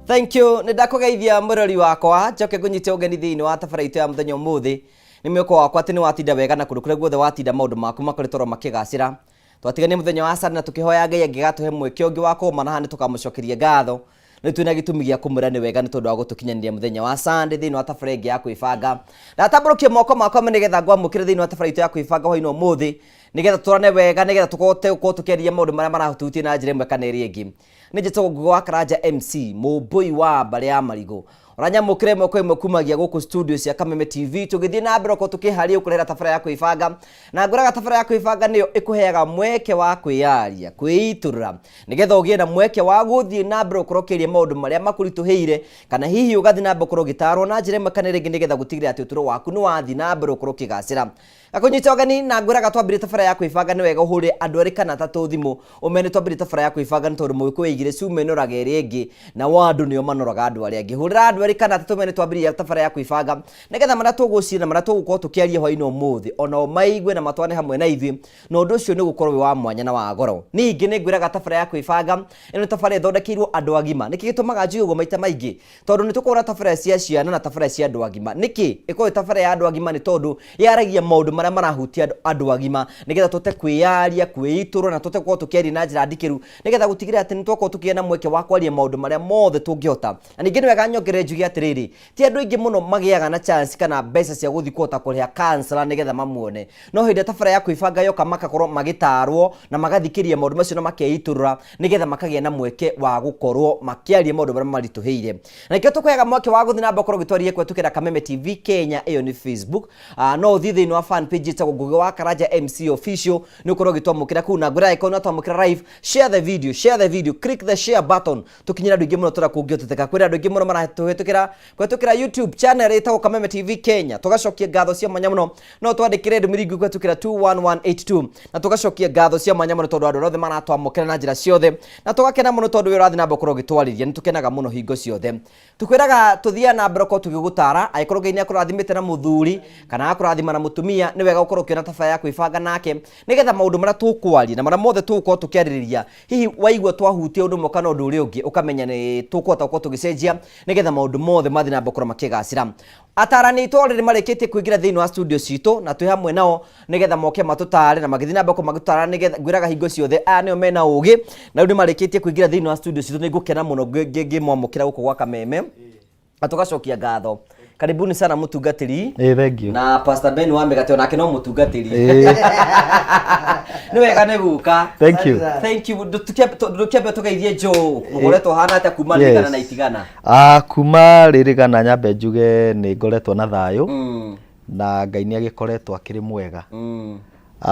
Thank you. Nidakugeithia murori wakwa njoke kunyite ugeni thiini wa tabaraitu ya muthenya umuthi ni mweko wakwa ati ni watinda wega na kundu kuria guothe watinda maundu maku makoretwo makigacira twatiganie muthenya wa sana tukihoya Ngai angigatuhe mweke ungi wa kumana hani tukamucokeria ngatho ni twina gitumi gia kumura ni wega ni tondu wa gutukinyaniria muthenya wa Sunday thiini wa tabaraitu ya kwibanga ndatamburukie moko makwa nigetha ngwamukire thiini wa tabaraitu ya kwibanga hoino umuthi nigetha turane wega nigetha tukote tukeria maundu maria marahututie na njira imwe kana iri ingi nijito gwa Karanja MC mubui wa mbare ya marigo uranyamukire moko imwe kumagia guku studio cia Kameme TV tugithie na mbere ko tukiharia ukurera tabara ya kwibanga na nguraga tabara ya kwibanga niyo ikuheaga mweke wa kwiyaria kwiiturura nigetha ugie na mweke wa guthie na mbere ukurokeria maundu maria makurituheire kana hihi ugathi na mbere kurogitaro na njire makane ringi nigetha gutigira ati uturo waku ni wathi na mbere ukurokigacira akunyita ogani na nguraga twambire tabara ya kwibanga ni wega uhure andu ari kana tatu thimu umene twambire tabara ya kwibanga ni tondu muiko wigire cume noraga iri ingi na wandu niyo manoraga andu ari angi hurira andu ari kana tatu mene twambire tabara ya kwibanga nigetha mana tugucira na mana tugukorwo tukiaria hoino muthi ona maigwe na matwane hamwe na ithi no ndu ucio ni gukorwo wi wa mwanya na wa goro ningi ni ngwiraga tabara ya kwibanga ino tabara ithondekirwo andu agima niki gitumaga njugo maita maingi tondu ni tukora tabara cia ciana na tabara cia andu agima niki iko tabara ya andu agima ni tondu yaragia maundu maria marahutia andu agima nigetha tote kwiyaria kwiituro na tote kwa tukiaria na njira ndikiru nigetha gutigira ati nitwako tukiena mweke wa kwaria maundu maria mothe tungihota na ningi ni wega nyongere njugi atiriri ti andu ingi muno magiaga na chance kana mbeca cia guthi kuota kuria kansela nigetha mamuone no hindi tabara ya kwibanga yoka makakorwo magitarwo na magathikiria maundu macio na makeiturura nigetha makagia na mweke wa gukorwo makiaria maundu maria marituheire na nikio tukweaga mweke wa guthi na mbere gitwarie kwetukira Kameme TV Kenya iyo ni Facebook no uthi thiini wa fan page ta Ngugi wa Karanja MC official ni ukorwo gitwamukira kuna ngura icon twamukira live share the video click the share button tukinyira andu ingi muno tura kungioteteka kwira andu ingi muno maratuhetukira kwetukira YouTube channel ita Kameme TV Kenya tugacokia ngatho cia mwanya muno no twandikire ndumirigu kwetukira 21182 na tugacokia ngatho cia mwanya muno tondu andu rothe maratwamukira na njira ciothe na tugakena muno tondu wira athi na mbere gitwariria ni tukenaga muno hingo ciothe tukwiraga tuthia na mbere ko tugigutara aikorwo Ngai ni akurathimite na muthuri kana akurathima na mutumia ni wega ukorwo kiona tabara ya kwibanga nake nigetha maundu maria tukwaria na maria mothe tugukorwo tukiaririria hihi waigua twahutia undu mo kana undu uri ungi ukamenya ni tukwota ukorwo tugicenjia nigetha maundu mothe mathi na mbere makigacira atarani itorire marikitie kuingira thiini wa studio cito na twi hamwe nao nigetha moke matutare na magithi na mbere magutara nigetha ngwiraga hingo ciothe nio mena ugi na ndu marikitie kuingira thiini wa studio cito nigukena muno ngimwamukira guku gwa Kameme atugacokia ngatho karibuni sana mutungatiri thank you na Pastor Ben wa Megate onake no mutungatiri ni wega ne guka thank you tukiambe tugeithie jo ngoretwo hana ata kuma ndigana na itigana kuma ririgana nyambe njuge ni ngoretwo na thayo na Ngai ni agikoretwo akiri mwega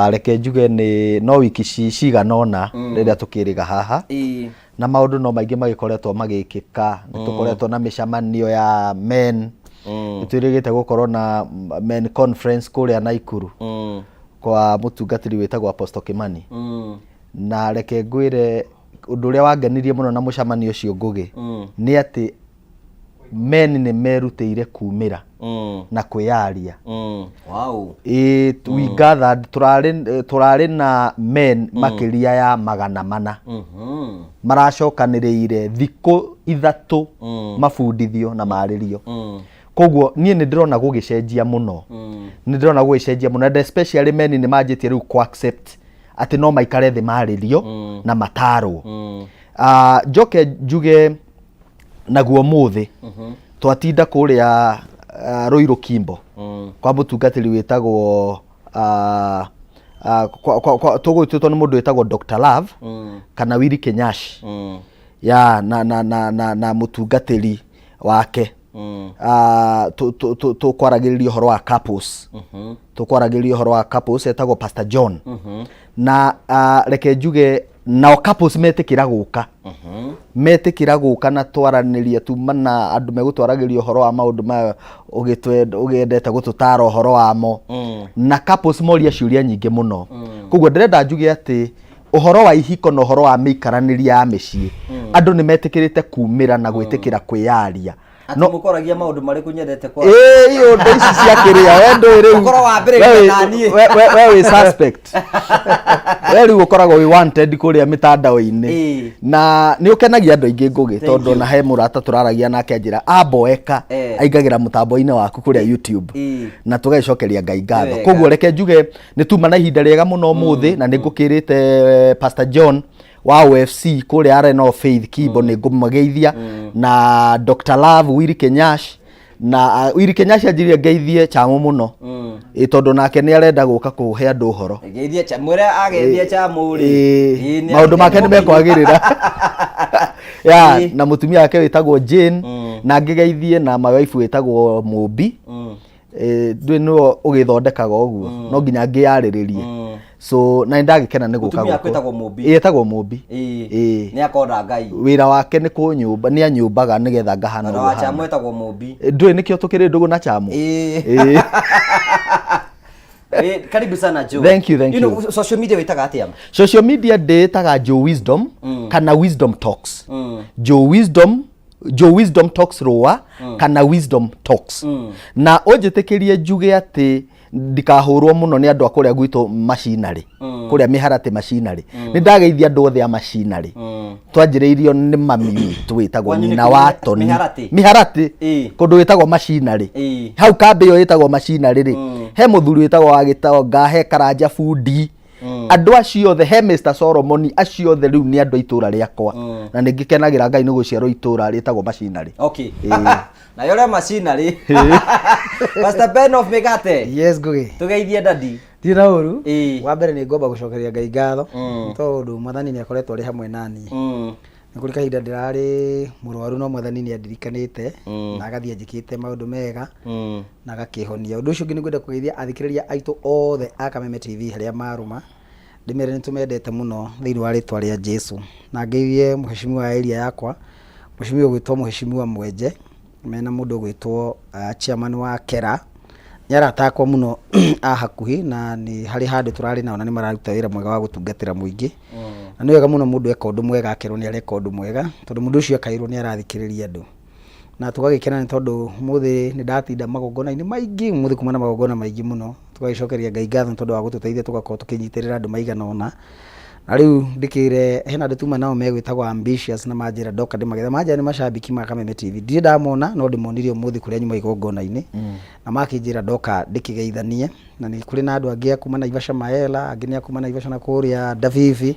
reke njuge ni no wiki ciganona riria tukiriga haha na maundu no maingi magikoretwo magikika nitukoretwo na mishamanio ya men tutirigite gukorwo na men conference kuria Naikuru kwa mutungatiri witagwo Apostle Kimani na reke ngwire undu uria wangenirie muno na mucamanio ucio Ngugi ni ati men ni merutire kumira na kwiyaria wow we gathered turari na men makiria ya 400 maracokaniriire thiku 3 mafundithio na maririo koguo nie ni ndirona gugicenjia muno ni ndirona gugicenjia muno and especially men ni manjitie riu ku accept ati no maikare thi maririo na matarwo njoke njuge naguo muthi twatinda kuria Ruiru Kimbo kwa mutungatiri witagwo tugwitwo ni mundu witagwo Dr. Love kana Willy Kenyashi ya na mutungatiri wake tukwaragiriria horo wa couples tukwaragiriria horo wa couples etagwo Pastor John na reke njuge nao couples metikira guka metikira guka na twaraniria tumana andu megutwaragirio horo wa maundu ma ugiendete gututara horo wamo na couples moria ciuria nyingi muno koguo ndirenda njuge ati uhoro wa ihiko no horo wa mikaraniria ya micii andu ni metikirite kumira na gwitikira kwiyaria no mukoragia maundu mari kunyendete kwa iyo ndo ici cia kiria wendo iri ukoro wa mbere na nie we suspect we riu ukoragwo wi wanted kuria mitandao-ini na ni ukenagia andu aingi ngugi tondu na he murata turaragia nake njira amboeka aingagira mutambo-ini waku kuria YouTube na tugacokeria Ngai ngatho koguo reke njuge ni tuma na ihinda riega muno muthi na ni ngukirite Pastor John wa OFC kuria Arena of Faith Kibo ni ngumageithia na Dr. Love Wiri Kenyash na Wiri Kenyash ajirie ngeithie Chamu muno tondu nake ni arenda guka kuhe andu horo ngeithie Chamu ria ageithie Chamu ri maundu make ni mekwagirira ya na mutumia wake witagwo Jane na ngegeithie na mawaifu witagwo Mubi ndwe no ugithondekaga uguo no nginya ngiyariririe so na ndagikena ni guka mutumia kwetagwo Mubi yetagwo Mubi ni akonda Ngai wira wake ni kunyumba ni anyumbaga nigetha ngahana uguo wa Chamu etagwo Mubi ndwe nikio tukiri ndugu na Chamu karibu sana Joe. Thank you. You know, social media witaga atia? Social media ndetaga Joe Wisdom kana Wisdom Talks. Joe Wisdom Talks roa kana Wisdom Talks. Na ojitekerie njuge ati ndikahurwo muno ni andu akuria gwito machinery kuria miharate machinery ni ndageithia andu othe a machinery twanjireirio ni mami twitagwo nyina wa Toni miharate kundu witagwo machinery hau kambe yo witagwo machinery ri he muthuri witagwo Agitonga he Karanja Fundi andu acio othe he Mr Solomon acio othe riu ni andu itura riakwa na ningikenagira Ngai ni guciarwo itura ritagwo machinery. Okay. Na yole machinery Pastor Ben of Megate. Yes Gugi. Tugeithie dadi. Tira uru. Wa mbere ni ngomba gucokeria Ngai ngatho tondu mwathani ni akoretwo ari hamwe nani. Ni kuri kahinda ndirari murwaru no mwathani ni andirikanite na agathie njikite maundu mega na agakihonia. Undu ucio ngi ni ngwenda kugeithia athikiriria aitu othe a Kameme TV haria maruma. Ndimere ni tumendete muno thiini wa ritwa ria Jesu. Na ngeithie muheshimiwa wa area yakwa. Muheshimiwa gwitwo muheshimiwa Mwenje. Mena mundu gwitwo chairman wa Kera. Nyaratakwa muno hakuhi na ni hari handu turari nao na ni mararuta wira mwega wa gutungatira muingi. Na ni wega muno mundu eka undu mwega akirwo ni areka undu mwega tondu mundu ucio akairwo ni arathikiriria andu. Na tugagikena ni tondu muthi ni ndatinda magongona-ini maingi muthi kumana magongona maingi muno tugagicokeria Ngai ngatho tondu wa gututeithia tugakorwo tukinyitirira andu maigana ona. Na riu ndikire hena andu tuma nao megwitagwo ambitious na manjira ndoka ndimagetha manja ni macambiki ma Kameme TV ndi ndamona no ndimonirie muthi kuria nyuma igongona-ini na makinjira ndoka ndikigeithanie na ni kuri na andu angi akuma na Ivasha Maela angi ni akuma na Ivasha na kuria Davivi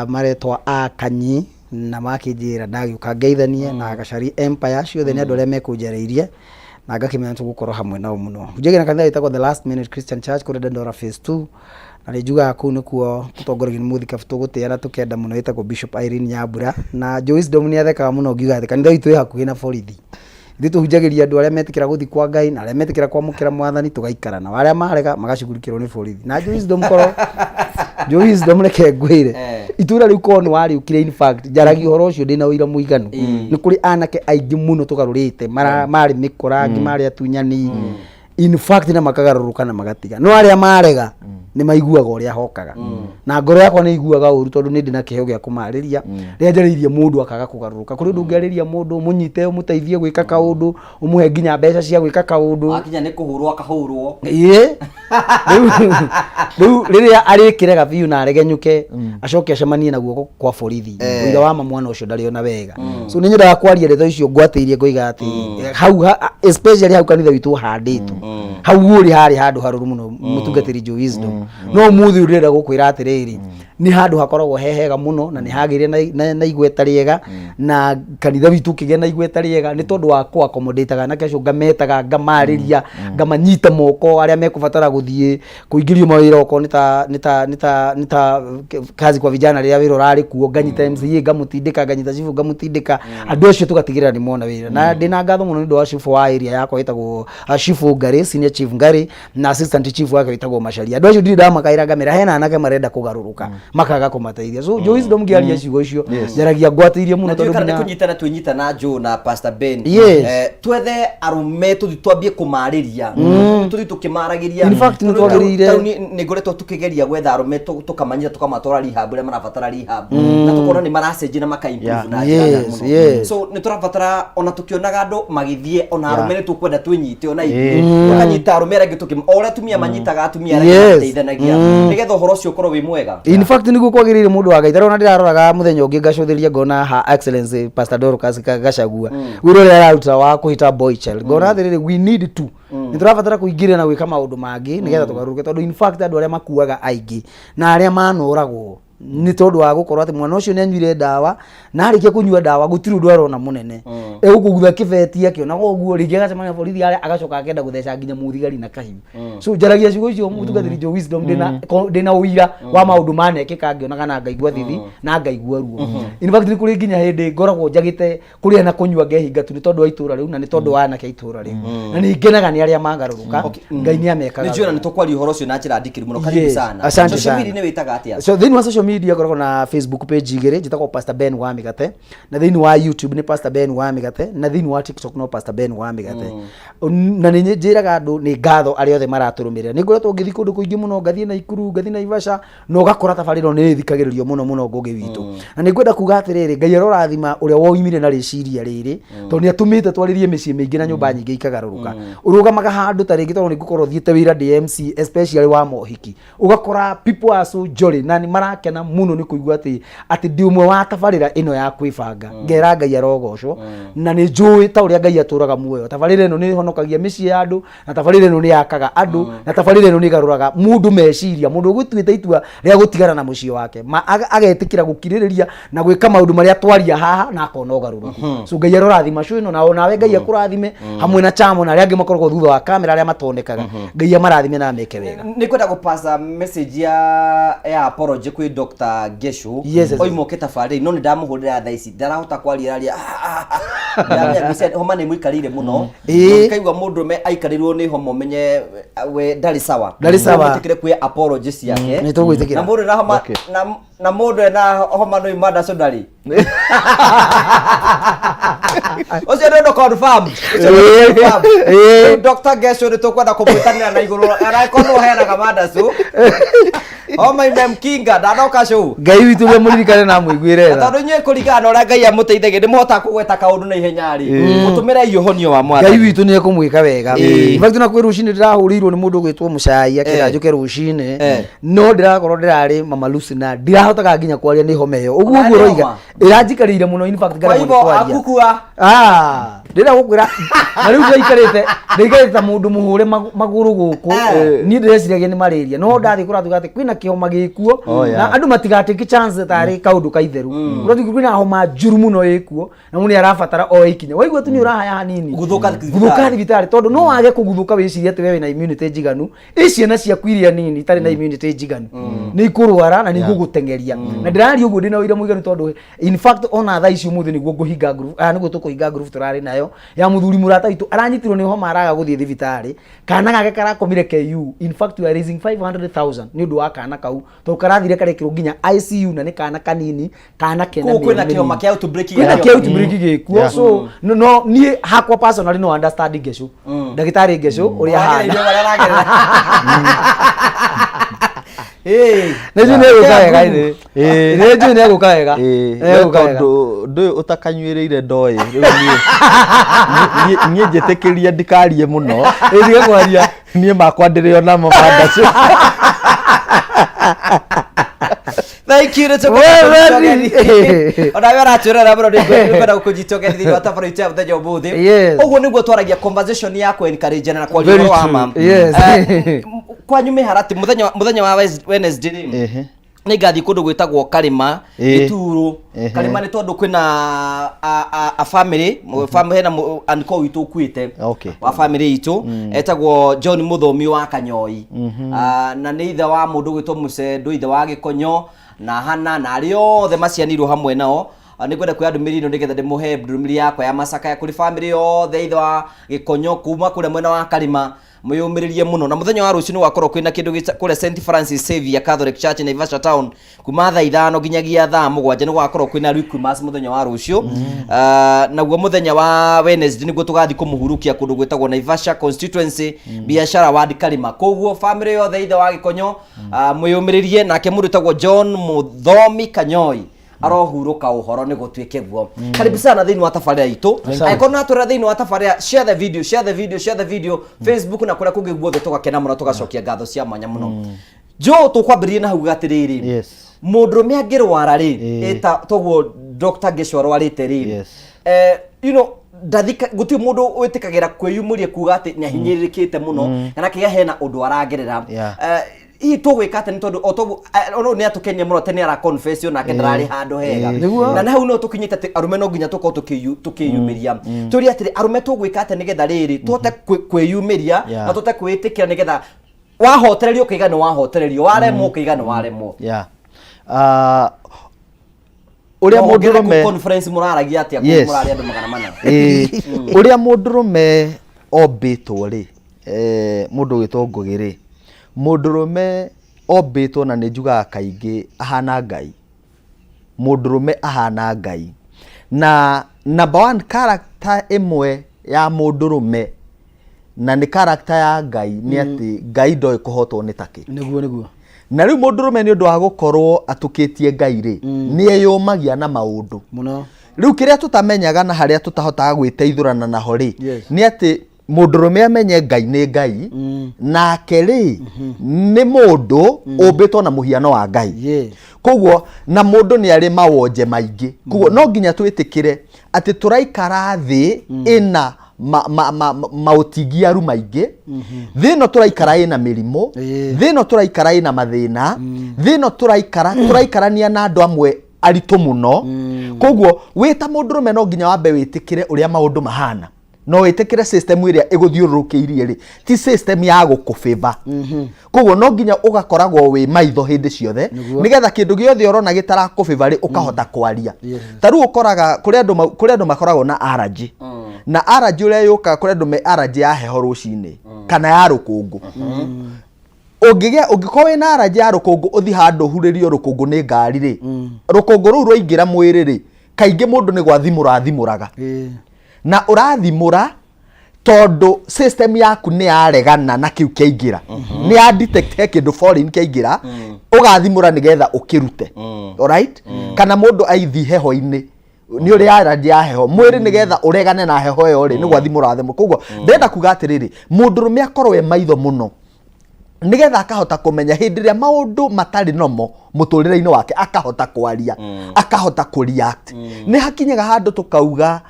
maretwa Akanyi na makinjira ndagiuka ngeithanie na Gacari Empire ciothe ni andu aria mekunjereirie na ngakimenya tugukorwo hamwe nao muno njege na kanitha itagwo The Last Minute Christian Church kuri Dandora Phase 2 na nijuga kuu nikuo tutongoragia muthi kabuto gutiara tukenda muno itagwo Bishop Irene Nyambura na Joe Wisdom ni athekaga muno ngiuga ati kanitha itu hakuhi na borithi ndi tuhunjagiria andu aria metikira guthi kwa Ngai na aria metikira kwamukira mwathani tugaikara na aria marega magacugurikirwo ni borithi na Joe Wisdom koro Joe Wisdom reke ngwire itura riu kono wari ukire in fact jaragi horo ucio ndina uira muiganu ni kuri anake aingi muno tugarurite mari mikorangi mari atunyani in fact na makagaruruka na magatiga no aria marega ni maiguaga uria hokaga na ngoro yakwa ni iguaga uru tondu ni ndina kiheo gya kumariria ria njariria mundu akaga kugaruruka kuri ndungariria mundu munyite umuteithie gwika kaundu umuhe nginya mbeca cia gwika kaundu akinya ni kuhurwo akahurwo riu riria arikirega biu na aregenyuke acoke acemanie na guoko kwa borithi uira wa mwana ucio ndari ona wega so ni nyendaga kwaria ritho icio ngwatiirie ngoiga ati hau especially hau kanitha witu handitwo hau uri hari handu haruru muno mutungatiri Joe Wisdom no muthi urenda gukwira atiriri ni handu hakoragwo hehega muno na ni hagire na igweta riega na kanitha witu kige na igweta riega ni tondu wa ko accommodate na kesho ngametaga ngamariria ngamanyita moko aria mekubatara guthie kuingirio mawira oko nita kazi kwa vijana ria wira rari kuo nganyita MCA ngamutindika nganyita chifu ngamutindika andu acio tugatigirira ni mona wira na ndina ngatho muno ndu wa chifu wa area yakwa itagwo chifu Ngari senior chief Ngari na assistant chief wake itagwo Macharia andu acio ndiri ndamakaira ngamera hena anake marenda kugaruruka makaga kumateithia. So Joe Wisdom ngiaria ciugo icio njaragia ngwatĩirie mũno tondũ kana kunyitana tunyitana Joe na Pastor Ben twethe arume tuthi twambie kumarĩria tuthi tukimaragiria in fact nĩ twagĩrĩire nĩ ngoretwo tukigeria gwetha arume tukamanyita tukamatwara rehab rĩa marabatara rehab na tukona nĩ maracenjia na makaimprove na njĩra mũno. So nĩ tũrabatara ona tukionaga andũ magithie ona arume nĩ tukwenda twinyite ona ithuĩ tukanyita arume rĩngĩ ora tumia manyitaga atumia rĩngĩ mateithanagia nĩgetha ũhoro ũcio ũkorwo wĩ mwega. In fact nĩguo kwagĩrĩire mũndũ wa Ngai tarona ndĩraroraga mũthenya ũngĩ ngacũthĩria ngona ha excellence Pastor Dorcas Gachagua wĩra ũrĩa araruta wa kũhita boy child ngona atĩrĩrĩ we need to nĩ tũrabatara kũingĩrĩra na gwĩka maũndũ mangĩ nĩgetha tũgarũrũke tondũ in fact andũ arĩa makuaga aingĩ na arĩa manoragwo nĩ tondũ wa gũkorwo atĩ mwana ũcio nĩ anyuire ndawa na arĩkia kũnyua ndawa gũtirĩ ũndũ arona mũnene egũkũgutha kĩbeti akĩonaga ũguo rĩngĩ agacemania borithi arĩa agacoka akenda gũtheca nginya mũthigari na kahiũ. So njaragia ciugo icio mũtungatĩri Joe Wisdom ndĩna ũira wa maũndũ manekĩka ngĩonaga na ngaigua thithi na ngaigua ruo. In fact nĩ kũrĩ nginya hĩndĩ ngoragwo njagĩte kũrĩa na kũnyua ngehinga tu nĩ tondũ wa itũra rĩu na nĩ tondũ wa anake itũra rĩu na nĩ ngenaga nĩ arĩa magarũrũka Ngai nĩ amekaga. Nĩ njũra nĩ tũkwaria ũhoro ũcio na njĩra ndikĩru mũno karibu sana. Social media nĩ wĩtaga atĩa? So thĩinĩ wa social media ngoragwo na Facebook page igĩrĩ njĩtagwo Pastor Ben wa Mĩgate na thĩinĩ wa YouTube nĩ Pastor Ben wa Mĩgate na thĩinĩ wa TikTok no Pastor Ben wa Mĩgate. Na nĩ njĩraga andũ nĩ ngatho arĩa othe maratũrũmĩrĩra nĩ ngoretwo ngĩthiĩ kũndũ kũingĩ mũno ngathiĩ Naikuru ngathiĩ Naivasha no gakora tabarĩro nĩ thikagĩrĩrio mũno ngũgĩ witũ na nĩ ngwenda kuga atĩrĩrĩ Ngai arorathima ũrĩa woimire na rĩciria rĩrĩ tondũ nĩ atũmĩte twarĩrie mĩciĩ mĩingĩ na nyũmba nyingĩ ikagarũrũka ũrũgamaga handũ ta rĩngĩ tondũ nĩ ngũkorwo thiĩte wĩra DMC especially wa mohiki ũgakora people are so jolly na nĩ marakena mũno nĩ kũigua atĩ ndĩ ũmwe wa tabarĩra ĩno ya kwĩbanga ngera Ngai arogocwo na nĩ njũĩ ta ũrĩa Ngai atũraga muoyo tabarĩra ĩno nĩ honokagia mĩciĩ ya andũ na tabarĩra ĩno nĩ yakaga andũ na tabarĩra ĩno nĩ garũraga mũndũ meciria mũndũ ũgũtuĩte itua rĩa gũtigana na mũciĩ wake agetĩkĩra gũkirĩrĩria na gwĩka maũndũ marĩa twaria haha na akona ũgarũrũku. So Ngai arorathima cũ ĩno na nawe Ngai akũrathime hamwe na chamo na arĩa angĩ makoragwo thutha wa kamera arĩa matonekaga Ngai amarathime na ameke wega. Nĩ kwenda gũpasa message ya apology kwĩ Dr. Geshu oimoke tabarĩra no nĩ ndamũhũrĩra thaa ici ndarahota kwaria homa nĩ mũikarĩire mũno kaigua mũndũ aikarĩrwo nĩ homa menye we ndarĩ sawa mũtĩkĩre kwĩ apology ciake na mũndũ na homa na mũndũ na homa no imanda so ndarĩ Ocio ndio confirm. Dr. Gesho nĩ tũkwenda kũmwĩtanĩra na igũrũ arakorwo heanaga mandacu Oma imemkinga ndadoka show. Ngai witũ we mũririkane na mũiguĩre tha. Tondũ nyue kũringana ũrĩa Ngai amũteithagia ndĩmũhota kũgweta kaũndũ na ihenya rĩ. Mũtũmĩre ihonio wa mwathani. Ngai witũ nĩ ekũmwĩka wega. Ifacto na kwĩ rũcinĩ ndĩrahũrĩirwo nĩ mũndũ gwĩtwo Mũcai akĩra njoke rũcinĩ. No ndĩrakorwo ndĩrarĩ Mama Lucy na ndirahotaga nginya kwaria nĩ homa ĩyo. Ũguo roiga. Ĩranjikarĩire mũno in fact ngara kwaria. Akukua. Ndĩra gũkwĩra na rĩu ndaikarĩte ta mũndũ mũhũre magũrũ gũkũ. Niĩ ndĩreciragia nĩ malaria. No ndathiĩ kũrathiĩ atĩ kwĩna kĩhoma gĩkuo na andũ matigatĩke chance tarĩ kaũndũ kaitherũ. Ũrathiĩ kwĩna homa njuru mũno ĩkuo na mũnĩ arabatara o ikinya. Waigua tu nĩ ũrahaya hanini. Guthũka thibitarĩ tondũ no wage kũguthũka wĩciria atĩ wewe na immunity njiganu. Ciana ciaku iria nini itarĩ na immunity njiganu nĩ ikũrwara na nĩ igũgũtengeria. Na ndĩrari ũguo ndĩna ũira mũiganu tondũ in fact ona thaa ici ũmũthĩ nĩguo ngũhinga group nĩguo tũkũhinga group tũrarĩ nayo ya mũthuri mũrata witũ aranyitirwo nĩ homa araga gũthiĩ thibitarĩ kana gake karakomire KU. In fact we are raising 500,000 nĩ ũndũ wa kana kau tondũ karathire karekĩrwo nginya ICU na nĩ kana kanini kana kena kwĩna kĩhoma kĩa outbreak gĩkuo. So no niĩ hakwa personally no understanding Gesho ndagĩtarĩ Gesho ũrĩa hana Nĩjũ nĩ egũka wega ndũyũ ũtakanyuĩrĩire ndoĩ niĩ njĩtĩkĩria ndikarie mũno niĩ makwa ndĩrĩ ona mabandacu. Thank you. Ona wewe ratũrera bro ndĩkwenda gũkũnyitũke thĩinĩ wa tabarĩra ya mũthenya ũmũthĩ. Ũguo nĩguo twaragia conversation ya encourage na kwaria ũhoro wa ma. Kwanyu mĩharati mũthenya wa Wednesday nĩ ngathiĩ kũndũ gwĩtagwo Karĩma Gĩturo. Karĩma nĩ tondũ kwĩna a family hena anko witũ ũkuĩte wa family itũ etagwo John Mũthomi wa Kanyoi na nĩ ithe wa mũndũ gwĩtwo Mũcendũ ithe wa Gĩkonyo na Hana na arĩa othe macianirwo hamwe nao. Nĩ kwenda kuoya ndũmĩrĩri ĩno nĩgetha ndĩmũhe ndũmĩrĩri yakwa ya macakaya kũrĩ family yothe ithe wa Gĩkonyo kuma kũrĩa mwena wa Karĩma mwiyumiririe muno na muthenya wa rucio ni wakorwo kwina kindu kule St Francis Xavier Catholic Church Naivasha Town kuma thaa 5 nginyagia thaa 7 ni wakorwo kwina Requiem muthenya wa rucio naguo muthenya wa Wednesday niguo tugathi kumuhurukia kundu gwetagwo Naivasha Constituency biashara ward Kalima koguo family yothe ithe wa Gikonyo mwiyumiririe nake mundu tagwo John Muthomi Kanyoi arohuruka uhoro ni gutwike guo karibu sana thini wa tafaria itu aikona atura thini wa tafaria share the video Facebook na kuria kungi guothe tugakena muno tugacokia ngatho cia mwanya muno jo tukwambirie na hau gatiriri mundurume angirwara ri eta togwo Dr. Geshwa rwarite ri you know ndathika guti mundu witikagira kwiyumurie kuga ati nyahinyiririkite muno kana kiga hena undu aragerera hii tugwika ati ni tondu otobu ono ni atukenya muno tene ara confession na kendrari hando hega na hau no tukinyita ati arume no nginya tuko tukiyumiria turi ati arume tugwika ati nigetha riri tote kwiyumiria na tote kwitikira nigetha wahotererio kiga ni wahotererio waremo kiga ni waremo uria mundurume conference muraragia ati murari andu magana mana uria mundurume obitwo ri mundu witwo Ngugiri mundurume obitwo na nijuga kaingi ahana ngai mundurume ahana ngai na number 1 character imwe ya mundurume na ni character ya ngai ni ati ngai ndoi kuhotwo ni taki niguo na riu mundurume ni undu wa gukorwo atukitie ngai ri ni eyumagia na maundu muno riu kiria tutamenyaga na haria tutahotaga gwiteithurana naho ri ni ati mundurume amenye ngai ni ngai nake ri ni mundu umbitwo na muhiano wa ngai koguo na mundu ni ari mawonje maingi koguo no nginya twitikire ati turaikara thi ina mautigiaru maingi thino turaikara ina mirimo thino turaikara ina mathina thino turaikarania na andu amwe aritu muno koguo wita mundurume no nginya wambe witikire uria maundu mahana no witikire system iria iguthiurukiirie ri ti system ya gukufeva koguo no nginya ugakoragwo wi maitho hindi ciothe nigetha kindu giothe urona gitarakufeva ri ukahota kwaria taru ukoraga kuri andu makoragwo na allergy na allergy uria yuka kuri andu me allergy ya heho rucini kana ya rukungu ungikorwo wina allergy ya rukungu uthi handu huririo rukungu ni ngari ri rukungu ruu rwaingira mwiri ri kaingi mundu ni gwathimuraga na urathimura tondu system yaku ni yaregana na kiu kiingira ni ya detect kindu foreign kiingira ugathimura nigetha ukirute alright kana mundu aithi heho-ini ni uri allergy ya heho mwiri nigetha uregane na heho yo ri ni gwathimura thimo koguo ndenda kuga atiriri mundurume akorwo we maitho muno nigetha akahota kumenya hindi ria maundu matari nomo muturire-ini wake akahota kwaria akahota kureact ni hakinyaga handu tukauga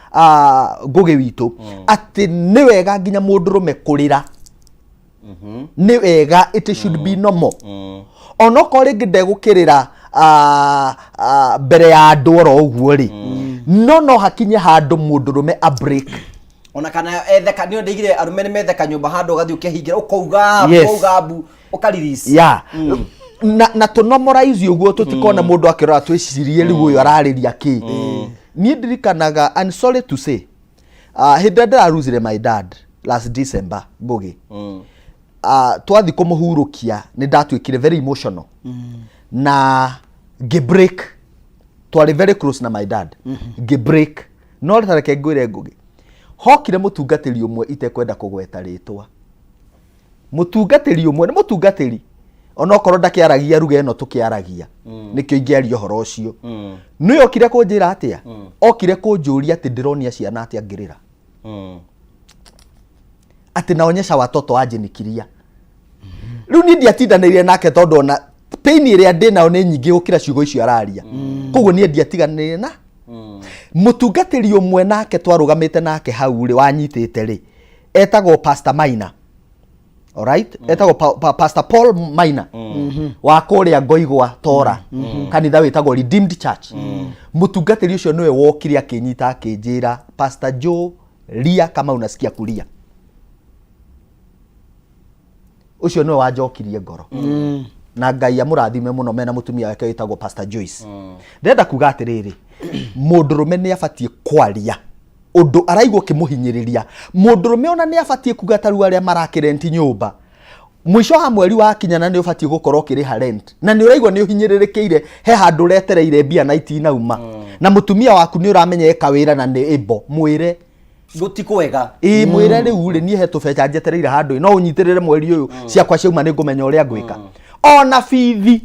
Ngugi witu ati ni wega nginya mundurume kurira ni wega it should be normal ono ko ringi ndegukirira mbere ya andu oro uguo ri no hakinye handu mundurume a break ona kana etheka ni ndigire arume ni metheka nyumba handu gathi ukihingira ukauga bu ukaririsi na to normalize uguo tutikona mundu akirora twicirie riu uyu arariria ki ni ndirikanaga and sorry to say hindi ndararuzire my dad last December Ngugi twathi kumuhurukia ni ndatwikire very emotional na gebreak twari very close na my dad gebreak no tareke ngwire Ngugi hokire mutungatiri umwe itekwenda kugweta ritwa mutungatiri umwe ni mutungatiri onokorwo ndakiaragia ruga eno tukiaragia nikio ingiaria horo ucio no yokire kunjira atia okire kunjuria ati ndironia ciana atia ngirira ati naonyesha watoto aje nikiria riu ni ndiatindanire nake tondu ona pain iria ndina ni nyingi gukira ciugo icio araria koguo ni ndiatiganire na mutungatiri umwe nake twarugamite nake hau ri wanyitite ri etagwo Pastor Maina alright etagwo Pastor Paul Maina wa kuria Ngoigwa Tora kanitha witagwo Redeemed Church mutungatiri ucio niwe wokire akinyita akinjira Pastor Joe ria kama unasikia kulia ucio niwe wanjokirie ngoro na Ngai amurathime muno mena mutumia wake witagwo Pastor Joyce ndenda kuga atiriri mundurume ni abatie kwaria undu araigwo kimuhinyiriria mundurume ona ni abatie kuga taru aria marakirenti nyumba mwisho wa mweri wa kinyana ni ubatie gukorwo kiriha rent na ni uraigwo ni uhinyiririkiire he handu retereire mbia na itinauma na mutumia waku ni uramenya eka wira na ni ibo mwire gutikwega mwire riu ri ni hetu fecha njetereire handu no unyitirire mweri uyu ciakwa ciauma ni ngumenya uria ngwika ona bithi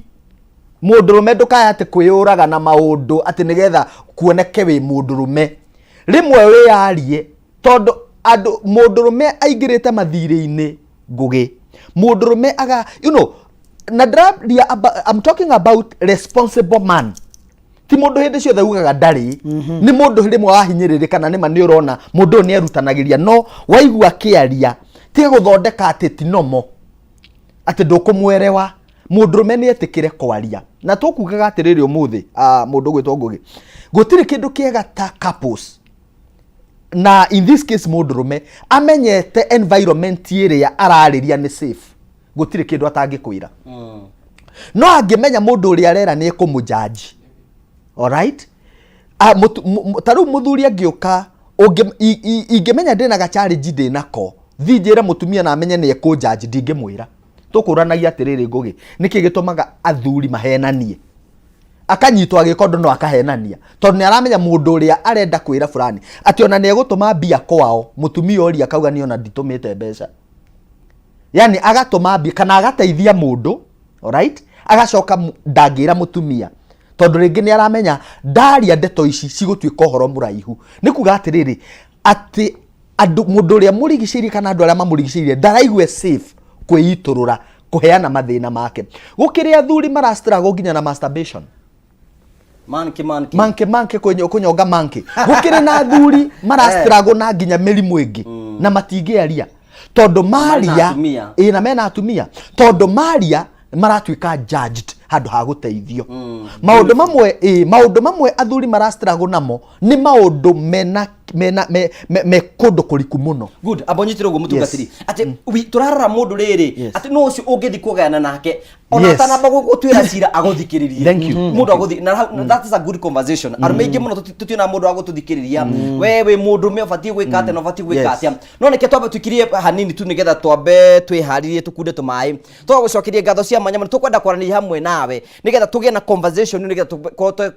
mundurume ndukaya ati kwiyuraga na maundu ati nigetha kuoneke wi mundurume rimwe wiyarie tondu andu mundurume aingirite mathire-ini ngugi mundurume aga nadrabia I'm talking about responsible man ti mundu hindi ciothe ugaga ndari ni mundu rimwe wahinyiririka na nima ni urona mundu ni erutanagiria no waigua kiaria tiga guthondeka ati tinomo ati ndukumwerewa mundurume ni etikire kwaria na tukugaga atiriri umuthi mundu gwitwo ngugi gutiri kindu kiega ta couples na in this case mundurume amenyete environment iria arariria ni safe gutiri kindu atangikwira no angimenya mundu uria arera ni ekumujaji alright taru muthuri angiuka ingimenya ndina ga challenge ndinako thinjira mutumia na amenye ni ekujaji ndingimwira tukuranagia atiriri ngugi niki gitumaga athuri mahenanie akanyitwa agikondo no akahenania tondu ni aramenya mundu uria arenda kwira fulani ati ona ni egutuma mbia kwao mutumia ori akauga ni ona nditumite mbeca yani agatuma mbia kana agateithia mundu alright agacoka ndangira mutumia tondu ringi ni aramenya ndaria ndeto ici cigutwika horo muraihu ni kuga atiriri ati andu mundu uria murigicirie kana andu aria mamurigicirie ndaraigwe safe kwiiturura kuheana mathina make gukiri athuri marastrago nginya na masturbation manke kunyonga manke gukiri na athuri marastrago na nginya mirimu ingi na matingiaria tondu maria na mena atumia tondu maria maratwika judged handu ha guteithio maundu mamwe athuri marastrago namo ni maundu mena kundu kuriku muno good abonyitiro go mutungatiri ati turarara mundu riri ati no ucio ungithi kugana nake ona tana bago gutwira cira aguthikiririe mundu aguthi na that is a good conversation arumeingi muno tutiona mundu agututhikiriria wewe mundu me ubatie gwika ate no ubatie gwika ate no neke twambe twikirie hanini tu nigetha twambe twiharirie tukunde tumai twagucokerie ngatho cia manyama tukwenda kwarania hamwe nawe nigetha tugie na conversation nigetha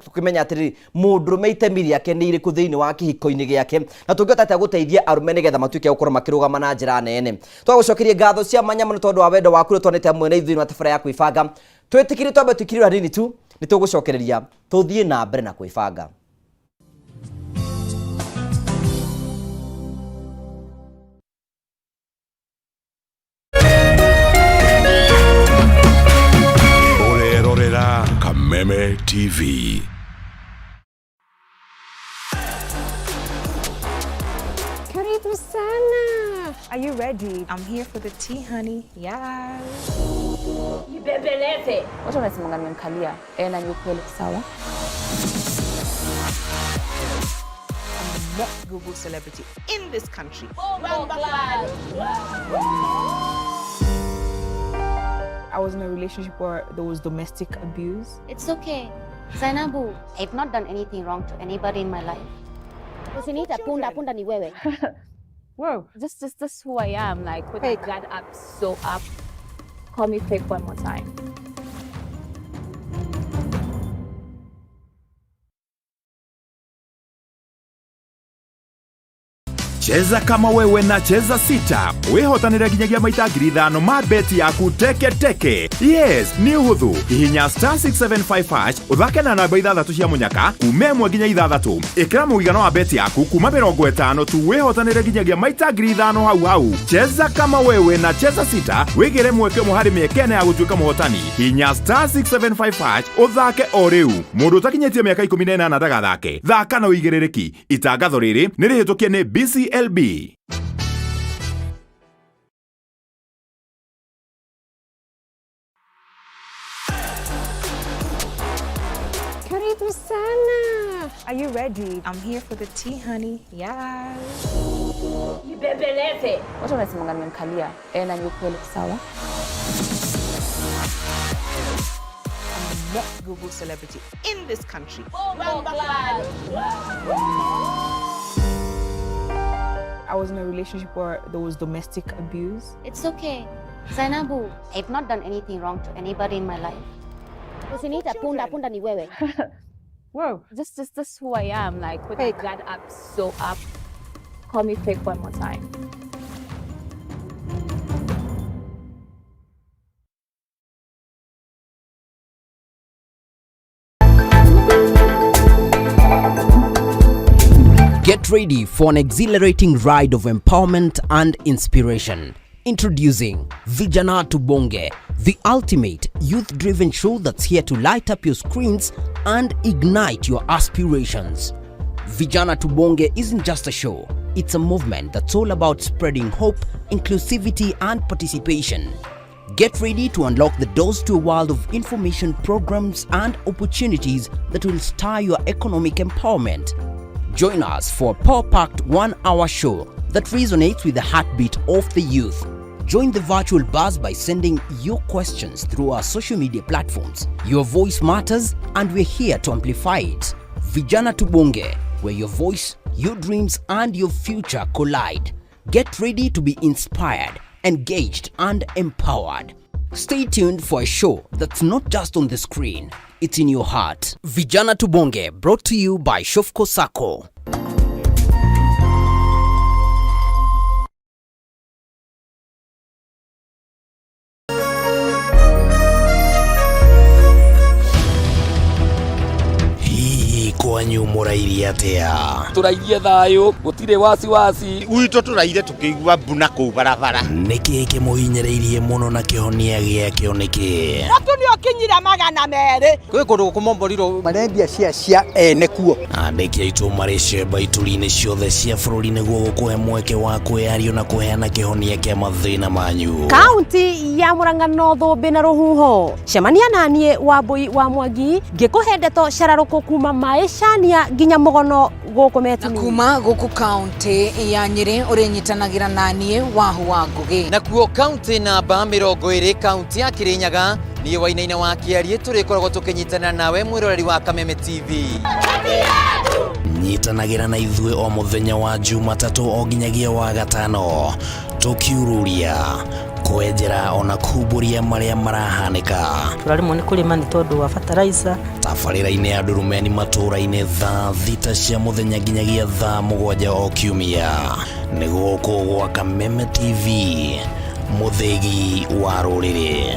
tukimenya atiri mundu me itemiri yake ni iriku thiini wa kihiko-ini giake na tungota ati aguteithia arume nigetha matuike gukorwo makirugama na njira nene twagucokerie ngatho cia manyama ni tondu wa wendo waku twanete hamwe na ithuĩ na tabara ya kwibanga twitikirie twambe twikirie hanini tu ni tugucokereria tuthie na mbere na kwibanga Kameme TV. Karibu sana. Are you ready? I'm here for the tea, honey. Yes. Nibembeleze. Watu wanasemanga nimemkalia. Na ni ukweli sawa. I'm the most Google celebrity in this country. I was in a relationship where there was domestic abuse. It's okay. Zainabu, I've not done anything wrong to anybody in my life. Usiniita punda ni wewe. Whoa. Just who I am. Like, put that guard up, so up. Call me fake one more time. Cheza kama wewe na cheza sita. Wihotanire nginyagia maita 5,000 ma beti yaku teke. Yes, ni uhuthu. Hihinya *675# uthake na namba 6 cia munyaka kume 1 nginya 6. Ikira muigano wa beti yaku kuma 50 tu wihotanire nginyagia maita 5,000 hau. Cheza kama wewe na cheza sita. Wigire mweke muhari miekene ya gutuika muhotani. Hihinya *675# uthake o riu. Mundu utakinyetie miaka 18 ndagathake. Thaka na uigirereki. Itangatho riri ni rihitukie ni BCLB. Karibu sana. Are you ready? I'm here for the tea, honey. Yes. Nibembeleze. Watu wanasemanga nimemkalia. Na ni ukweli sawa. I'm the most Google celebrity in this country. I was in a relationship where there was domestic abuse. It's okay. Zainabu, I've not done anything wrong to anybody in my life. Usiniita punda ni wewe. Whoa. Just who I am. Like, put my guard up, so up. Call me fake one more time. Get ready for an exhilarating ride of empowerment and inspiration. Introducing Vijana Tubonge, the ultimate youth-driven show that's here to light up your screens and ignite your aspirations. Vijana Tubonge isn't just a show, it's a movement that's all about spreading hope, inclusivity and participation. Get ready to unlock the doors to a world of information programs and opportunities that will stir your economic empowerment. Join us for a power-packed 1-hour show that resonates with the heartbeat of the youth. Join the virtual buzz by sending your questions through our social media platforms. Your voice matters and we're here to amplify it. Vijana Tubonge, where your voice, your dreams and your future collide. Get ready to be inspired, engaged and empowered. Stay tuned for a show that's not just on the screen, it's in your heart. Vijana Tubonge, brought to you by Shofco Sacco. Kwanyu murairie atia? Turairie thayo, gutire wasiwasi. Gwitũ tũraire tũkĩigua mbuna kũu barabara. Nĩkĩ kĩmũhinyĩrĩirie mũno na kĩhonia gĩakĩo nĩkĩ? Natunio kinyira magana merĩ. Kwĩ kũndũ kũmomborirwo marembia cia ene kuo. Andĩki aitũ marĩ cemba ituri-inĩ ciothe cia bũrũri nĩguo gũkũhe mweke wa kwĩyaria na kũheana kĩhonia kĩa mathĩna manyu. Kaunti ya Murang'a North bĩna rũhuho. Cemania naniĩ Wambui wa Mwangi ngĩkũhe ndeto cararũkũ kuma Maĩcania nginya Mũgono gũkũ Metini. Kuma gũkũ kaunti ya Nyĩrĩ ũrĩnyitanagira naniĩ Wahu wa Ngũgĩ. Nakuo kaunti namba 20 kaunti ya Kirinyaga niĩ Wainaina wa Kĩarie tũrĩkoragwo tũkĩnyitana nawe mwĩroreri wa Kameme TV. Nyitanagira na ithuĩ o mũthenya wa Jumatatũ o nginyagia wa Gatano tũkiururia kwenjera ona kumbũria marĩa marahanĩka. Tũrarĩmwo nĩ kũrĩma nĩ tondũ wa fertilizer. Tabarĩra-inĩ ya ndurumeni matũra-inĩ thaa thita cia mũthenya nginyagia thaa 7 o kiumia. Nĩ gũkũ gwa Kameme TV, mũthĩgi wa rũrĩrĩ.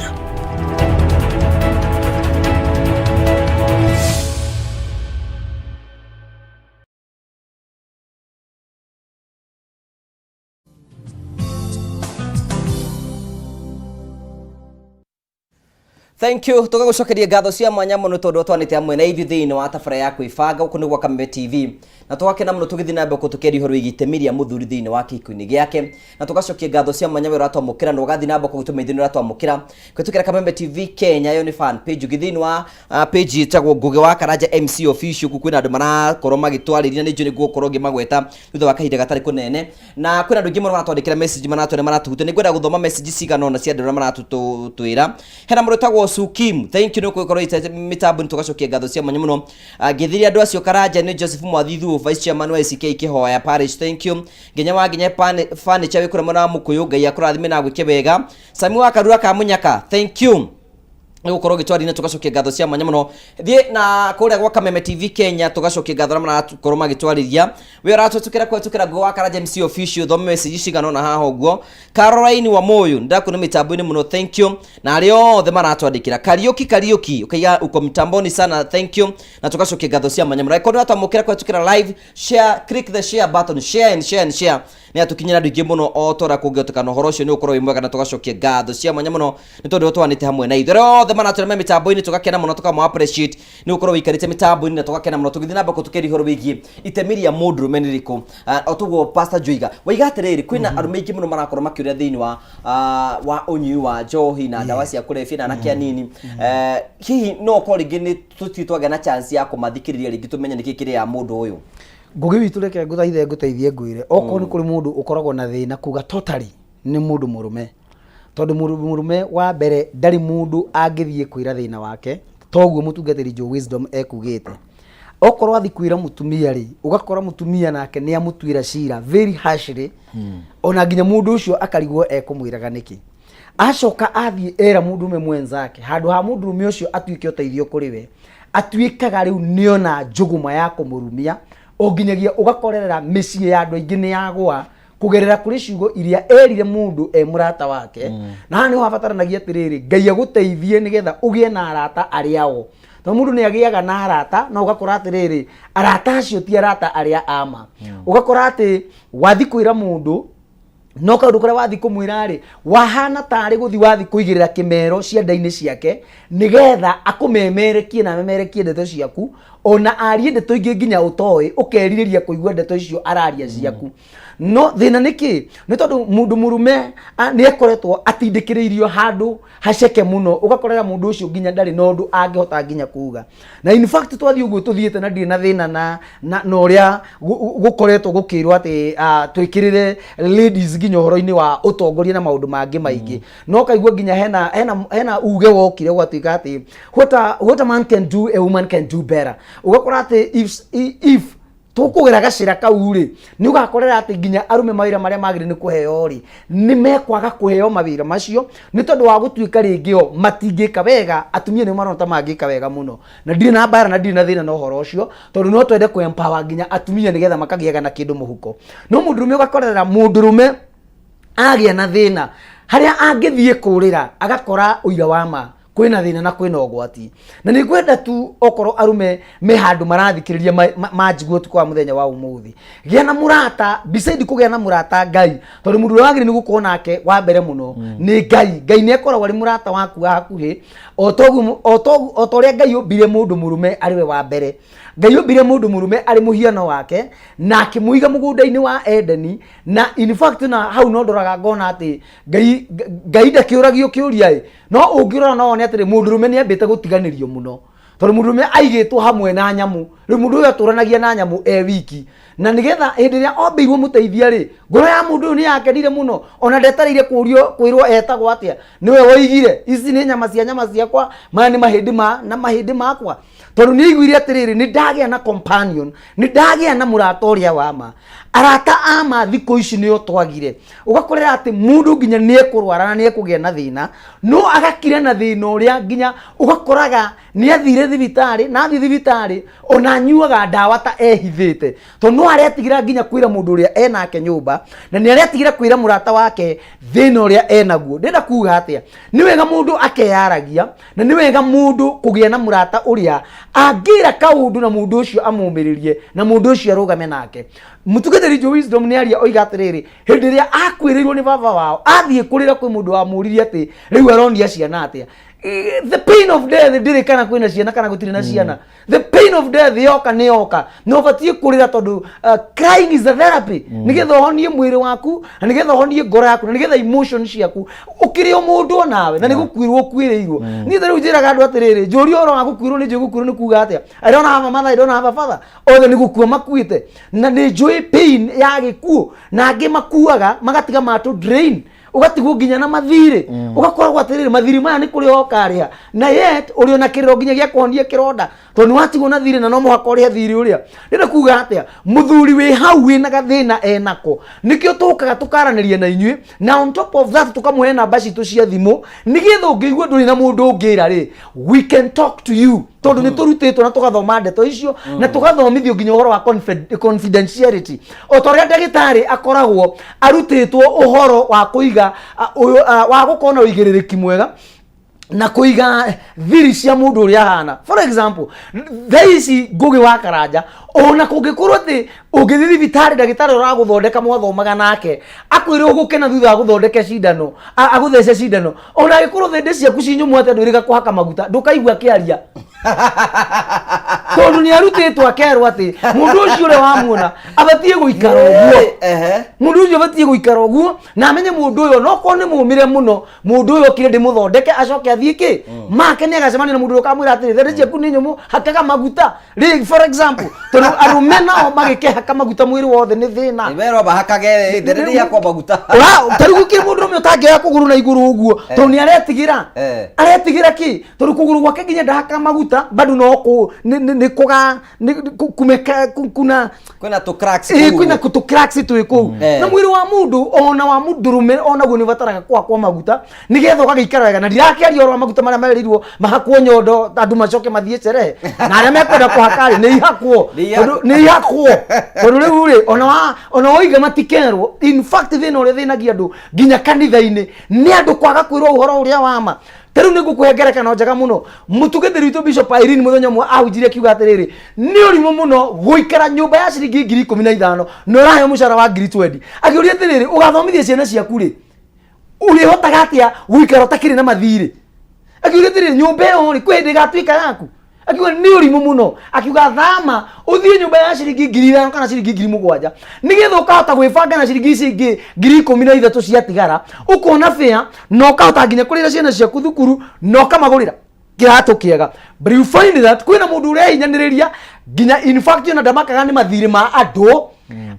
Thank you. Tugagucokeria ngatho cia mwanya muno tondu twanite amwe na ithu thiini wa tabara ya kwibanga guku nigwa Kameme TV na twakena muno tugithi na mbeko tukeria horo igitemiria muthuri thiini wa kikuini giake na tugacokia ngatho cia mwanya wira twamukira no gathi na mbeko gutumeithini ra twamukira kwitukira Kameme TV Kenya yo ni fan page githini wa page itagwo Ngugi wa Karanja MC official kukwina andu marakorwo magitwarĩria nĩ njũri gukorwo ngimagweta thutha wa kahinda gatari kunene na kwina andu ngimwe maratwandikira message maratuhutia ni ngwenda guthoma message cigana na cia andu maratutwira hena mũndũ tagwo Sukim, thank you no kwikoro ite mitambo nitugacokia ngatho cia mwanya muno ngithiria andu acio Karanja ni Joseph Mwathithu vice chairman wa SK Kihoya Parish, thank you nginya wa nginya furniture wikura mwana mukuyu ngai akurathime na gwike wega Sami wa Karura ka Munyaka, thank you gukorwo gitwarina tugacokia ngatho cia mwanya muno thie na kuria gwa Kameme TV Kenya tugacokia ngatho na marakorwo magitwarithia we uratutukira kwetukira Ngugi wa Karanja MC official thome message cigana na haha uguo Caroline wa Moyo ndakuna mitambo-ini muno, thank you na ario othe maratwandikira Kariuki ukaiga uko mitamboni sana, thank you na tugacokia ngatho cia mwanya muno record atamukira kwetukira live share, click the share button, share and share ni atukinyira andu ingi muno o tora kungiotekana horo ucio ni ukorwo wi mwega na tugacokia ngatho cia mwanya muno ni tondu twanite hamwe na ithuĩ othe maratũrema mitambo-ini tugakena muno tukamwa appreciate ni ukorwo wikarite mitambo-ini na tugakena muno tugithi na mbako tukeri horo wigi itemiria mundu rumeniriku otugo Pastor Joiga waiga atiriri kwina andu maingi muno marakorwo makiuria thiini wa unyui wa njohi na ndawa cia kurebia na anake anini hihi no ko ringi ni tutitwaga na chance ya kumathikiriria ringi tumenye niki kiri ya mundu uyu Ngugi witu reke ngũteithie ngwire okorwo ni kuri mundu ukoragwo na thina kuga totally ni mundu murume tondu murume wa mbere ndari mundu angithie kwira thina wake toguo mutungatiri Jo Wisdom ekugite okorwo athi kwira mutumia ri ugakora mutumia nake ni amutwira cira very harshly ona nginya mundu ucio akarigwo ekumwiraga niki acoka athi era mundu me mwenzake handu ha mundu rume ucio atuike uteithio kuri we atuikaga riu niona njuguma ya kumurumia onginyagia ugakorera micii ya andu aingi ni yagwa kugerera kuri ciugo iria erire mundu murata wake na ni wabataranagia atiriri Ngai aguteithie nigetha ugie na arata ariao to mundu ni agiaga na arata na ugakora atiriri arata acio ti arata aria ama ugakora ati wathi kwira mundu no kaundu kare wathi kumwira ri wahana tari guthi wathi kuigirira kimero cianda-ini ciake nigetha akumemerekie na memerekie ndeto ciaku ona arie ndeto ingi nginya utoi ukeririria kuigua ndeto icio araria ciaku no thina niki ni tondu mundu murume ni ekoretwo atindikiriirio handu haceke muno ugakorera mundu ucio nginya ndari no ndu angihota nginya kuga na in fact twathi uguo tuthiete na ndiri na thina na uria gukoretwo gukirwo ati twikirire ladies nginya horo-ini wa utongoria na maundu mangi maingi no kaigua nginya hena uge wokire gwatuika ati what a man can do a woman can do better ugakora ati if tukugera gacira kau ri ni ugakorera ati nginya arume mawira maria magire ni kuheo ri ni mekwaga kuheo mawira macio ni tondu wa gutuika ringio matingika wega atumia ni marona mangika wega muno na ndiri na bara na ndiri na thina no horo ucio tondu no twende ku empower nginya atumia nigetha makagiaga na kindu muhuko no mundurume ugakorera mundurume agia na thina haria angithie kurira agakora uira wa ma kwina thina na kwina ogwati na ni kwenda tu okoro arume me handu marathikiriria majiguo tu kwa muthenya wa umuthi gia na murata beside kugia na murata Ngai tondu mundu wagire ni gukorwo nake wa mbere muno ni Ngai ni ekoragwo ari murata waku hakuhi otoria Ngai umbire mundu murume ari we wa mbere Ngai umbire mundu murume ari muhiano wake na akimuiga mugunda-ini wa Edeni na in fact na hau no ndoraga ngona ati Ngai ndakiuragio kiuria no ungirora no one atire mundu rume ni ambite gutiganirio muno tondu mundu rume aigitwo hamwe na nyamu ri mundu uyu aturanagia na nyamu wiki na nigetha hindi ria ombeirwo muteithia ri ngoro ya mundu ni yakenire muno ona ndetarire kwirwo etagwo atia niwe woigire ici ni nyama ciakwa maya ni mahindi makwa tondu ni igwire atiriri ni ndagia na companion ni ndagia na murata uria wama arata ama thiko ici ni otwagire ugakorera ati mundu nginya ni ekurwara na ni ekugia na thina no agakire na thina uria nginya ugakoraga ni athire thibitari na athi thibitari ona nyuaga ndawa ta ehithite to no aretigira nginya kwira mundu uria enake nyumba na ni aretigira kwira murata wake thina uria enaguo ndenda kuga atia ni wega mundu akeyaragia na ni wega mundu kugia na murata uria angira kaundu na mundu ucio amumiririe na mundu ucio arugame nake mutugateri jo wisdom ni aria oiga atiriri hindi ria akwirirwo ni baba wao athie kurira kwi mundu wa muririe ati riu aronia ciana atia the pain of death ndiri kana kwina ciana kana gutiri na ciana the pain of death yoka ni yoka no batie kurira tondu crying is a therapy nigetha honie mwiri waku na nigetha honie ngoro yaku na nigetha emotions ciaku ukirio mundu nawe na nigukwirwo kwiriirwo ni thiru njiraga andu atiriri njuri oro agukwirwo ni njigukwirwo ni kuga atia I don't have a mother I don't have a father othe nigukua makuite na ni njui pain ya gikuo na angi makuaga magatiga matu drain ugatigwo nginya na mathiri ugakorwo atiriri mathiri maya ni kuri okaria na yet uri ona kiriro nginya gya kuhonia kironda tondu watigwo na thiri na no muhaka uri thiri uria ndina kuga atia muthuri wi hau wi na gathina enako nikio tukaga tukaraniria na inyui na on top of that tukamuhe namba citu cia thimu nigetha ungiigua nduri na mundu ungira ri we can talk to you tondu ni turutitwo na tugathoma ndeto icio na tugathomithio nginya uhoro wa confidentiality otoria ndagitari akoragwo arutitwo uhoro wa kuiga wa gukona uigiririki mwega na kuiga thiri cia mundu uria hana for example thaici ngugi wa karanja ona kungikorwo ati ungithi vitari ndagitari uraguthondeka mwathomaga nake akwire ugukena thutha guthondeka cindano aguthece cindano ona agikorwo thende ciaku cinyumu ati ndwiriga kuhaka maguta ndukaigua kiaria tondu ni arutitwo akerwo ati mundu ucio ure wamuona abatie guikara uguo mundu ucio abatie guikara uguo na amenye mundu uyo no ko ni mumire muno mundu uyo kire ndimuthondeke acoke athie ki make ni agacemania na mundu ukamwira ati thende ciaku ni nyumu hakaga maguta for example tondu arume nao magikehaka maguta mwiri wothe ni thina ibero bahakage thende ya kwa maguta tarigu ki mundu ume utangia kuguru na iguru uguo tondu ni aretigira ki tondu kuguru gwake nginya ndahaka maguta bado no ku ni ni kuga kumeka kuna tu cracks kuna tu cracks tu iko na mwiri wa mundu ona wa mundurume ona guni bataraga kwa maguta nigetho gagikara wega na ndirakiaria oro maguta maria merirwo mahakwo nyondo andu macoke mathie cerehe na aria mekwenda kuhakari ni ihakwo tondu riu ri ona oiga matikerwo in fact thina uria thinagia andu nginya kanitha-ini ni andu kwaga kwirwo uhoro uria wama teru ni gukuhengerekana njega muno mutugetheri witu Bishop Irene muthenya mwe ahunjire kiuga atiriri ni urimu muno guikara nyumba ya ciringi 15,000 no rahe mushara wa 20 akiuria atiriri ugathomithia ciana ciaku ri uri hotaga atia guikara utakiri na mathiri akiuria atiriri nyumba yo ri kwende gatuika yaku akiuga ni urimu muno akiuga thama uthie nyumba ya ciringi 5,000 kana ciringi 7,000 nigetha ukahota gwibanga na ciringi ici 13,000 ciatigara ukona fare no ukahota nginya kurira ciana ciaku thukuru no kamagurira kiratu kiega but you find that kwina mundu uria hinyaniriria nginya in fact ona ndamakaga ni mathiri ma andu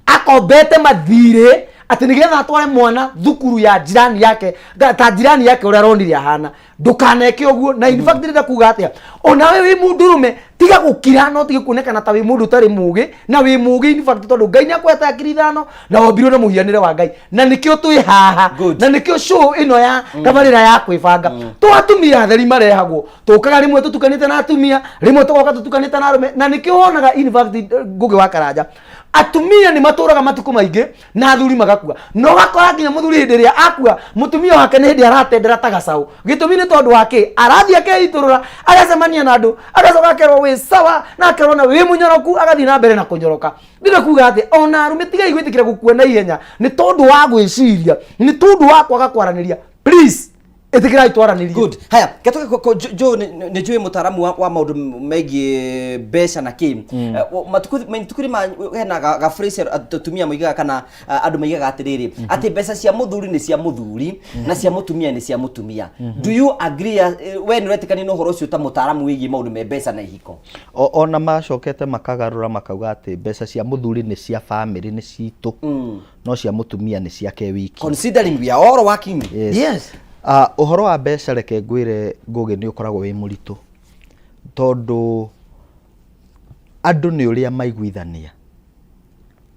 akombete mathiri ati nigetha atware mwana thukuru ya jirani yake ta jirani yake uria ronire ahana ndukaneke uguo na in fact ndira kuga atia ona we wi mundurume tiga gukira no tige kuonekana ta wi mundu tari mugi na wi mugi in fact tondu Ngai nyakweta akiri thano na wambirwo na muhianire wa Ngai na nikio twi haha na nikio show ino ya kabarira ya kwibanga to atumia theri marehagwo tukaga rimwe tutukanite na atumia rimwe tugoka tutukanite na arume na nikio wonaga in fact Ngugi wa Karanja atumia ni maturaga matuko maingi na athuri magakua no gakora nginya muthuri hindi ria akua mutumia wake ni hindi aratendera tagacau gitumi ni tondu wake arathia akeiturura agacemania na andu agacoka akerwo wi sawa na akerwo na wi munyoroku agathii na mbere na kunyoroka ndire kuga ati ona arume tiga igwitikira gukua na ihenya ni tondu wa gwiciria ni tondu wa kwaga kwaraniria please etikira itwaranirie good haya katoka jo ni jwe mutaramu wa maundu megie besha na kim matukuri ma hena ga phrase atumia moigaga kana andu moigaga atiriri ati besha cia muthuri ni cia muthuri na cia mutumia ni cia mutumia do you agree when retikani no horo cio ta mutaramu wigi maundu me besha na ihiko ona macokete makagarura makauga ati besha cia muthuri ni cia family ni citu no cia mutumia ni cia ke wiki considering we are all working yes uhoro wa mbeca reke ngwire Ngugi ni ukoragwo wi muritu tondu andu ni uria maiguithania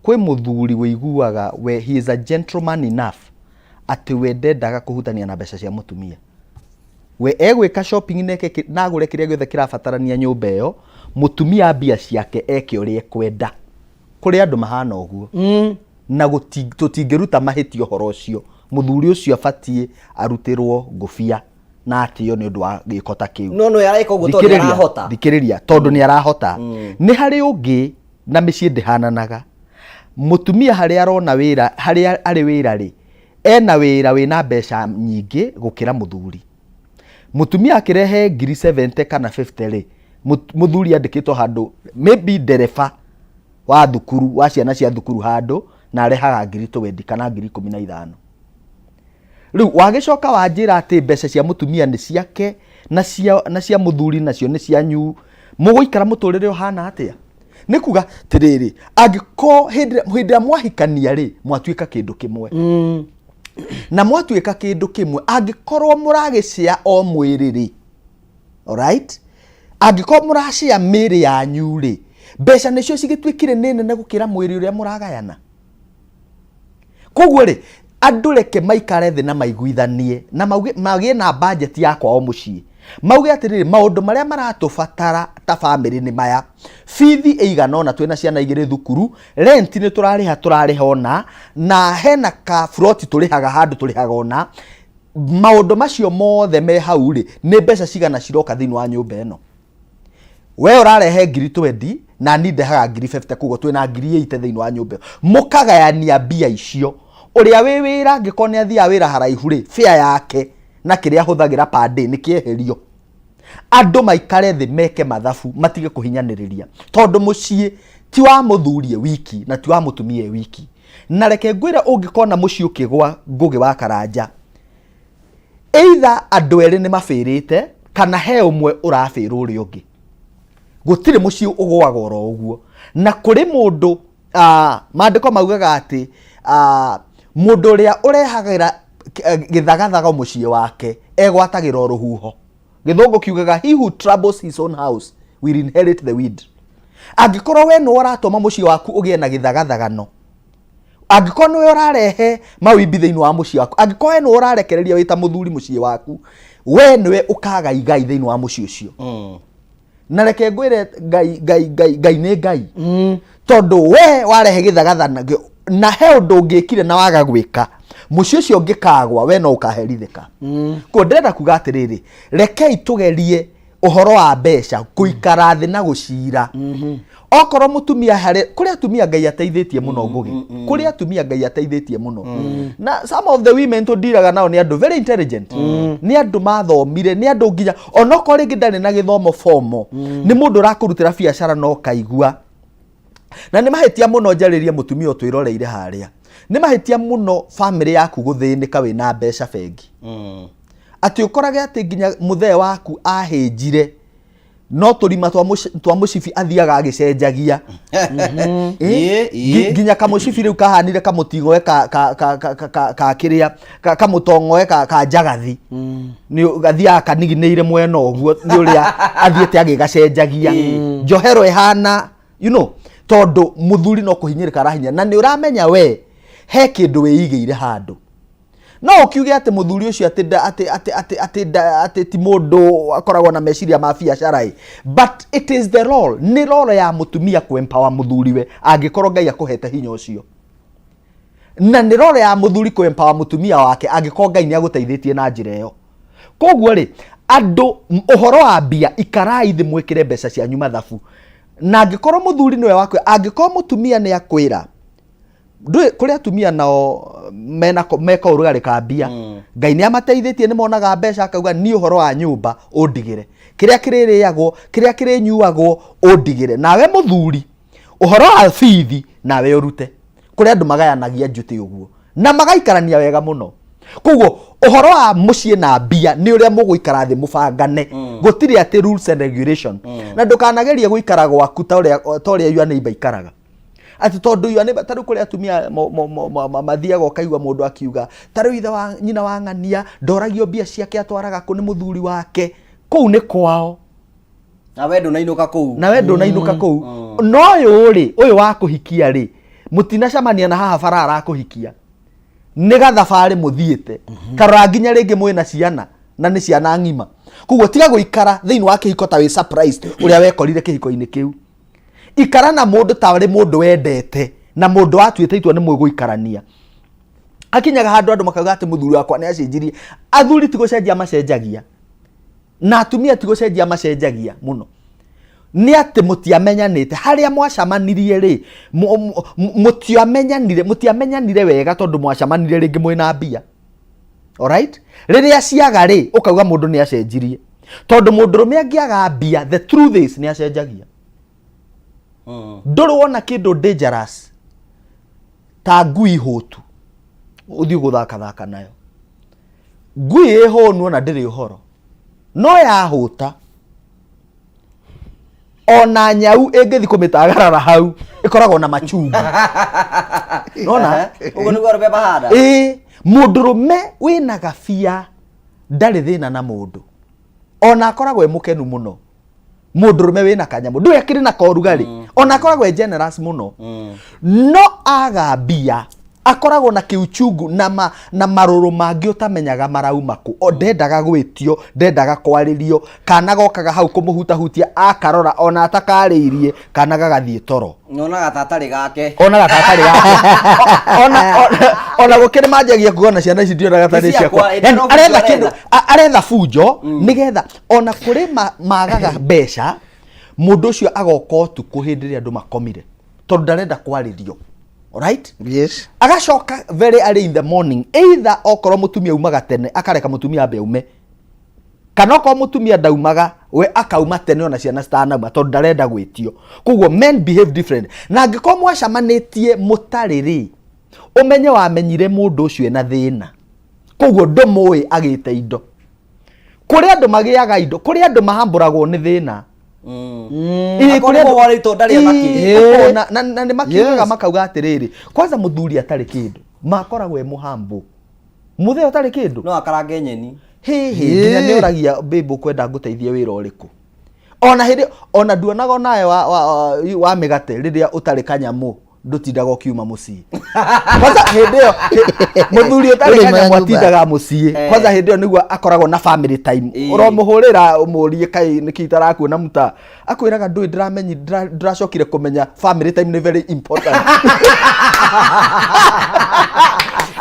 kwi muthuri wiguaga we he is a gentleman enough ati we ndendaga kuhutania na mbeca cia mutumia we egwika shopping neke na agure kiria giothe kirabatarania nyumba iyo mutumia mbia ciake eke uria kwenda kuri andu mahana uguo na tutingiruta mahitio horo ucio muthuri ucio abatie arutirwo ngufia na atio ni undu wa gikota kiu no yareka uguo tondu arahota thikiriria tondu ni arahota ni hari ungi na micii ndihananaga mutumia hari arona wira hari ari wira ri ena wira wina mbeca nyingi gukira muthuri mutumia akirehe 70 kana 50 ri muthuri andikitwo handu maybe ndereba wa thukuru wa ciana cia thukuru handu na arehaga 20 kana 15 riu wagicoka wanjira ati mbeca cia mutumia ni ciake na cia muthuri nacio ni cianyu muguikara muturire uhana atia ni kuga tiriri agiko hindira mwahikania ri mwatuika kindu kimwe na mwatuika kindu kimwe agikorwo muragicia o mwiriri alright agikorwo muracia miri yanyu ri mbeca nicio cigitwikire nene gukira mwiri uria muragayana koguo ri andu reke maikare thi na maiguithanie na magie na budget yakwa o mucii mauge atiriri maundu maria maratubatara ta family ni maya fithi eigana ona twina ciana igire thukuru rent ni turariha ona na hena ka float turihaga handu turihaga ona maundu macio mothe me hau ri ni mbeca cigana ciroka thini wa nyumba eno we urarehe 20 na ni ndehaga 50 kugo twina 80 thini wa nyumba mukagayania mbia icio uria wi wira ngikone athia wira haraihu ri fare yake na kiria huthagira per day ni kieherio andu maikare thi meke mathabu matige kuhinyaniriria tondu mucii ti wa muthurie wiki na ti wa mutumie wiki na reke ngwira ungikona mucii ukigwa Ngugi wa Karanja either andu eri ni mafirite kana he umwe urafira uri ungi gutire mucii ugwaga oro uguo na kuri mundu mandiko maugaga ati mundu ria urehagira githagathaga mucii wake egwatagira ruhuho githungu kiugaga he who troubles his own house will inherit the weed. Angĩkorwo we no ũratũma mũciĩ waku ũgĩe na gĩthagathagano, angĩkorwo nĩwe ũrarehe mawimbi thĩinĩ wa mũciĩ waku, angĩkorwo we nĩwe ũrarekereria wĩ ta mũthuri mũciĩ waku, we nĩwe ũkaga igai thĩinĩ wa mũciĩ ũcio. Na reke ngwĩre ngai nĩ ngai. Tondũ we warehe gĩthagathano na he ũndũ ũngĩkire na waga gwĩka, mũciĩ ũcio ũngĩkagwa we no ũkaherithĩka. Ko ndĩrenda kuga atĩrĩrĩ, rekei tũgerie ũhoro wa mbeca kũikara thĩ na gũcira. Okorwo mũtumia harĩ kũrĩa atumia Ngai ateithĩtie mũno Ngugi, kũrĩa atumia Ngai ateithĩtie mũno. Na some of the women tũndiraga nao nĩ andũ very intelligent, nĩ andũ mathomire, nĩ andũ nginya onokorwo rĩngĩ ndarĩ na gĩthomo formal, nĩ mũndũ ũrakũrutĩra biacara no kaigua. Na nĩ mahĩtia mũno njarĩrie mũtumia ũtwĩroreire harĩa, nĩ mahĩtia mũno family yaku gũthĩnĩka wĩna mbeca bengi. Atĩ ũkorage atĩ nginya mũthee waku ahĩnjire no tũrima twa mũcibi athiaga agĩcenjagia. Nginya kamũcibi rĩu kahanire kamũtingoe ka kĩrĩa kamũtongoe ka njagathi, nĩ gathiaga kaniginĩire mwena ũguo, nĩ ũrĩa athiĩte agĩgacenjagia. Njohero ĩhana, you know, tondũ mũthuri no kũhinyĩrĩka arahinya, na nĩ ũramenya we he kĩndũ wĩigĩire handũ. No ũkiuge atĩ mũthuri ũcio atĩ ti mũndũ akoragwo na meciria ma biacara, but it is the role, nĩ role ya mũtumia kũ-empower mũthuriwe angĩkorwo Ngai akũhete hinya ũcio. Na nĩ role ya mũthuri kũ-empower mũtumia wake angĩkorwo Ngai nĩ agũteithĩtie na njĩra ĩyo. Koguo rĩ, andũ ũhoro wa mbia ikarai thĩ mwĩkĩre mbeca cianyu mathabu. Na angĩkorwo mũthuri nĩwe wakwe, angĩkorwo mũtumia nĩ akwĩra kũrĩa atumia nao meka ũrugarĩ ka mbia, Ngai nĩ amateithĩtie nĩ monaga mbeca, akauga niĩ ũhoro wa nyũmba ũndigĩre, kĩrĩa kĩrĩrĩagwo, kĩrĩa kĩrĩnyuagwo ũndigĩre. Nawe mũthuri ũhoro wa bithi nawe ũrute. Kũrĩa andũ magayanagia njuti ũguo na magaikarania wega mũno. Koguo ũhoro wa mũciĩ na mbia nĩ ũrĩa mũgũikara thĩ mũbangane, gũtirĩ atĩ rules and regulation. Na ndũkanagerie gũikara gwaku ta ũrĩa yua neighbor ikaraga. Ati tondu yua neighbor tarũ kũrĩa atumia mathiaga ũkaigua mũndũ akiuga tarũ ithe wa nyina wa ng'ania ndoragio mbia ciake atwaraga kũ nĩ mũthuri wake, kũu nĩ kwao. Na we ndũnainũka kũu. Na we ndũnainũka kũu. No ũyũ rĩ, ũyũ wa kũhikia rĩ, mũtinacamania na haha bara arakũhikia. Nĩ gathabarĩ mũthiĩte. Karora nginya rĩngĩ mwĩna ciana na nĩ ciana ng'ima. Koguo tiga gũikara thĩinĩ wa kĩhiko ta wĩ surprised ũrĩa wekorire kĩhiko-inĩ kĩu. Ikara na mũndũ ta arĩ mũndũ wendete na mũndũ watuĩte itua nĩ mũgũikarania. Akinyaga handũ andũ makauga atĩ mũthuri wakwa nĩ acenjirie. Athuri ti gũcenjia macenjagia, na atumia ti gũcenjia macenjagia mũno. Nĩ atĩ mũtiamenyanĩte harĩa mwacamanirie rĩ, mũtiamenyanire wega tondũ mwacamanirie rĩngĩ mwĩna mbia. Alright? Rĩrĩa ciaga rĩ, ũkauga mũndũ nĩ acenjirie. Tondũ mũndũrũme angĩaga mbia, the truth is nĩ acenjagia. Ndũrĩ wona kĩndũ dangerous ta ngui hũtu ũthiĩ gũthaka nayo. Ngui ĩhũnu na ndĩrĩ ũhoro, no yahũta ona nyau ĩngĩthi kũmĩtagarara hau ĩkoragwo na machungu. Nona ũguo nĩguo rũbe bahada. Mũndũrũme wĩna gabia ndarĩ thĩna na mũndũ, ona akoragwo mũkenu mũno. Mũndũrũme wĩna kanyamũ ndũĩ akĩrĩ na korugarĩ, ona akoragwo generous mũno. No aga mbia akoragwo na kiuchungu na marũrũ mangĩ ũtamenyaga marauma kũ. O ndendaga gwĩtio, ndendaga kwarĩrio, kana gokaga hau kũmũhutahutia akarora ona atakarĩirie, kana gagathiĩ toro. Ona gatatarĩ gake. Ona gatatarĩ gake. Ona gũkĩrĩ manjagia kuona ciana ici ndiona gatarĩ ciakwa. Aretha kĩndũ, aretha fujo nĩgetha ona kũrĩ magaga mbeca, mũndũ ũcio agoka ũtukũ hĩndĩ ĩrĩa andũ makomire tondũ ndarenda kwarĩrio. Alright? Yes. Agacoka very early in the morning, either okorwo mũtumia umaga tene akareka mũtumia ambe ume, kana okorwo mũtumia ndaumaga we akauma tene ona ciana citanauma tondũ ndarenda gwĩtio. Koguo men behave different. Na angĩkorwo mwacamanĩtie mũtarĩ rĩ, ũmenye wamenyire mũndũ ũcio ena thĩna, koguo ndũmũĩ agĩte indo. Kũrĩ andũ magĩaga indo, kũrĩ andũ mahambũragwo nĩ thĩna. Na nĩ makiugaga makauga atĩrĩrĩ, kwanza mũthuri atarĩ kĩndũ makoragwo e mũhambo, mũthee atarĩ kĩndũ no akarange nyeni nginya nĩ ũragia babe kwenda ngũteithie wĩra ũrĩkũ. ona hindi ona nduonaga nae wa migate riria utari kanyamu ndutindaga ukiuma mucii kwanza hindi yo muthuri utari kanyamu atindaga mucii kwanza hindi yo niguo akoragwo na family time uromuhurira umurie kai nikitara kuona muta akwiraga ndui ndiramenyi ndiracokire kumenya family time ni very important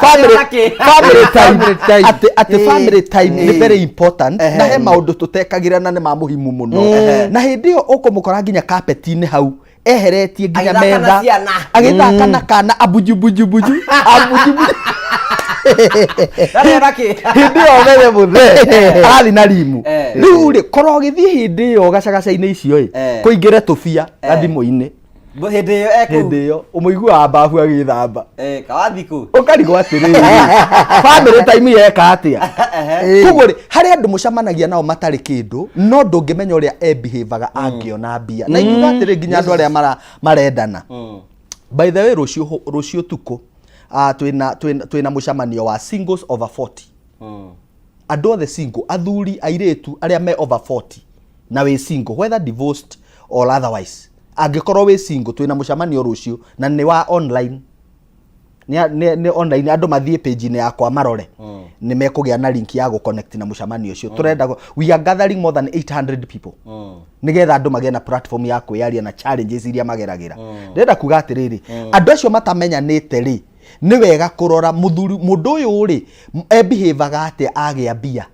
family time ati family time ni very important na he maundu tutekagira na ni mamuhimu muno na hindi yo ukumukora nginya carpet-ini hau eheretie nginya metha agithaka na kana abujubujubuju hindi yo wele muthe ari na rimu riu ri korwo githie hindi yo gacagaca-ini icio kuingire tubia gathimu-ini hindi yo umuigua babu agithamba kawathiku ukarigo atiriri family time yeka atia kugo ri hari andu mucamanagia nao matari kindu no ndungimenya uria behavior angiona mbia na ingiuga atiri nginya andu aria marendana by the way rucio tuko twina mucamanio wa singles over 40 andu othe single athuri airetu aria me over 40 na we single whether divorced or otherwise angikorwo we single twina mucamanio rucio na ni wa online ni online andu mathie page ni yakwa marore ni mekugia na link ya go connect na mucamanio ucio turenda we are gathering more than 800 people nigetha andu magena platform ya kwiaria na challenges iria mageragira ndenda kuga atiriri andu acio matamenyanite ri ni wega kurora mundu uyu ri behavior atia agia mbia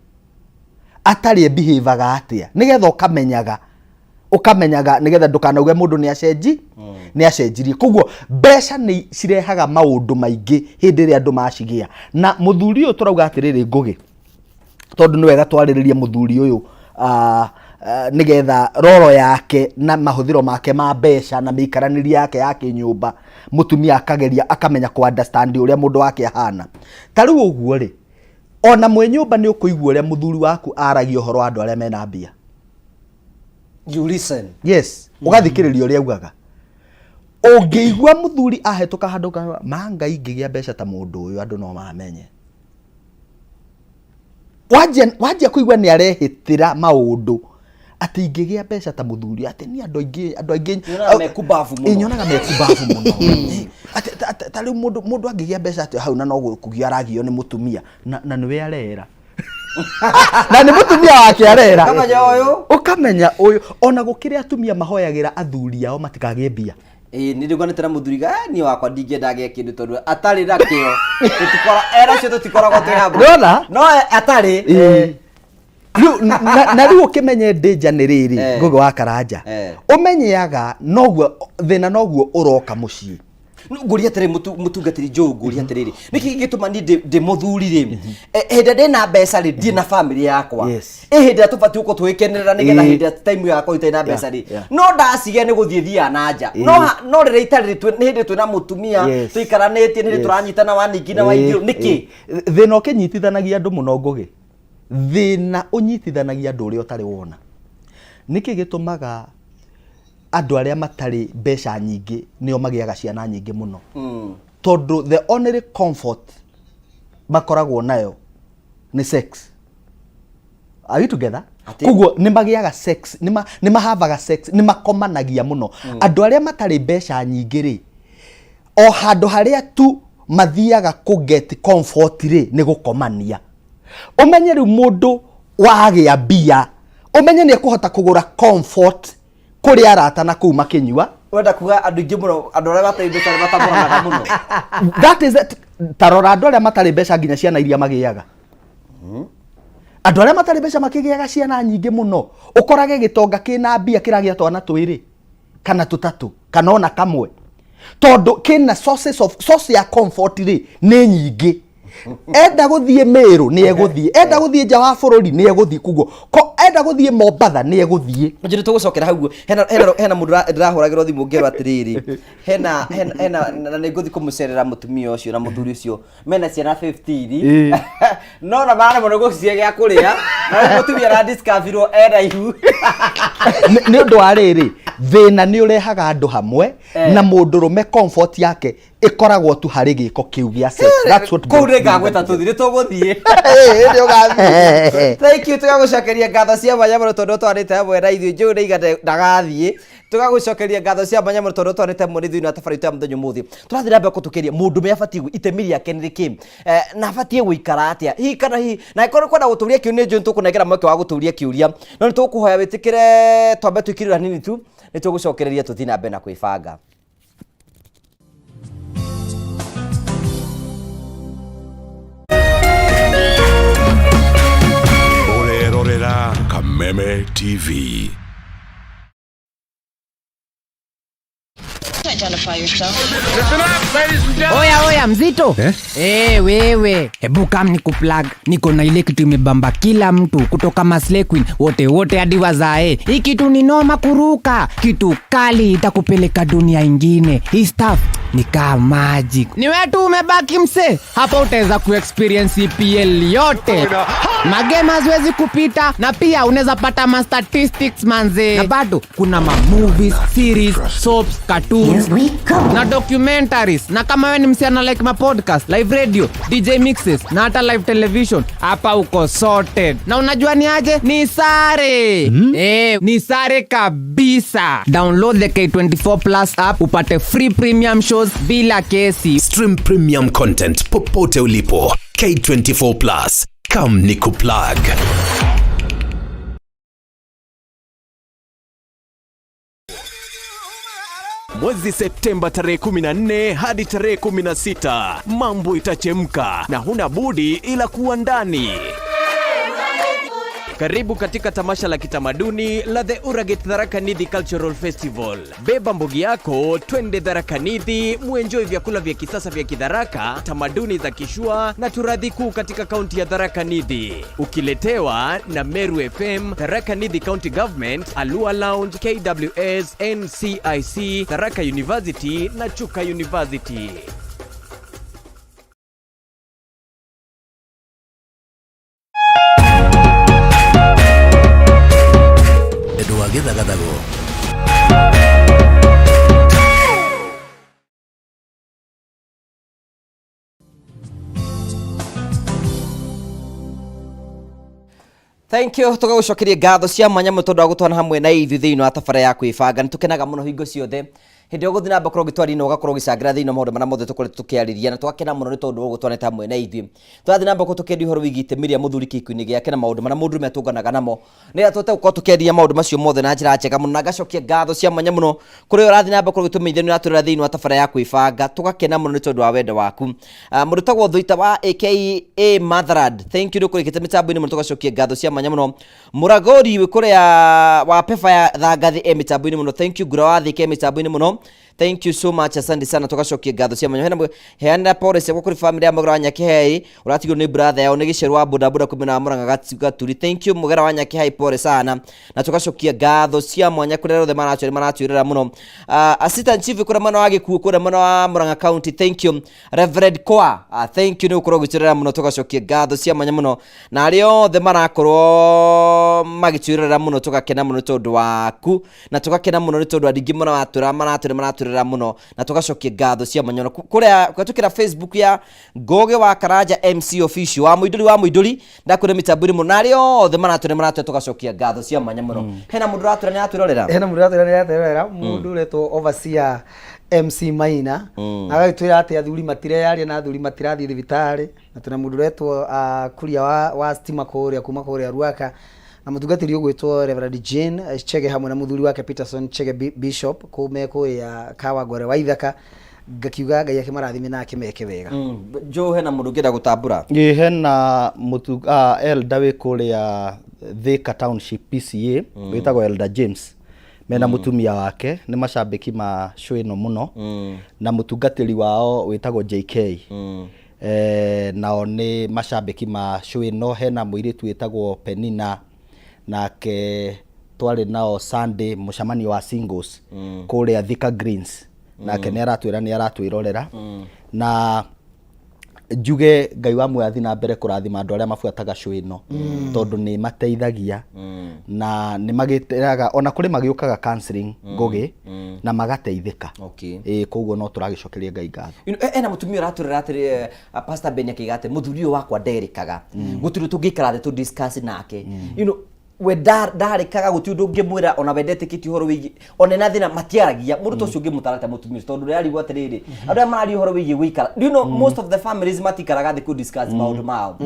atari behavior atia nigetha ukamenyaga nigetha ndukanauge mundu ni acenjirie koguo mbeca ni cirehaga maundu maingi hindi ria andu macigia na muthuri uyu turauga atiriri ngugi tondu ni wega twariririe muthuri uyu nigetha roro yake na mahuthiro make ma mbeca na mikaraniri yake nyumba mutumia akageria akamenya ku understand uria mundu wake ahana tariu uguo ri ona mwe nyumba ni ukuigua uria muthuri waku aragia uhoro andu aria mena mbia. You listen. Yes. Ugathikiriria uria ugaga. Ungiigua muthuri ahetuka handu ka manga ingigia mbeca ta mundu uyu andu no mamenye. Wajia kuigua ni arehitira maundu ati ingigia mbeca ta muthuri ati ni andu aingi mekubavu muno. Inyonaga mekubavu muno. Ati tari mundu angigia mbeca ati hau na no kugia aragio ni mutumia na niwe arera. Na ni mutumia wake arera ukamenya uyu ona gukire atumia mahoyagira athuri ao matikagie mbia ni ndigwa netera muthuri ni wakwa ndingĩendagia kindu tondu atari rakio tutikora era cio tutikoragwo twi hamwe no atari na riu ukimenye danger ni riri ngugi wa karanja umenyaga noguo thina noguo uroka mucii nguria tere mutungatiri jo nguria tere niki gituma ni de muthuri ri henda ndina mbeca ri ndi na family yakwa henda tubati uko twikenera nigetha henda time yakwa itaina mbeca ri no ndacige ni guthie thia na nja no rire itari henda twina mutumia tuikaranĩtie ni turanyitana waningi na waingĩ niki thina ukinyitithanagia andu muno ngugi thina unyitithanagia andu uria utari wona niki gitumaga andu aria matari mbeca nyingi nio magiaga ciana nyingi muno tondu the only comfort makoragwo nayo ni sex. Are you together? Kuguo ni magiaga sex ni mahavaga sex ni makomanagia muno andu aria matari mbeca nyingi ri o handu haria tu mathiaga ku get comfort ri ni gukomania umenye ri mundu wagia mbia umenye ni kuhota kugura comfort kuri arata na kuu makinyua wenda kuga andu ingi muno andu aria matari mbeca matamoranaga muno that is it tarora andu aria matari mbeca nginya ciana iria magiaga andu aria matari mbeca makigiaga ciana nyingi muno ukorage gitonga kina mbia kiragia twana twiri kana tutatu kana ona kamwe tondu kina source ya comfort ri ni nyingi enda guthie Meru ni eguthie enda guthie nja wa bururi ni eguthie kuguo ko enda guthie Mombatha ni eguthie njiri tugucokera hau hena mundu ndirahuragirwo thimu ngero atiriri hena na ni nguthi kumucerera mutumia ucio na muthuri ucio mena ciana 50 no na bana muno gucie gya kuria na mutumia ra discoverwo enda ihu ni undu wa riri thina ni urehaga andu hamwe na mundu rume comfort yake ikoragwo tu hari giko kiu gya sex. That's what kure gagweta tuthire tuguthie. Ndio gathie. Thank you tugagucokeria ngatho cia manyamå tondu twarite hamwe na ithuĩ njũĩ nĩiga ndagathiĩ tugagucokeria ngatho cia manyamå tondu twarite hamwe thĩinĩ wa tabarĩra ya mũthenya ũmũthĩ tũrathiĩ na mbere gũtũkĩria mũndũ me abatie itemi rĩake nĩ rĩkĩ na abatie gũikara atĩa hihi kana hihi na ĩkorwo kwenda gũtũria kĩũria njũĩ nĩtũkũnengera mweke wa gũtũria kĩũria no nĩtũkũhoya wĩtĩkĩre twambe twĩkĩrĩra hanini tu nĩtũgũcokereria tũthiĩ na mbere na kwĩbanga. Urerorera Kameme TV. Oya mzito wewe hebu kam nikuplug niko na ile kitu imebamba kila mtu kutoka Maslay Queen wote hadi wazae. Hii kitu ni noma kuruka, kitu kali itakupeleka dunia ingine. Hii stuff ni kama magic. Ni wewe tu umebaki mse hapa, utaweza kuexperience EPL yote, magame haziwezi kupita, na pia unaweza pata ma statistics manze, na bado kuna ma movies, series, soaps, cartoons na documentaries. Na kama wewe ni msichana like ma podcast, live radio, DJ mixes na hata live television, hapa uko sorted. Na unajua ni aje? Ni sare. Ni sare kabisa. Download the K24 Plus app upate free premium shows bila kesi. Stream premium content popote ulipo. K24 Plus. Come nikuplug. Mwezi Septemba tarehe 14 hadi tarehe 16 mambo itachemka na huna budi ila kuwa ndani. Karibu katika tamasha la kitamaduni la The Uraget Tharaka Nithi Cultural Festival. Beba mbogi yako, twende Tharaka Nithi, muenjoy vyakula vya kisasa vya Kitharaka, tamaduni za Kishua na turadhi kuu katika kaunti ya Tharaka Nithi. Ukiletewa na Meru FM, Tharaka Nithi County Government, Alua Lounge, KWS, NCIC, Tharaka University na Chuka University. Thank you tugagucokeria ngatho cia manyamå tondu wa gũtwana hamwe na ithuĩ thĩinĩ wa tabara ya kwĩbanga. Nĩtũkenaga mũno hingo ciothe hĩndĩ ĩrĩa ũgũthiĩ na mbere gũtwarĩria na ũgakorwo ũgĩcangira thĩinĩ wa maũndũ marĩa mothe tũkoretwo tũkĩarĩria, na twakena mũno nĩ tondũ wa gũtwanĩte hamwe na ithuĩ. Tũrathiĩ na mbere tũkĩendia ũhoro wĩgiĩ itemi rĩa mũthuri kĩhiko-inĩ gĩake na maũndũ marĩa mũndũrũme atũnganaga namo. Nĩgetha tũhote gũkorwo tũkĩendia maũndũ macio mothe na njĩra njega mũno, na ngacokia ngatho cia mwanya mũno kũrĩ ũyũ ũrathiĩ na mbere gũtũmenyithia nĩ ũratũrĩra thĩinĩ wa tabara ya kwĩbanga. Tũgakena mũno nĩ tondũ wa wendo waku. Mũndũ tagwo Thũita wa aka Motherland, thank you nĩũkũrĩkĩte mĩtambo-inĩ mũno. Tũgacokia ngatho cia mwanya mũno. Mũragori wĩ kũrĩa wa Pefa ya Thangathi mĩtambo-inĩ mũno, thank you. Ngura wa Thika mĩtambo-inĩ mũno, thank you so much, asante sana. Tugacokia ngatho cia mwanya. Heana pole cia kuri family ya Mugera wa Nyakihei, uratigwo ni brother yao, ni gĩceru wa boda boda kumena wa Murang'a Gaturi, thank you Mugera wa Nyakihei, pole sana. Na tugacokia ngatho cia mwanya kuri rothe maratwirira muno. Assistant chief kuri mwana wa Gikuũ kuri mwana wa Murang'a County, thank you. Reverend Kwa, thank you ni ukorwo gwĩtwirira muno. Tugacokia ngatho cia mwanya muno na arĩa othe marakorwo magĩtwirira muno. Tugakena muno tondu waku, na tugakena muno ni tondu andingi maratwirira muno, na tugacokia ngatho cia manyono kuria kwatukira Facebook ya Ngoge wa Karanja MC official wa Muiduri ndakure mitambo-ini muno, na arĩa othe maratwire tugacokia ngatho cia mwanya muno. Hena mundu ratwira ni atwirorera, mundu retwo overseer MC Maina agagitwira ati athuri matirearia na athuri matirathi thibitari, na tuna mundu retwo kuria wa stima kuria kuma kuria Ruaka, na mutungatiri ugwitwo Reverend Jane Chege hamwe na muthuri wake Peterson Chege Bishop kumeko ya Kawagore wa Ithaka. Ngakiuga Ngai akimarathime na akimeke wega. Jo hena mundu ngenda gutambura hena mutu elder we kuria Thika Township PCA witagwo Elder James mena mutumia wake ni macambiki ma show ino muno, na mutungatiri wao witagwo JK nao ni macambiki ma show ino. Hena muiritu witagwo Penina nake twari nao Sunday mucamanio wa singles kuria Thika Greens, nake ni aratwira ni aratwirorera, na njuge Ngai wa mwathi na mbere kurathima andu aria mafuataga show ino tondu ni mateithagia na ni magiteraga ona kuri magiukaga counseling Ngoge na magateithika okay koguo no turagicokeria Ngai ngatho ena mutumia raturira atiri Pastor Ben akiga muthuri wakwa nderikaga gutiri tungikara the to discuss nake we ndarikaga guti undu ngimwira ona wendetikiti horo wigi ona na thina matiaragia mundu tocio ngimutarata mutumia tondu rari gwa atiriri andu marari horo wigi gwikara most of the families matikaraga the could discuss maundu mao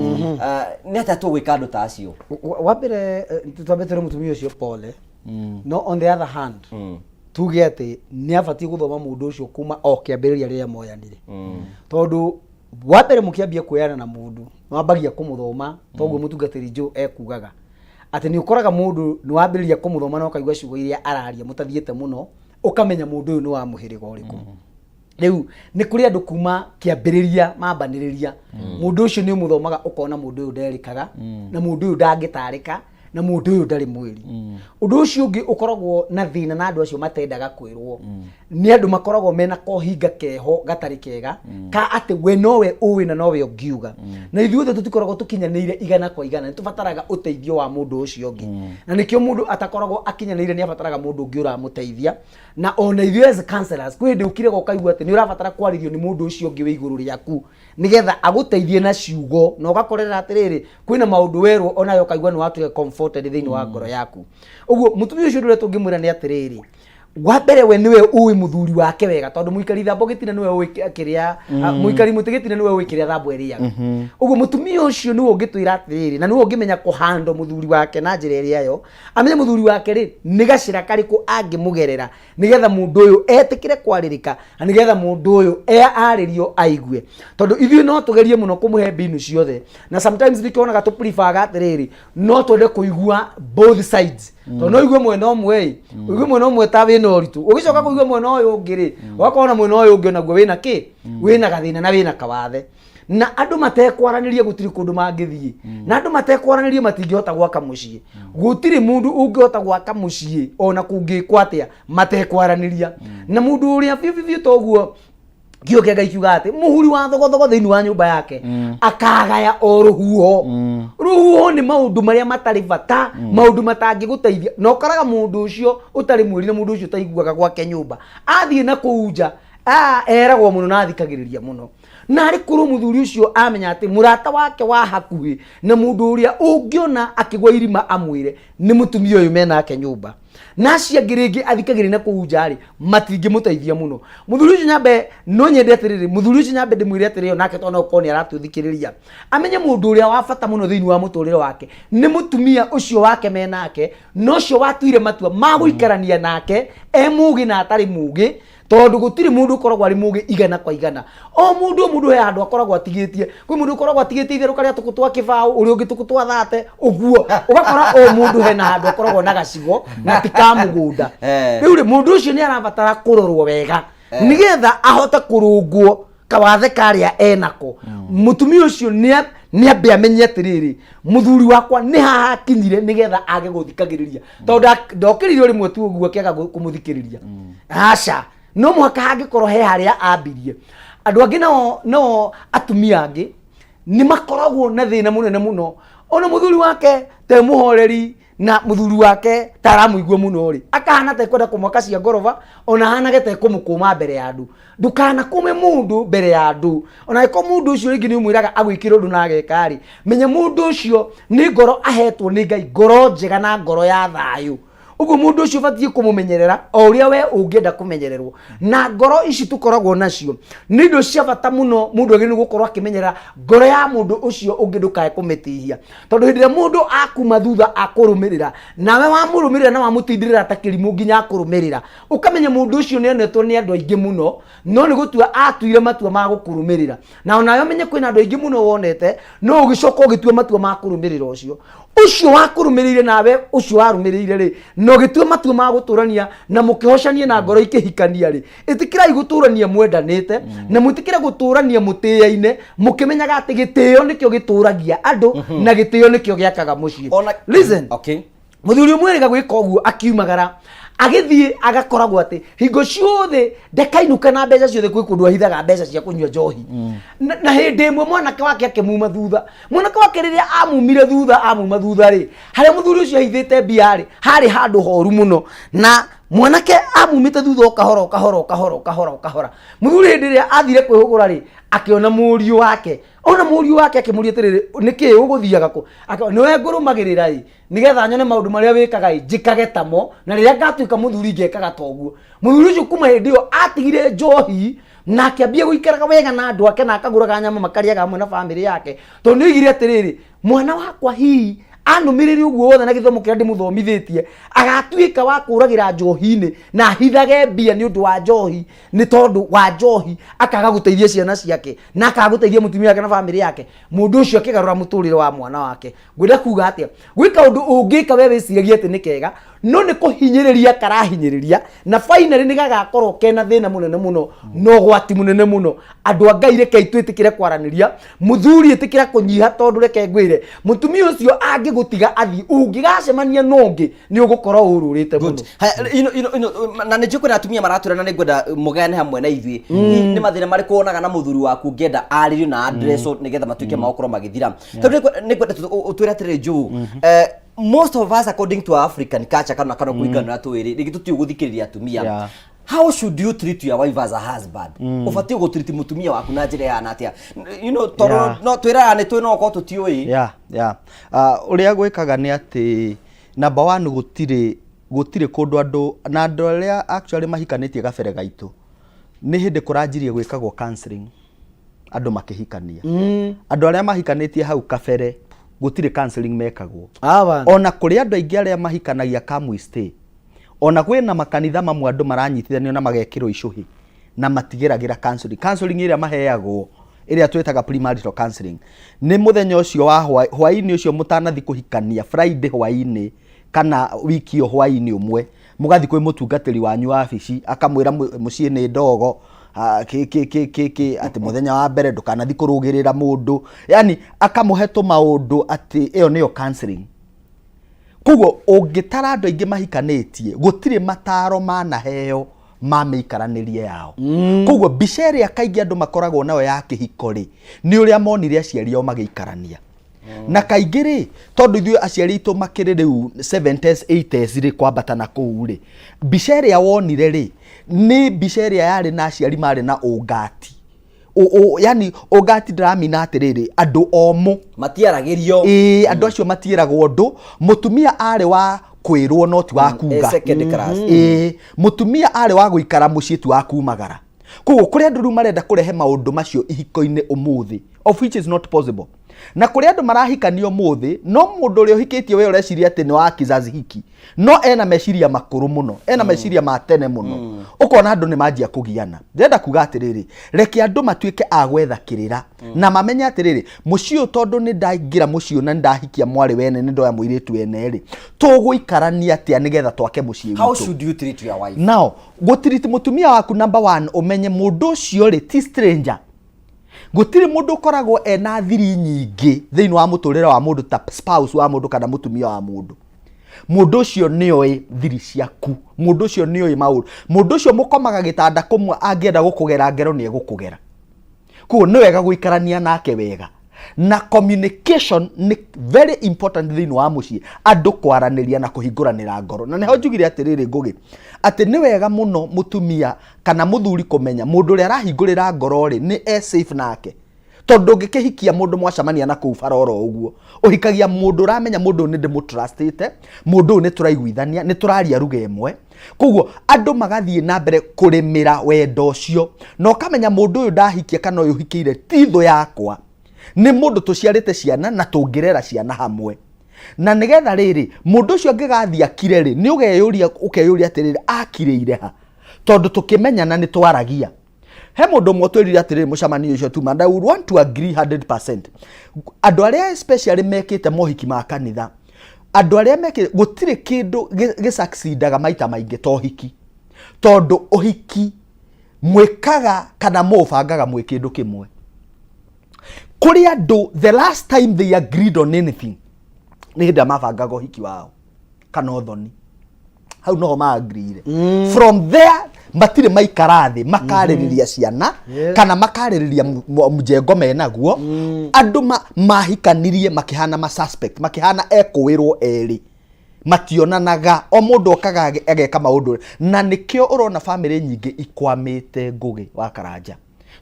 neta tu gwikando ta acio wambere tutambetera mutumia ucio pole no on the other hand tuge ati ni abati guthoma mundu ucio kuma okiambiriria riria moyanire tondu wambere mukiambia kuyana na mundu wambagia kumuthoma toguo mutungatiri jo ekugaga ati ni ukoraga mundu ni wambiriria kumuthoma no kaigwa ciugo iria araria mutathiete muno ukamenya mundu uyu ni wa muhiriga uriku riu ni kuri andu kuma kiambiriria mambaniriria mundu ucio ni umuthomaga ukona mundu uyu nderikaga na mundu uyu ndangitarika na mundu uyu ndari mwiri undu ucio ungi ukoragwo na thina na andu acio matendaga kwirwo ni andu makoragwo mena kohinga keho gatari kega ka ati we nowe uwi na nowe ungiuga na ithuothe tutikoragwo tukinyanĩire igana kwa igana ni tubataraga uteithio wa mundu ucio ungi na nikio mundu atakoragwo akinyanĩire ni abataraga mundu ungi uramuteithia na ona ithuĩ as counselors kwende ukire gokaigua ati ni urabatara kwaririo ni mundu ucio ungi wi iguru riaku nigetha aguteithie na ciugo na ugakorera atiriri kwina maundu werwo ona yo kaigua ni watu comforted thiini wa ngoro yaku uguo mutumia ucio ndure tungimwira ni atiriri wa mbere we niwe uwi muthuri wake wega tondu muikari thambo gitine niwe uwi kiria muikari mutigitine niwe uwi kiria thambo eria uguo mutumia ucio niwe ungitwira atiriri na niwe ungimenya kuhando muthuri wake na njira eria yo amenye muthuri wake ri ni gacira kariku angimugerera nigetha mundu uyu etikire kwaririka na nigetha mundu uyu aririo aigue tondu ithuĩ no tugerie muno kumuhe mbinu ciothe na sometimes dikionaga tu prefer atiriri no twende kuigua both sides tondu igwe mwena omwe igwe mwena omwe ta wina uritu ugicoka kuigwa mwena uyu ungiri wakona mwena uyu ungi naguo wina ki wina gathina na wina kawathe na andu matekwaraniria gutiri kundu mangithie na andu matekwaraniria matingihota gwaka mucii gutiri mundu ungihota gwaka mucii ona kungikwa atia matekwaraniria na mundu uria biu toguo kio kia gaikiuga ati muhuri wa thogothogo thiini wa nyumba yake akagaya o ruhuho ni maundu maria matari bata maundu matangi guteithia no karaga mundu ucio utari mwirire mundu ucio taiguaga gwake nyumba athie na kuunja eragwo muno na athikagiriria muno na ari kuru muthuri ucio amenya ati murata wake wa hakuhi na mundu uria ungiona akigwa irima amwire ni mutumia uyu mena ake nyumba na ciangiringi athikagiri na kuunjari matingi muteithia muno muthuri ucio nyambe no nyende atiriri muthuri ucio nyambe ndimwire atiriri nake tona ukoni aratuthikiriria amenye mundu uria wa bata muno thiini wa muturire wake ni mutumia ucio wake menake no cio watuire matua maguikarania nake mugi na atari mugi tondu gutiri mundu ukoragwo ari mugi igana kwa igana o mundu he andu akoragwo atigitie kwi mundu ukoragwo atigitie itherũ karia tukutwa kibao uri ungi tukutwa thate uguo ugakora o mundu he na andu akoragwo na gacigo na tikamugunda riu ri mundu ucio ni arabatara kurorwo wega nigetha ahote kurungwo kawathe karia enako mutumia ucio ni ambe amenye atiriri muthuri wakwa ni haha kinyire nigetha age guthikagiriria tondu ndokiririo rimwe tu uguo kiaga kumuthikiriria aca no mwaka hangikorwo he haria ambirie andu angi no atumia angi ni makoragwo na thina munene muno ona muthuri wake te muhoreri na muthuri wake taramuigua muno ri akahana te kwenda kumwaka cia ngorova ona hana gete kumukuma mbere ya andu ndukana kume mundu mbere ya andu ona iko mundu ucio ringi ni umwiraga agwikira undu na gekari menye mundu ucio ni ngoro ahetwo ni Ngai ngoro njega na ngoro ya thayu uguo mundu ucio batie kumumenyerera o uria we ungienda kumenyererwo na ngoro ici tukoragwo nacio ni ndo cia bata muno mundu ageni gukorwo akimenyerera ngoro ya mundu ucio ungi ndukae kumitihia tondu hindi mundu akuma thutha akurumirira nawe wa murumirira na wa mutindirira atakirimu nginya akurumirira ukamenya mundu ucio ni onetwo ni andu aingi muno no ni gutua atuire matua ma gukurumirira na onayo menye kwina andu aingi muno wonete no ugicoka ugitua matua ma kurumirira ucio wakurumirire nawe ucio warumirire ri no gitue matua ma guturania na mukihocania na ngoro ikihikania ri itikirai guturania mwendanite na mutikire guturania mutiaine mukimenyaga ati gitio nikio gituragia andu na gitio nikio giakaga mucii listen okay muthuri mwiriga gwika uguo akiumagara agithie agakoragwo ati hingo ciothe ndekainuka na mbeca ciothe kwi kundu ahithaga mbeca cia kunywa njohi na hindi imwe mwanake wake akimuma thutha mwanake wake riria amumire thutha amuma thutha ri haria muthuri ucio ahithite mbia ri hari handu horu muno na mwanake amumite thutha kahora muthuri hindi ria athire kwihugura ri akiona muriu wake akimuria tiriri niki uguthiaga ku niwe ngurumagirira ri nigetha nyone maundu maria wikaga njikage tamo na riria ngatuika muthuri ngekaga toguo muthuri ucio kuma hindi yo atigire njohi na akiambia guikaraga wega na andu ake na akaguraga nyama makariaga hamwe na family yake to nigire atiriri mwana wakwa hii anumiriri uguo wothe na githomo kiria ndimuthomithitie agatuika wa kuragira njohi-ini na hithage mbia ni undu wa njohi ni tondu wa njohi akaga guteithia ciana ciake na akaga guteithia mutumia wake na family yake mundu ucio akigarura muturire wa mwana wake ngwenda kuga atia gwika undu ungika wewe wiciragia ati ni kega no ni kuhinyiriria karahinyiriria na finally ni gagakorwo kena thina munene muno no gwati munene muno andu a Ngai reke itwitikire kwaraniria muthuri itikira kunyiha tondu reke ngwire mutumia ucio angigutiga athi ungigacemania nongi ni ugukorwo ururite muno na ni njukuna atumia maratura na ningwenda mugane hamwe na ithui ni mathina mari kuonaga na muthuri waku ngenda aririo na address nigetha matuike maokoro magithira tondu ningwenda utwira tiri njuu most of us according to our African culture kana kuigana twiri rigituti uguthikiriria atumia how should you treat your wife as a husband ufati ugutreat mutumia waku na njira yana atia toro no twira ni twino ko tutioi uria gwikaga ni ati number 1 gutire kundu andu na andu aria actually mahikanitie gabere gaitu ni hindi kuranjirie gwikagwo counseling andu makihikania andu aria mahikanitie hau kabere gutire counseling mekagwo ona kuri andu aingi aria mahikanagia kamwe stay ona kwina makanitha mamwe andu maranyitithanio na magekirwo icuhi na matigiragira counseling iria maheagwo iria twetaga premarital counseling ni muthenya ucio wa hwaini ucio mutanathi kuhikania Friday hwaini kana wiki yo hwaini umwe mugathi kwi mutungatiri wanyu wa afici akamwira mucie ni ndogo ati muthenya wa mbere ndukanathi kurugirira mundu yani akamuheto maundu ati iyo niyo counseling kugo ungitara andu aingi mahikanitie gutire mataro manaheo mameikaranĩrie yao kugo biceri akaingi andu makoragwo nayo ya kihiko ri ni uria monire aciari ao magĩikarania na kaingĩ ri tondu ithuĩ aciari itu makĩrĩ rĩu 70s 80s ri kwambata na kũu ri biceri ya wonire ri ni biceri yari na aciari mari na ungati yani ungati ndramina atiriri andu omu matiaragirio andu acio matieragwo ndu mutumia ari wa kwirwo noti wa kuga second class mutumia ari wa guikara mucii tu wa kumagara kugo kuri andu ru marenda kurehe maundu macio ihiko-ini umuthi of which is not possible na kuri andu marahikanio muthi no mundu uri uhikitie we ureciria ati ni wa kizazi hiki no ena meciria makuru muno ena meciria ma tene muno ukona andu ni manjia kugiana ndenda kuga atiriri reke andu matuike agwetha kirira na mamenya atiriri mucio tondu ni ndaingira mucio na ndahikia mwari wene ni ndoya muiritu ene ri tuguikarania atia nigetha twake mucio how should you treat your wife now gutreat mutumia waku number 1 umenye mundu ucio ri ti stranger gutire mundu koragwo ena thiri nyingi thiini wa muturire wa mundu ta spouse wa mundu kana mutumia wa mundu ucio nioi thiri ciaku mundu ucio nioi maundu mundu ucio mukomaga gitanda kumwe angienda gukugera ngero ni egukugera kuo ni wega guikarania nake wega na communication ni very important thiini wa mucii andu kwaraniria na kuhinguranira ngoro na neho njugire atiriri ngugi ati ni wega muno mutumia kana muthuri kumenya mundu uri arahingurira ngoro ri ni safe nake tondu ngikihikia mundu mwacamania na kuu faroro uguo uhikagia mundu ramenya mundu ni ndimutrustite mundu ni turaiguithania ni turaria ruga imwe kuguo andu magathie na mbere kurimira wendo ucio no kamenya mundu uyu ndahikia kana uyu hikire titho yakwa ni mundu tuciarite ciana na tungirera ciana hamwe na nigetha riri mundu ucio ngigathia kire ri ni ukeyuria atiriri akiriire ha tondu tukimenyana ni twaragia he mundu mwotwirire atiriri mucamani ucio tu and I would want to agree 100% andu aria especially mekite mohiki ma kanitha andu aria mekite gutire kindu gisucceedaga maita maingi tohiki tondu uhiki mwikaga kana mubangaga mwikindu kimwe kuri andu the last time they agreed on anything ni hindi mabangaga uhiki wao kana uthoni hau no ma agree from there matire maikarathi makaririria ciana kana makaririria mjengo menaguo andu mahikanirie makihana ma suspect makihana ekuwirwo eri mationanaga, o mundu okaga ageka maundu, na nikio urona family nyingi ikwamite ngugi wa Karanja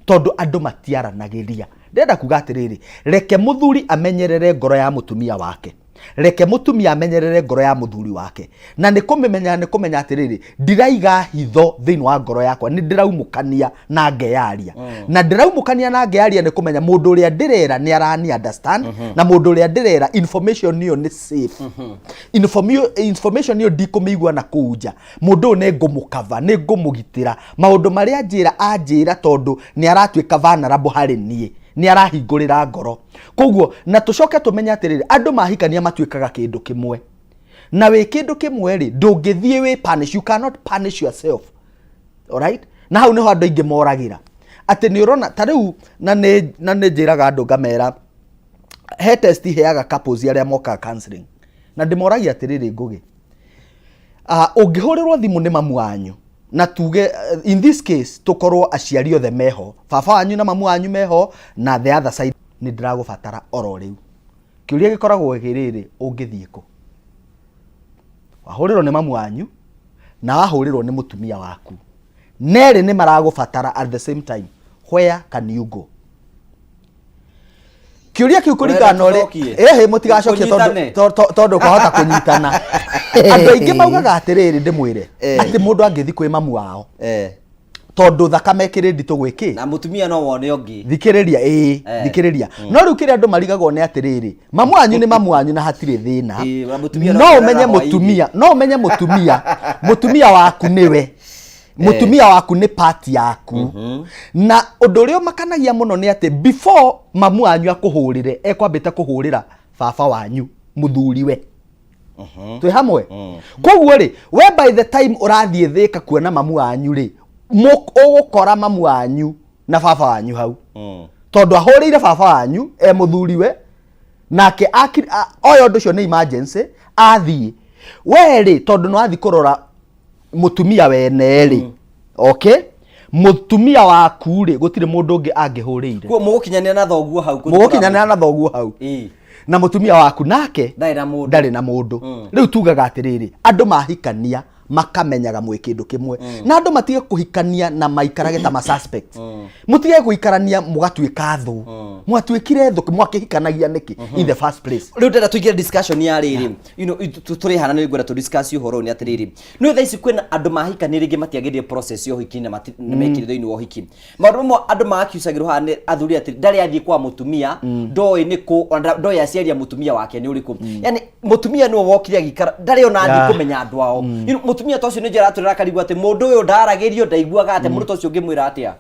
tondu andu matiaranagiria. Ndenda kuga atiriri, reke muthuri amenyerere ngoro ya mutumia wake, reke mutumia amenyerere ngoro ya muthuri wake, na nikumenya atiriri, ndiraiga hitho thiini wa ngoro yakwa, ni ndiraumukania na ngeyaria, na ndiraumukania na ngeyaria ni kumenya mundu uria ndirera ni arani understand, na mundu uria ndirera information niyo ni safe, information niyo ndikumigwa na kuja, mundu ne ngumukava, ne ngumugitira maundu maria anjira tondu ni aratuika vulnerable hari nie, ni arahingurira ngoro. Koguo na tucoke tumenya atiriri, andu mahikania matuikaga kindu kimwe, na we kindu kimwe ri ndungithie we punish, you cannot punish yourself. Alright, na hau niho andu ingi moragira ati ni urona ta riu na ne njiraga andu ngamera he test heaga couples aria moka counseling, na ndimoragia atiriri ngugi ungihurirwo thimu ni mamu wanyu, na tuge in this case tukorwo aciari othe meho, baba wanyu na mamu wanyu meho, na the other side ni ndiragubatara oro riu, kiuria gikoragwo giriri, ungithie ku wahurirwo ni mamu wanyu na wahurirwo ni mutumia waku, neri ni maragubatara at the same time, where can you go? Kiuria kiu kurigana ore mutigacokie tondu kwahota kunyitana. Andu aingi maugaga atiriri ndimwire ati mundu angithi kwi mamu wao tondu thakame kiri nditu gwiki na mutumia no wone ungi thikiriria thikiriria no riu kiri andu marigagwo ni atiriri, mamu wanyu ni mamu wanyu na hatire thina, no umenye mutumia waku niwe, mutumia waku ni part yaku. Na undu uria makanagia muno ni ati before mamu wanyu akuhurire ekwambite kuhurira baba wanyu muthuriwe. Twi hamwe? Koguo ri we by the time urathie thika kuona mamu wanyu ri ugukora mamu wanyu na baba wanyu hau, tondu ahurire baba wanyu muthuriwe nake oyo ndu cio ni emergency athie we ri tondu no athi kurora mutumia wene ri okay, mutumia waku ri gutire mundu ungi angihurire kwa mugukinyania na thoguo hau na mutumia waku nake ndari na mundu. Riu tugaga atiriri, andu mahikania makamenyaga mwe kindu kimwe, na andu matige kuhikania na maikarage ta ma suspect, mutige guikarania mugatuika thu, mwatuikire thu mwakihikanagia niki in the first place. Riu ndenda tuigire discussion ya riri, you know turi hana ni gwira tu discuss uhoro ni atiriri, no thaisi kwina andu mahikania ringi matiagirie process yo hiki na mekire thiini wo hiki, maundu mo andu maakiusagirwo hane athuri ati ndari athie kwa mutumia ndoi niku ndoi aciaria mutumia wake ni uriku, yani mutumia no wokire agikara ndari ona athi kumenya andu ao, mutumia tocio ni njira aturira karigwa ati mundu uyu ndaragirio ndaiguaga ati mundu tocio ngimwira atia.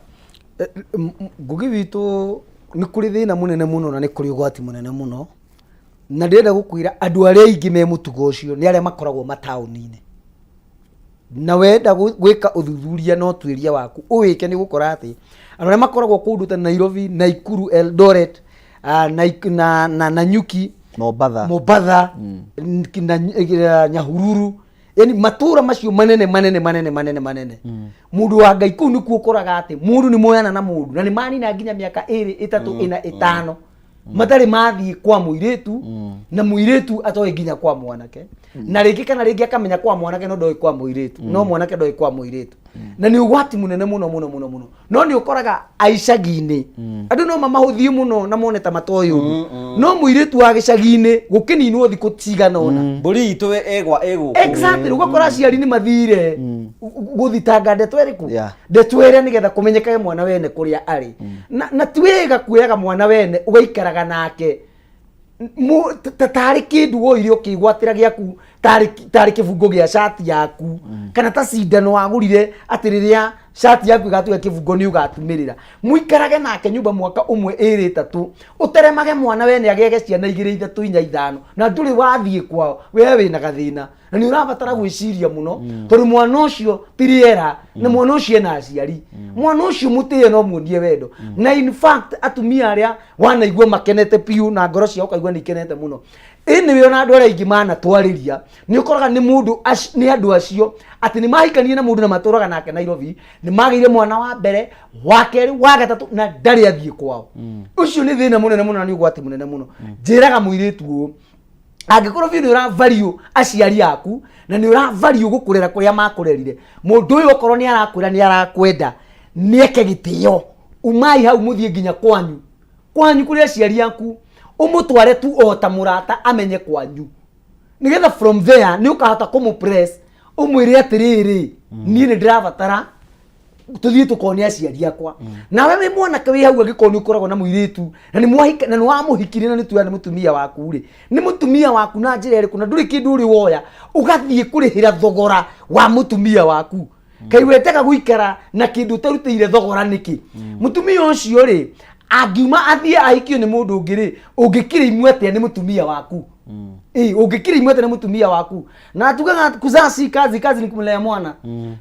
Ngugi witu ni kuri thina munene muno na ni kuri ugwati munene muno, na ndenda gukwira andu aria ingi me mutugo ucio ni aria makoragwo matauni-ini, na wenda gwika uthuthuria no twiria waku uwike ni gukora ati andu aria makoragwo kundu ta Nairobi, Naikuru, Eldoret, na Nyuki, Mombasa, na Nyahururu, yani matura macio manene mundu wa Ngai kuu ni kuokoraga ati mundu ni moyana na mundu na ni mani na nginya miaka 2 3 4 5 matari mathi kwa muiretu na muiretu atoe nginya kwa mwanake na ringi kana ringi akamenya kwa mwanake no ndoi kwa muiretu no mwanake ndoi kwa muiretu na ni ugwati munene muno no ni ukoraga aicagi-ini andu no mamahuthie muno na mone ta matoyo no muiretu wa gicagi-ini gukininwo thiku cigana ona mburi itu egwa exactly ugakora aciari ni mathire guthitanga ndeto eriku ndeto ere nigetha kumenyekage mwana wene kuria ari na tiwega kuyaga mwana wene ugaikaraga nake tari kindu woire ukigwatira giaku tari kibungo gia shati yaku kana ta cindano wagurire atiriria shati yaku igatuga kibungo ni ugatumirira muikarage nake nyumba mwaka umwe 2 3 uteremage mwana wene agege ciana 2 3 4 5 na nduri wathie kwao wewe wina gathina na ni urabatara gwiciria muno tondu mwana ucio tiriera na mwana ucio na aciari mwana ucio mutie no muondie wendo na in fact atumia aria wanaigua makenete piu na ngoro ciao kaigua ni kenete muno ini we ona andu aria ingi mana twariria ni ukoraga ni mundu ni andu acio ati ni mahikanie na mundu na maturaga nake Nairobi ni magire mwana wa mbere wa keri wa gatatu na ndari athie kwao ucio ni thina munene muno na ni ugwati munene muno njiraga muiritu Angĩkorwo biũ nĩ ũravalue aciari aku na nĩ ũravalue gũkũrera kũrĩa makũrerire, mũndũ ũyũ okorwo nĩ arakwĩra nĩ arakwenda, nĩeke gĩtĩo. Umai hau mũthiĩ nginya kwanyu kũrĩa aciari aku, ũmũtware tu o ta mũrata amenye kwanyu. Nigetha from there nĩ ũkahota kũmũpress ũmwĩre atĩrĩrĩ, niĩ nĩ ndĩrabatara tuthiĩ tũkone aciari akwa. Nawe wĩ mwanake wĩ hau angĩkorwo nĩ ũkoragwo na mũirĩtu na nĩ wamũhikirie na nĩ tuoya nĩ mũtumia waku rĩ, nĩ mũtumia waku na njĩra ĩrĩkũ na ndũrĩ kĩndũ ũrĩ woya ũgathiĩ kũrĩhĩra thogora wa mũtumia waku. Kai wetega gũikara na kĩndũ ũtarutĩire thogora nĩkĩ? Mũtumia ũcio rĩ, angiuma athiĩ ahikio nĩ mũndũ ũngĩ rĩ, ũngĩkira imwe atĩa nĩ mũtumia waku? Ũngĩkira imwe atĩa nĩ mũtumia waku? Na tugaga kuzaa si kazi ni kumlea mwana.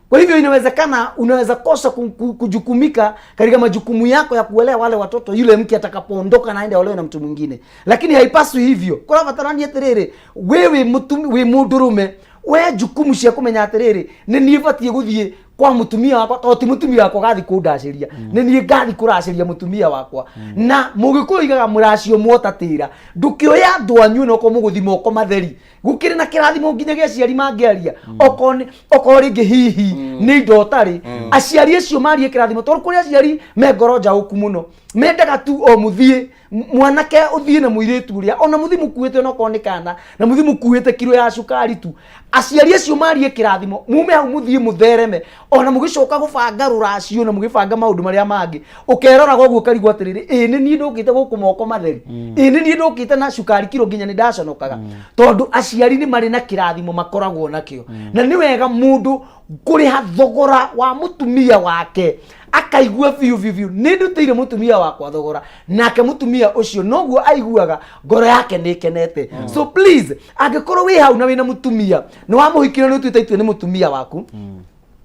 Kwa hivyo inawezekana unaweza kosa kujukumika katika majukumu yako ya kuelea wale watoto yule mke atakapoondoka na aende olewe na mtu mwingine. Lakini haipaswi hivyo. Kwa vatarani atiriri, wewe mũndũrũme, we jukumu cia kumenya atiriri, nĩ niĩ batie gũthiĩ kwa mutumia wakwa, to ti mutumia wakwa gathi kundaciria, nĩ niĩ ngathi kũraciria mutumia wakwa. Na mũgĩkũyũ igaga mũracio mwotatĩra, ndũkĩoya andũ anyu no ko mũgũthi moko matheri gũkĩrĩ na kĩrathimo nginyagia aciari mangĩaria okorwo rĩngĩ hihi nĩ indo tarĩ aciari acio marie kĩrathimo, tondũ kũrĩ aciari me ngoro njaũku mũno, mendaga tu o mũthiĩ mwanake ũthiĩ na mũirĩtu ũrĩa ona mũthi mũkuĩte no korwo nĩ kana na mũthi mũkuĩte kiro ya cukari tu. Aciari acio marie kĩrathimo, mume hau mũthiĩ mũthereme, ona mũgĩcoka gũbanga rũracio na mũgĩbanga maũndũ marĩa mangĩ, ũkerora gũguo karigwo atĩrĩrĩ, nĩ niĩ ndũkĩte gũkũ moko matheri, nĩ niĩ ndũkĩte na cukari kiro nginya nĩ ndaconokaga. Tondũ aciari nĩ marĩ na kĩrathimo makoragwo nakĩo, na nĩ wega mũndũ kũrĩha thogora wa mũtumia wake akaigua biu nĩ ndutĩire mũtumia wakwa thogora, nake mũtumia ũcio noguo aiguaga ngoro yake nĩ kenete. So please, angĩkorwo wĩ hau na wĩna mũtumia nĩ wamũhikire nĩ ũtuĩte itue nĩ mũtumia waku,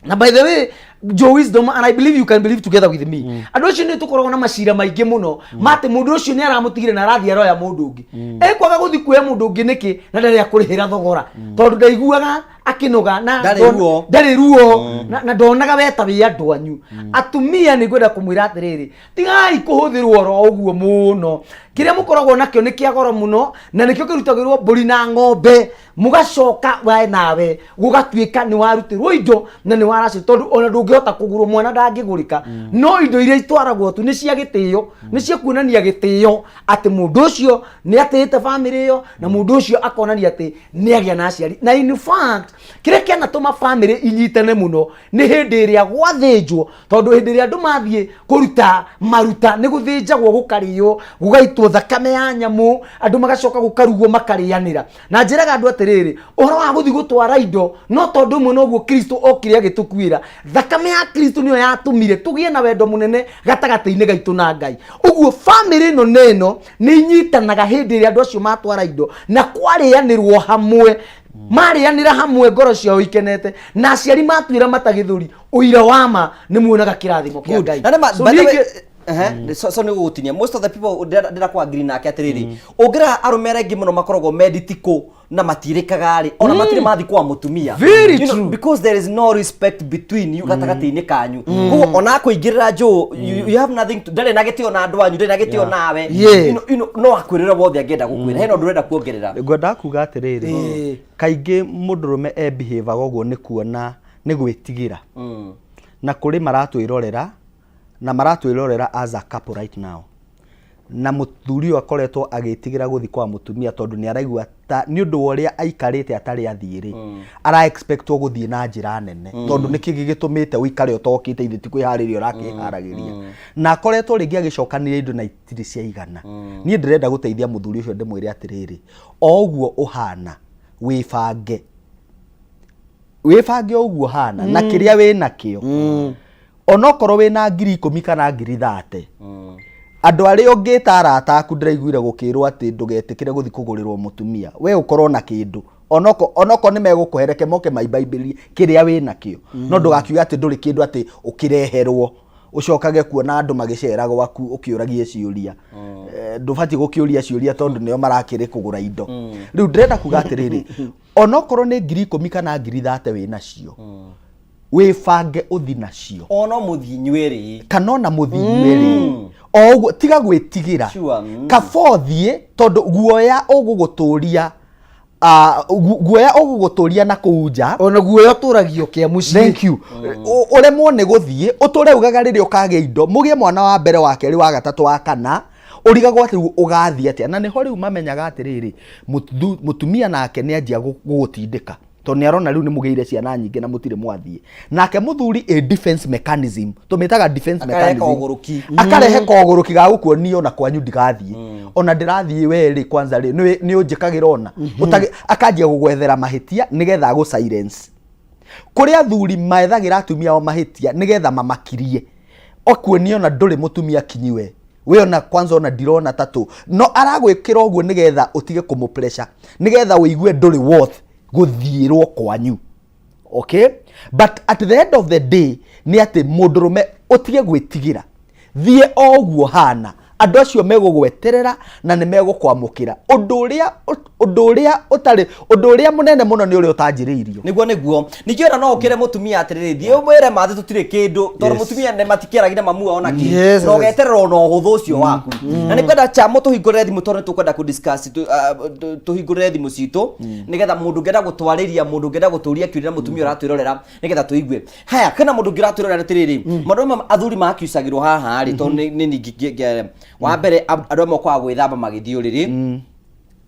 na by the way Joe Wisdom, and I believe you can believe together with me, andũ acio nĩ tũkoragwo na macira maingĩ mũno mate mũndũ ũcio nĩ aramũtigire na arathiĩ aroya mũndũ ũngĩ, ekwaga gũthiĩ kuoya mũndũ ũngĩ nĩkĩ na ndarĩ akũrĩhĩra thogora, tondũ ndaiguaga akĩnoga na ndarĩ ruo na ndonaga weta wĩ andũ anyu. Atumia nĩ ngwenda kũmwĩra atĩrĩrĩ, tigai kũhũthĩrwo oro ũguo mũno, kĩrĩa mũkoragwo nakĩo nĩ kĩa goro mũno na nĩkĩo kĩrutagĩrwo mbũri na ng'ombe, mũgacoka we nawe gũgatuĩka nĩ warutĩrwo indo na nĩ waracĩ, tondũ ona ndũngĩhota kũgũrwo mwana ndangĩgũrĩka. No indo iria itwaragwo tu nĩ cia gĩtĩo, nĩ cia kuonania gĩtĩo atĩ mũndũ ũcio nĩ atĩĩte famĩlĩ ĩyo na mũndũ ũcio akonania atĩ nĩ agĩa na aciari. Na in fact kĩrĩa kĩanatũma famĩlĩ inyitane mũno nĩ hĩndĩ ĩrĩa gwathĩnjwo, tondũ hĩndĩ ĩrĩa andũ mathiĩ kũruta maruta nĩ gũthĩnjagwo gũkarĩo, gũgaitwo thakame ya nyamũ, andũ magacoka gũkarugwo makarĩanĩra. Na njĩraga andũ atĩrĩrĩ, ũhoro wa gũthiĩ gũtwara indo no tondũ ũmwe noguo Kristo okire agĩtũkuĩra. Thakame ya Kristo nĩyo yatũmire tũgĩe na wendo mũnene gatagatĩ-inĩ gaitũ na Ngai. Ũguo famĩlĩ ĩno neno nĩ inyitanaga hĩndĩ ĩrĩa andũ acio matwara indo na kwarĩanĩrwo hamwe, marĩanĩra hamwe ngoro ciao ikenete, na aciari matuĩra matagĩthũri ũira wa ma nĩ muonaga kĩrathimo kĩa Ngai. So nĩ gũgũtinia most of the people ndĩra kwa agree nake atĩrĩrĩ, ũngĩra arũme aingĩ mũno makoragwo meditiko na matirĩkaga rĩ, ona matirĩ mathi kwa mũtumia, very true, because there is no respect between you gatagatĩ-inĩ kanyu. Koguo ona kũingĩrĩra Joe, you have nothing to, ndarĩ na gĩtĩo na andũ anyu, ndarĩ na gĩtĩo nawe, no akwĩrĩra wothe angĩenda gũkwĩra, hena ũndũ ũrenda kuongerera. Ngwenda kuga atĩrĩrĩ, kaingĩ mũndũrũme behave ũguo nĩ kuona nĩ gwĩtigĩra, na kũrĩ maratwĩrorera na maratwĩrorera as a couple right now, na mũthuri ũyũ akoretwo agĩtigĩra gũthi kwa mũtumia tondũ nĩ araigua ta nĩ ũndũ wa ũrĩa aikarĩte atarĩ athiĩ-rĩ, ara expectwo gũthiĩ na njĩra nene, tondũ nĩ kĩngĩ gĩtũmĩte ũikare ũtokĩte ithe ti kwĩharĩria ũrakĩharagĩria, na akoretwo rĩngĩ agĩcokanĩria indo na itirĩ ciaigana. Niĩ ndĩrenda gũteithia mũthuri ũcio ndĩmwĩre atĩrĩrĩ, o ũguo ũhana wĩbange ũguo hana na kĩrĩa wĩ nakĩo, onokorwo wĩna 10,000 kana 30,000, andũ arĩa ũngĩta arata aku ndĩraiguire gũkĩrwo atĩ ndũgetĩkĩre gũthi kũgũrĩrwo mũtumia, we ũkorwo na kĩndũ, onoko nĩ megũkũhereke moke maibaibirie kĩrĩa wĩ nakĩo, no ndũgakiuga atĩ ndũrĩ kĩndũ atĩ ũkĩreherwo ucokage kuona andũ magĩcera gwaku ũkĩũragie ciũria. Ndũbatiĩ gũkĩũria ciũria tondũ nĩo marakĩrĩ kũgũra indo. Rĩu ndĩrenda kuga atĩrĩrĩ, onokorwo nĩ 10,000 kana 30,000 wĩ nacio, wĩbange ũthi nacio, ona mũthinywe kana ona mũthinywe o ũguo, tiga gwĩtigĩra kaba ũthiĩ, tondũ guoya ũgũgũtũria guoya ũgũgũtũria na kũunja ona guoya ũtũragio kĩa mũciĩ. Thank you. Ũremwo nĩ gũthiĩ ũtũre ugaga rĩrĩa ũkagĩa indo mũgĩe mwana wa mbere wa kerĩ wa gatatũ wa kana ũrigagwo atĩ ũgathiĩ atĩa na nĩho rĩu mamenyaga atĩrĩrĩ mũtumia nake nĩ anjia gũgũtindĩka tondũ nĩ arona rĩu nĩ mũgĩire ciana nyingĩ na mũtirĩ mwathiĩ nake mũthuri a defense mechanism tũmĩtaga defense mechanism akarehe kogũrũki ga gũkuonio na kwanyu ndigathiĩ ona ndĩrathiĩ we rĩ kwanza rĩ nĩ ũnjĩkagĩra ona akanjia gũgwethera mahĩtia nĩgetha agũ silence kũrĩa athuri maethagĩra atumia ao mahĩtia nĩgetha mamakirie okuonio na ndũrĩ mũtumia kinyiwe we ona kwanza ona ndirona tatu no aragwĩkĩra ũguo nĩgetha ũtige kũmũ pressure nĩgetha ũigue ndũrĩ worth gũthiĩrwo kwanyu. Okay, but at the end of the day nĩ atĩ mũndũrũme ũtige gwĩtigĩra thiĩ o ũguo hana andũ acio megũgweterera na nĩ megũkwamũkĩra ũndũ ũrĩa mũnene mũno nĩ ũrĩa ũtanjĩrĩirio nĩguo ningĩ ona no ũkĩre mũtumia atĩrĩrĩ thiĩ ũmwĩre mathĩ tũtirĩ kĩndũ tondũ mũtumia nĩ matikĩaragire mamua ona kĩ no geterera ona ũhũthũ ũcio waku na nĩkwenda chamo tũhingũrĩre thimũ tondũ tũkwenda kũdiscuss tũhingũrĩre thimũ citũ nĩgetha mũndũ ũngĩenda gũtwarĩria mũndũ ũngĩenda gũtũria kĩũria na mũtumia ũratwĩrorera nĩgetha tũigue haya kana mũndũ ũngĩ ũratwĩrorera atĩrĩrĩ maũndũ athuri makiucagĩrwo haha rĩ tondũ nĩ ningĩ wa mbere andũ amwe kwa gwĩthamba magĩthiĩ ũrĩrĩ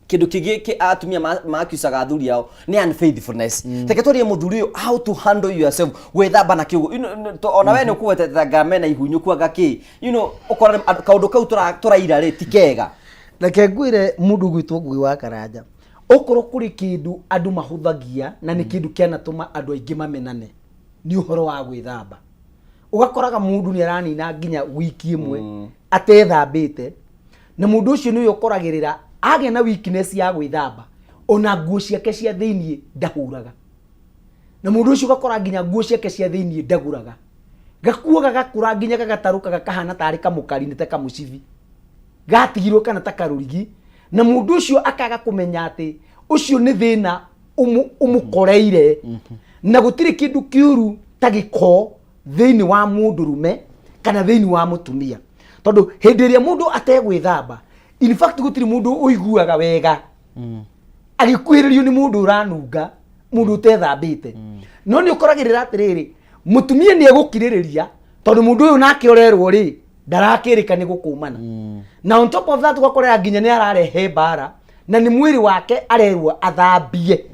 kĩndũ kĩngĩ atumia makiucaga athuri ao nĩ unfaithfulness teke twarie mũthuri ũyũ how to handle yourself gwĩthamba na kiugo ona we nĩ ũkũgwetera mena ihunyũku agakĩ ũkora kaũndũ kau tũraira rĩ ti kega reke ngwĩre mũndũ gwitũ ngui wa Karanja ũkorwo kũrĩ kĩndũ andũ mahũthagia na nĩ kĩndũ kĩanatũma andũ aingĩ mamenane nĩ ũhoro wa gwĩthamba ũgakoraga mũndũ nĩ aranina nginya wiki ĩmwe atethambĩte na mũndũ ũcio nĩ ũkoragĩrĩra agĩa na weakness ya gwĩthamba ona nguo ciake cia thĩinĩ ndahũraga na mũndũ ũcio ũgakora nginya nguo ciake cia thĩinĩ ndagũraga gakuo gagakũra nginya gagatarũka kahana tarĩ kamũkari nĩ ta kamũcibi gatigirwo kana ta karũrigi na mũndũ ũcio akaga kũmenya atĩ ũcio nĩ thĩna ũmũkoreire na gũtirĩ kĩndũ kĩũru ta gĩko thĩinĩ wa mũndũrũme kana thĩinĩ wa mũtumia tondũ hĩndĩ ĩrĩa mũndũ ategwĩthamba in fact gũtirĩ mũndũ ũiguaga wega agĩkuhĩrĩrio nĩ mũndũ ũranunga mũndũ ũtethambĩte no nĩ ũkoragĩrĩra atĩrĩrĩ mũtumia nĩ egũkirĩrĩria tondũ mũndũ ũyũ nake ũrerwo rĩ ndarakĩrĩka nĩ gũkũmana na on top of that ũgakorera nginya nĩ ararehe mbara na nĩ mwĩrĩ wake arerwo athambie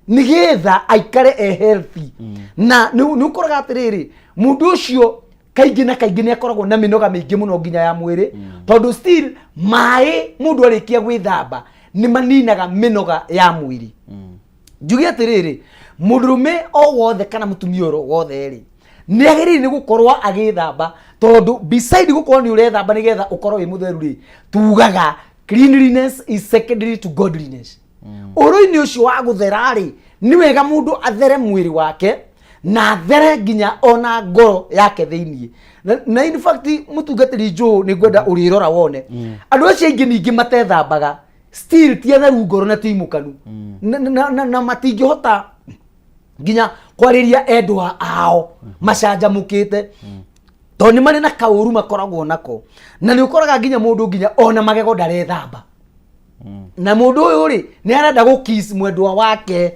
nĩgetha aikare healthy na nĩ ũkoraga atĩrĩrĩ mũndũ ũcio kaingĩ na kaingĩ nĩ akoragwo na mĩnoga mĩingĩ mũno nginya ya mwĩrĩ tondũ still maĩ mũndũ arĩkia gwĩthamba nĩ maninaga mĩnoga ya mwĩrĩ njuge atĩrĩrĩ mũndũrũme o wothe kana mũtumia o wothe rĩ nĩ agĩrĩire nĩ gũkorwo agĩthamba tondũ beside gũkorwo nĩ ũrethamba nĩgetha ũkorwo wĩ mũtheru rĩ tugaga cleanliness is secondary to godliness ũrũ-inĩ ũcio wa gũthera rĩ nĩ wega mũndũ athere mwĩrĩ wake na athere nginya ona ngoro yake thĩinĩ na in fact mũtungatĩri Joe nĩ ngwenda ũrĩrora wone andũ acio aingĩ ningĩ matethambaga still ti atheru ngoro na tiimũkanu na matingĩhota nginya kwarĩria endwa ao macanjamũkĩte tondũ nĩ marĩ na kaũru makoragwo nako na nĩ ũkoraga nginya mũndũ nginya ona magego ndarethamba na mũndũ ũyũ rĩ nĩ arenda gũkiss mwendwa wake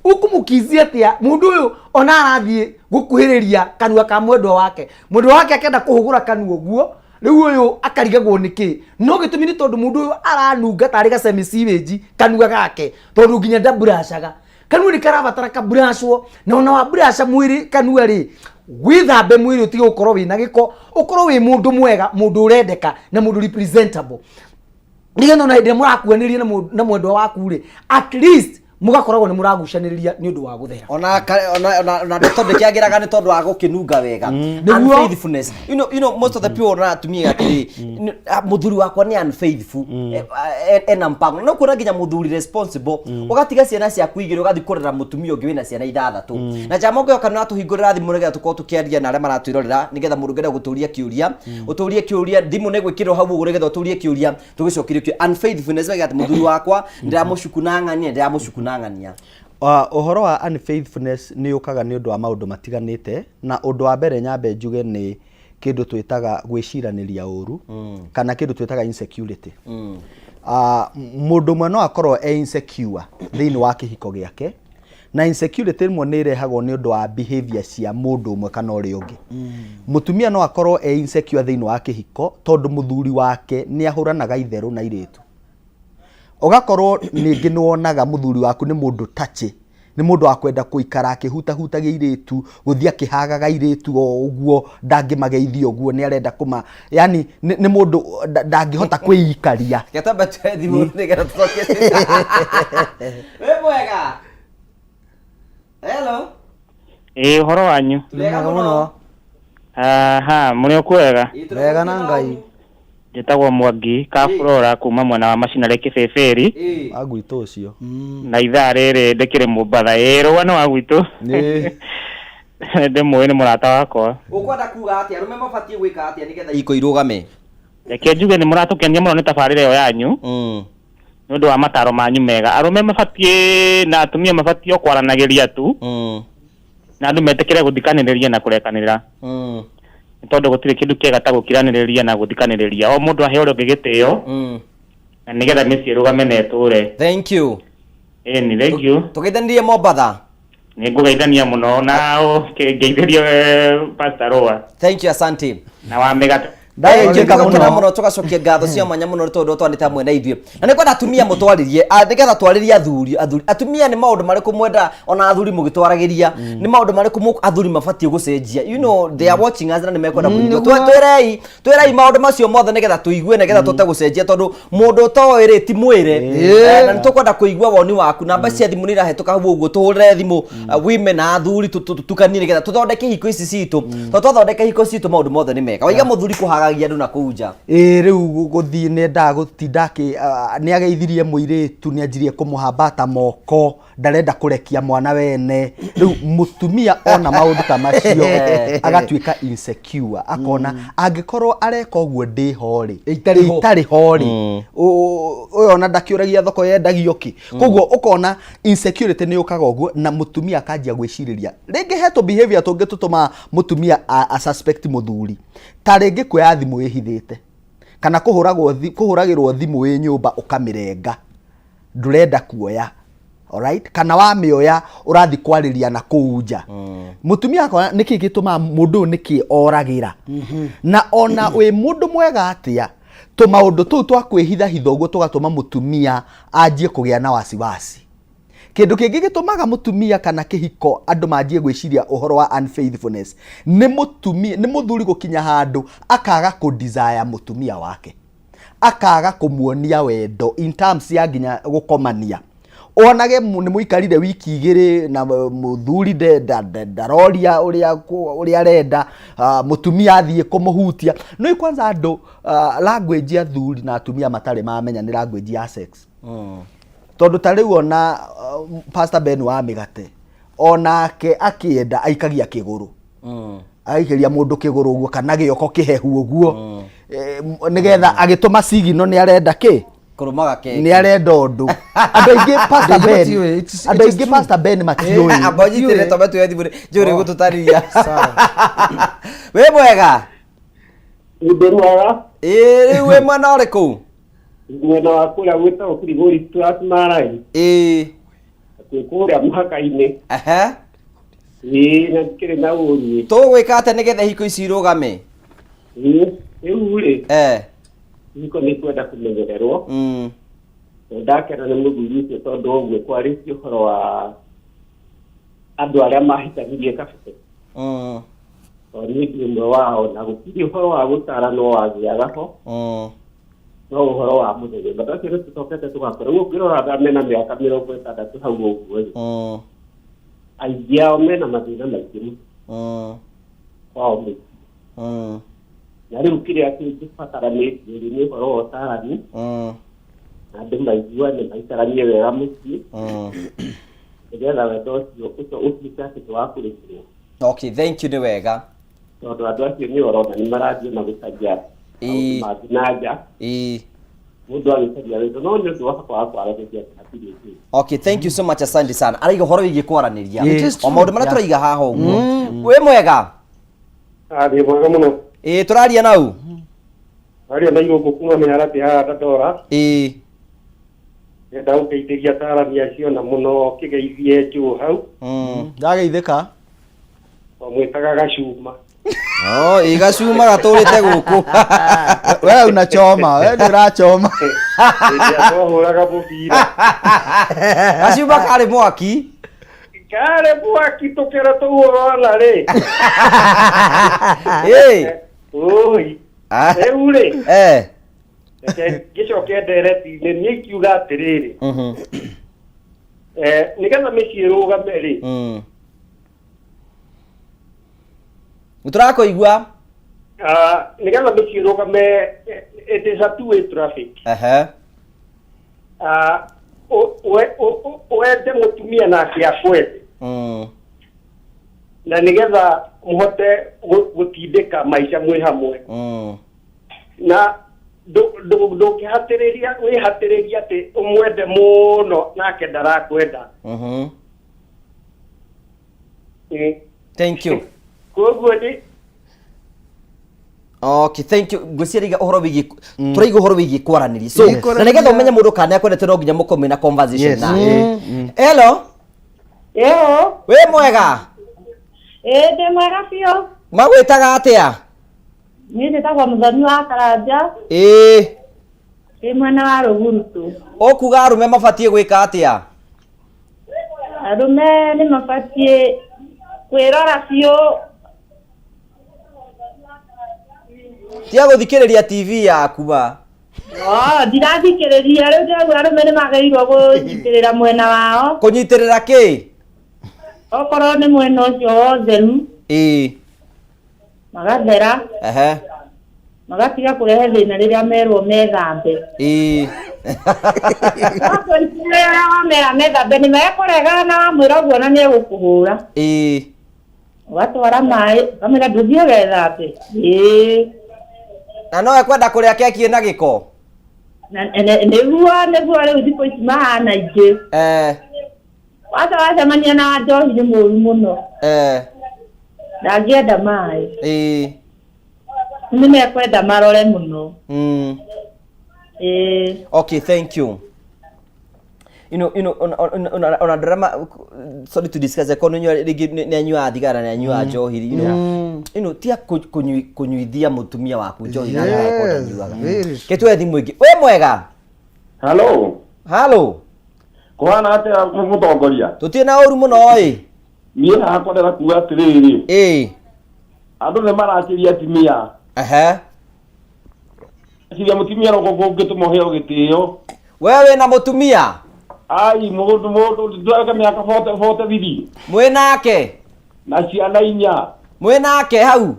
ũkũmũkizia atĩa mũndũ ũyũ ona arathiĩ gũkuhĩrĩria kanua ka mwendwa wake akenda kũhũgũra kanua ũguo rĩu ũyũ akarigagwo nĩkĩ no gĩtũmi nĩ tondũ mũndũ ũyũ aranunga tarĩ gacemi sewage kanua gake tondũ nginya ndabrashaga kanua nĩ karabatara kabrashwo na ona wa brasha mwĩrĩ kanua rĩ wĩthambe mwĩrĩ ũtige gũkorwo wĩna gĩko ũkorwo wĩ mũndũ mwega mũndũ ũrendeka na mũndũ representable nĩgetha ona hĩndĩ mũrakuanĩria na mwendwa waku rĩ at least mugakoragwo nĩ mũragucanĩrĩria nĩ ũndũ wa gũthera ona tondũ kĩagĩraga nĩ tondũ wa gũkĩnunga wega unfaithfulness most of the people atumia atĩrĩ mũthuri wakwa nĩ unfaithful ena mpango no kuona nginya mũthuri responsible ũgatiga ciana ciaku igĩrĩ ũgathiĩ kũrera mũtumia ũngĩ wĩna ciana ithathatũ na njama ũngĩ kana tũhingũrĩra thimũ nĩgetha tũkorwo tũkĩaria na arĩa maratwĩrorera nĩgetha mũndũ ũngĩenda gũtũria kĩũria thimũ nĩ gwĩkĩrwo hau ũguo nĩgetha ũtũrie kĩũria tũgĩcokerio kĩũria unfaithfulness wega atĩ mũthuri wakwa ndiramũcuku na ng'ania ndiramũcuku nang'ania ũhoro wa unfaithfulness nĩ ũkaga nĩ ũndũ wa maũndũ matiganĩte na ũndũ wa mbere nyambe njuge nĩ kĩndũ twĩtaga gwĩciranĩria ũru kana kĩndũ twĩtaga insecurity Mũndũ ũmwe no akorwo insecure thĩinĩ wa kĩhiko gĩake, na insecurity ĩmwe nĩ ĩrehagwo nĩ ũndũ wa behavior cia mũndũ ũmwe kana ũrĩa ũngĩ. Mũtumia no akorwo insecure thĩinĩ wa kĩhiko tondũ mũthuri wake nĩ ahũranaga itherũ na airĩtu. Ũgakorwo ningĩ nĩ wonaga mũthuri waku nĩ mũndũ touchy, nĩ mũndũ wa kwenda kũikara akĩhutahutagia airĩtu, gũthiĩ akĩhagaga airĩtu o ũguo, ndangĩmageithia ũguo, nĩ arenda yani nĩ mũndũ ndangĩhota kwĩikaria. Ketamba thimũ nĩgetha tũcokie. Wĩ mwega? Hello. Ũhoro wanyu? Wega mũno. Mũrĩ kwega? Wega na Ngai. Njĩtagwo Mwangi ka Flora kuma mwena wa Macinarĩ Kĩbĩbĩri. Agwitũ ũcio. Na ithaa rĩrĩ ndĩkĩrĩ Mũmbatha. Rũgano wa gwitũ. Ndĩmũĩ nĩ mũrata wakwa. Ũkwenda kuga atĩa? Arũme mabatiĩ gwĩka atĩa nĩgetha iko irũgame? Reke njuge nĩ mũratũkenia mũno nĩ tabarĩra ĩyo yanyu. Nĩ ũndũ wa mataro manyu mega. Arũme mabatiĩ na atumia mabatiĩ o kwaranagĩria tu. Na andũ metĩkĩre gũthikanĩrĩria na kũrekanĩra. Tondũ gũtirĩ kĩndũ kĩega ta gũkiranĩrĩria na gũthikanĩrĩria. O mũndũ ahe ũrĩa ũngĩ gĩtĩo. Na nĩgetha mĩciĩ ĩrũgame na ĩtũre. Thank you. Ni thank you. Tũgeithanirie Mombatha. Nĩ ngũgeithania mũno na ngeithĩrie Pastor Roa. Thank you, asante. Na wa mĩgate. Ndagĩkĩra mũno tũgacokia ngatho cia mwanya mũno tondũ twanĩte hamwe na ithuĩ. Na nĩ kwenda atumia mũtwarĩrie, nĩgetha twarĩrie athuri. Atumia nĩ maũndũ marĩkũ mwenda ona athuri mũgĩtwaragĩria, nĩ maũndũ marĩkũ athuri mabatiĩ gũcenjia. You know they are watching us na nĩ mekwenda kũigua. Twĩrei maũndũ macio mothe nĩgetha tũigue nĩgetha tũte gũcenjia tondũ mũndũ ũtoĩ rĩ ti mwĩre. Na nĩ tũkwenda kũigua woni waku. Namba cia thimũ nĩ irahetũka hau ũguo, tũhũrĩre thimũ women na athuri tukanie nĩgetha tũthondeke hiko ici citũ. Twathondeka hiko citũ maũndũ mothe nĩ mega. Waiga mũthuri kũhaga andũ na kuja rĩu gũthiĩ nenda gũtinda nĩ ageithirie mũirĩtu nĩ anjirie kũmũhambata moko, ndarenda kũrekia mwana wene. Rĩu mũtumia ona maũndũ ta macio agatuĩka insecure, akona angĩkorwo areka ũguo ndĩho-rĩ itarĩ ho-rĩ ũyũ ona ndakĩũragia thoko yendagio kĩ. Koguo ũkona insecurity nĩ yũkaga ũguo na mũtumia akanjia gwĩcirĩria. Rĩngĩ hetwo behavior tũngĩ tũtũma mũtumia a suspect mũthuri, ta rĩngĩ kuoya thimũ ĩhithĩte kana kũhũragĩrwo thimũ ĩ nyũmba ũkamĩrenga, ndũrenda kuoya. Alright, kana wamĩoya ũrathi kwarĩria na kũu nja. Mũtumia akona nĩkĩ gĩtũma mũndũ nĩkĩ oragĩra. Na ona wĩ mũndũ mwega atĩa, tũmaũndũ tũu twa kwĩhithahitha ũguo tũgatũma mũtumia anjie kũgĩa na wasiwasi. Kĩndũ kĩngĩ gĩtũmaga mũtumia kana kĩhiko andũ manjie gwĩciria ũhoro wa unfaithfulness nĩ mũthuri gũkinya handũ akaga kũ-desire mũtumia wake, akaga kũmuonia wendo in terms ya nginya gũkomania. Onage nĩ mũikarire wiki igĩrĩ na mũthuri ndaroria ũrĩa arenda, mũtumia athiĩ kũmũhutia. No kwanza andũ language ya thuri na atumia matarĩ mamenya nĩ language ya sex. Tondũ ta rĩu ona Pastor Ben wa mĩgate onake akĩenda aikagia kĩgũrũ, aikagia mũndũ kĩgũrũ ũguo kana gĩoko kĩhehu ũguo, nĩgetha agĩtũma sigino nĩ arenda kĩ kũrũmaga keke, nĩ arenda ũndũ. Andũ aingĩ Pastor Ben matiũĩ. Ambojitire tobe tu yathibure jore gũtũtarĩria. Wĩ mwega? Ndĩrũaga. Rĩu wĩ mwena ũrĩkũ? Mwena wa kũrĩa gwĩtagwo Kĩrigũri Transmarai. Kũrĩa mũhaka-inĩ. Na ndikĩrĩ na ũũru. Tũgwĩka atĩa nĩgetha hiko ici irũgame? Rĩu-rĩ, hiko nĩ kwenda kũmenyererwo. Ndakena nĩ mũthuri ũcio tondũ ũguo kwarĩtie ũhoro wa andũ arĩa mahikanirie kabete. Tondũ niĩ ndĩ ũmwe wao na gũtirĩ ũhoro wa gũtaranwo wagĩaga ho. No ũhoro wa mũthenya ũcio nĩ tũcokete tũgakora ũguo ũngĩrora andũ mena mĩaka 60 hau ũguo aingĩ ao mena mathĩna maingĩ kwao mĩciĩ. Na rĩu kĩrĩa kĩngĩbataranĩtie nĩ ũhoro wa ũtarani na andũ maiguane maikaranie wega mũciĩ nĩgetha wendo ũcio ũtuĩke atĩ nĩ wa kũrĩkĩrwo. Okay, thank you, nĩ wega. Tondũ andũ acio nĩ ũrona nĩ marathiĩ na gũcaria Okay, thank you so much, asante sana. Araiga horo wĩgiĩ kwaranĩria o maũndũ marĩa tũraiga haha ũguo. Wĩ mwega? Ndĩ mwega mũno. Tũraria nau? Tũraria na Irũngũ kuma Mĩharatĩ haha Dandora. Ngenda ũngeithĩria atarani acio na mũno kĩgeithie Joe hau. Ndageithĩka. Mwĩtaga Gacuma. Gacuma gatũrĩte gũkũ. Wewe unachoma, wewe ndio unachoma. Ndio hũraga mũbira. Gacuma karĩ mwaki. Karĩ mwaki tũkĩra tũhũrana rĩ. Oi. Rĩu rĩ. Gĩcoke ndereti-inĩ nĩ ikiuga atĩrĩrĩ. Nĩgetha mĩciĩ ĩrũgame rĩ. Nĩtũrakũigua. Nĩgetha mĩciĩ ĩrũgame, it is a two-way traffic. Wende mũtumia nake akwende. Na nĩgetha mũhote gũtindĩka maica mwĩ hamwe. Na ndũkĩhatĩrĩria wĩhatĩrĩria atĩ ũmwende mũno nake ndarakwenda. Thank you. Koguo nĩ Okay, thank you. Gwĩciria ũhoro wĩgiĩ tũraiga ũhoro wĩgiĩ kwaranĩria. So na nĩgetha ũmenye mũndũ kana akwendete no nginya mũkome na conversation na. Hello. Wĩ mwega? Ndĩ mwega biũ. Magwĩtaga atĩa? Niĩ njĩtagwo Mũthoni wa Karanja. Ndĩ mwena wa Rũgurutũ. Ũkuga arũme mabatiĩ gwĩka atĩa? Arũme nĩ mabatiĩ kwĩrora biũ. Tia gũthikĩrĩria TV yaku ba. Ndirathikĩrĩria rĩu ndĩrauga arũme nĩ magĩrĩirwo kũnyitĩrĩra mwena wao. Kũnyitĩrĩra kĩ? Okorwo nĩ mwena ũcio wa ũtheru. Magathera. Magatiga kũrehe thĩna rĩrĩa merwo methambe. Rĩrĩa wamera methambe nĩ mekũregana na wamwĩra ũguo na nĩ egũkũhũra. Ũgatwara maĩ ũkamwĩra ndũthiĩ wethambe. Na no ekwenda kũrĩa keki ĩna gĩko. Nĩguo rĩu thikũ ici mahana ingĩ. Wacemania na njohi nĩ mũru mũno. Ndangĩenda maĩ. Nĩ mekwenda marore mũno. Okay, thank you. On drama, sorry to discuss economy nĩanyua thigara nĩanyua njohi, tia kũnyuithia mũtumia waku njohi na nĩarekwo nyuaga. Ketwe thimũ ĩngĩ. Wĩ mwega? Hello. Kũhana atĩa mũtongoria? Tũtirĩ na ũru mũno ĩ. Niĩ hakwa ndĩrakuga atĩrĩrĩ. Andũ nĩ marakĩria atumia. Ciria mũtumia no gũgĩtũma ũheo gĩtĩo. Wewe na mũtumia? Ai mũndũ ndũreka mĩaka 40 bithi. Mwĩ nake? Na ciana 4. Mwĩ nake hau?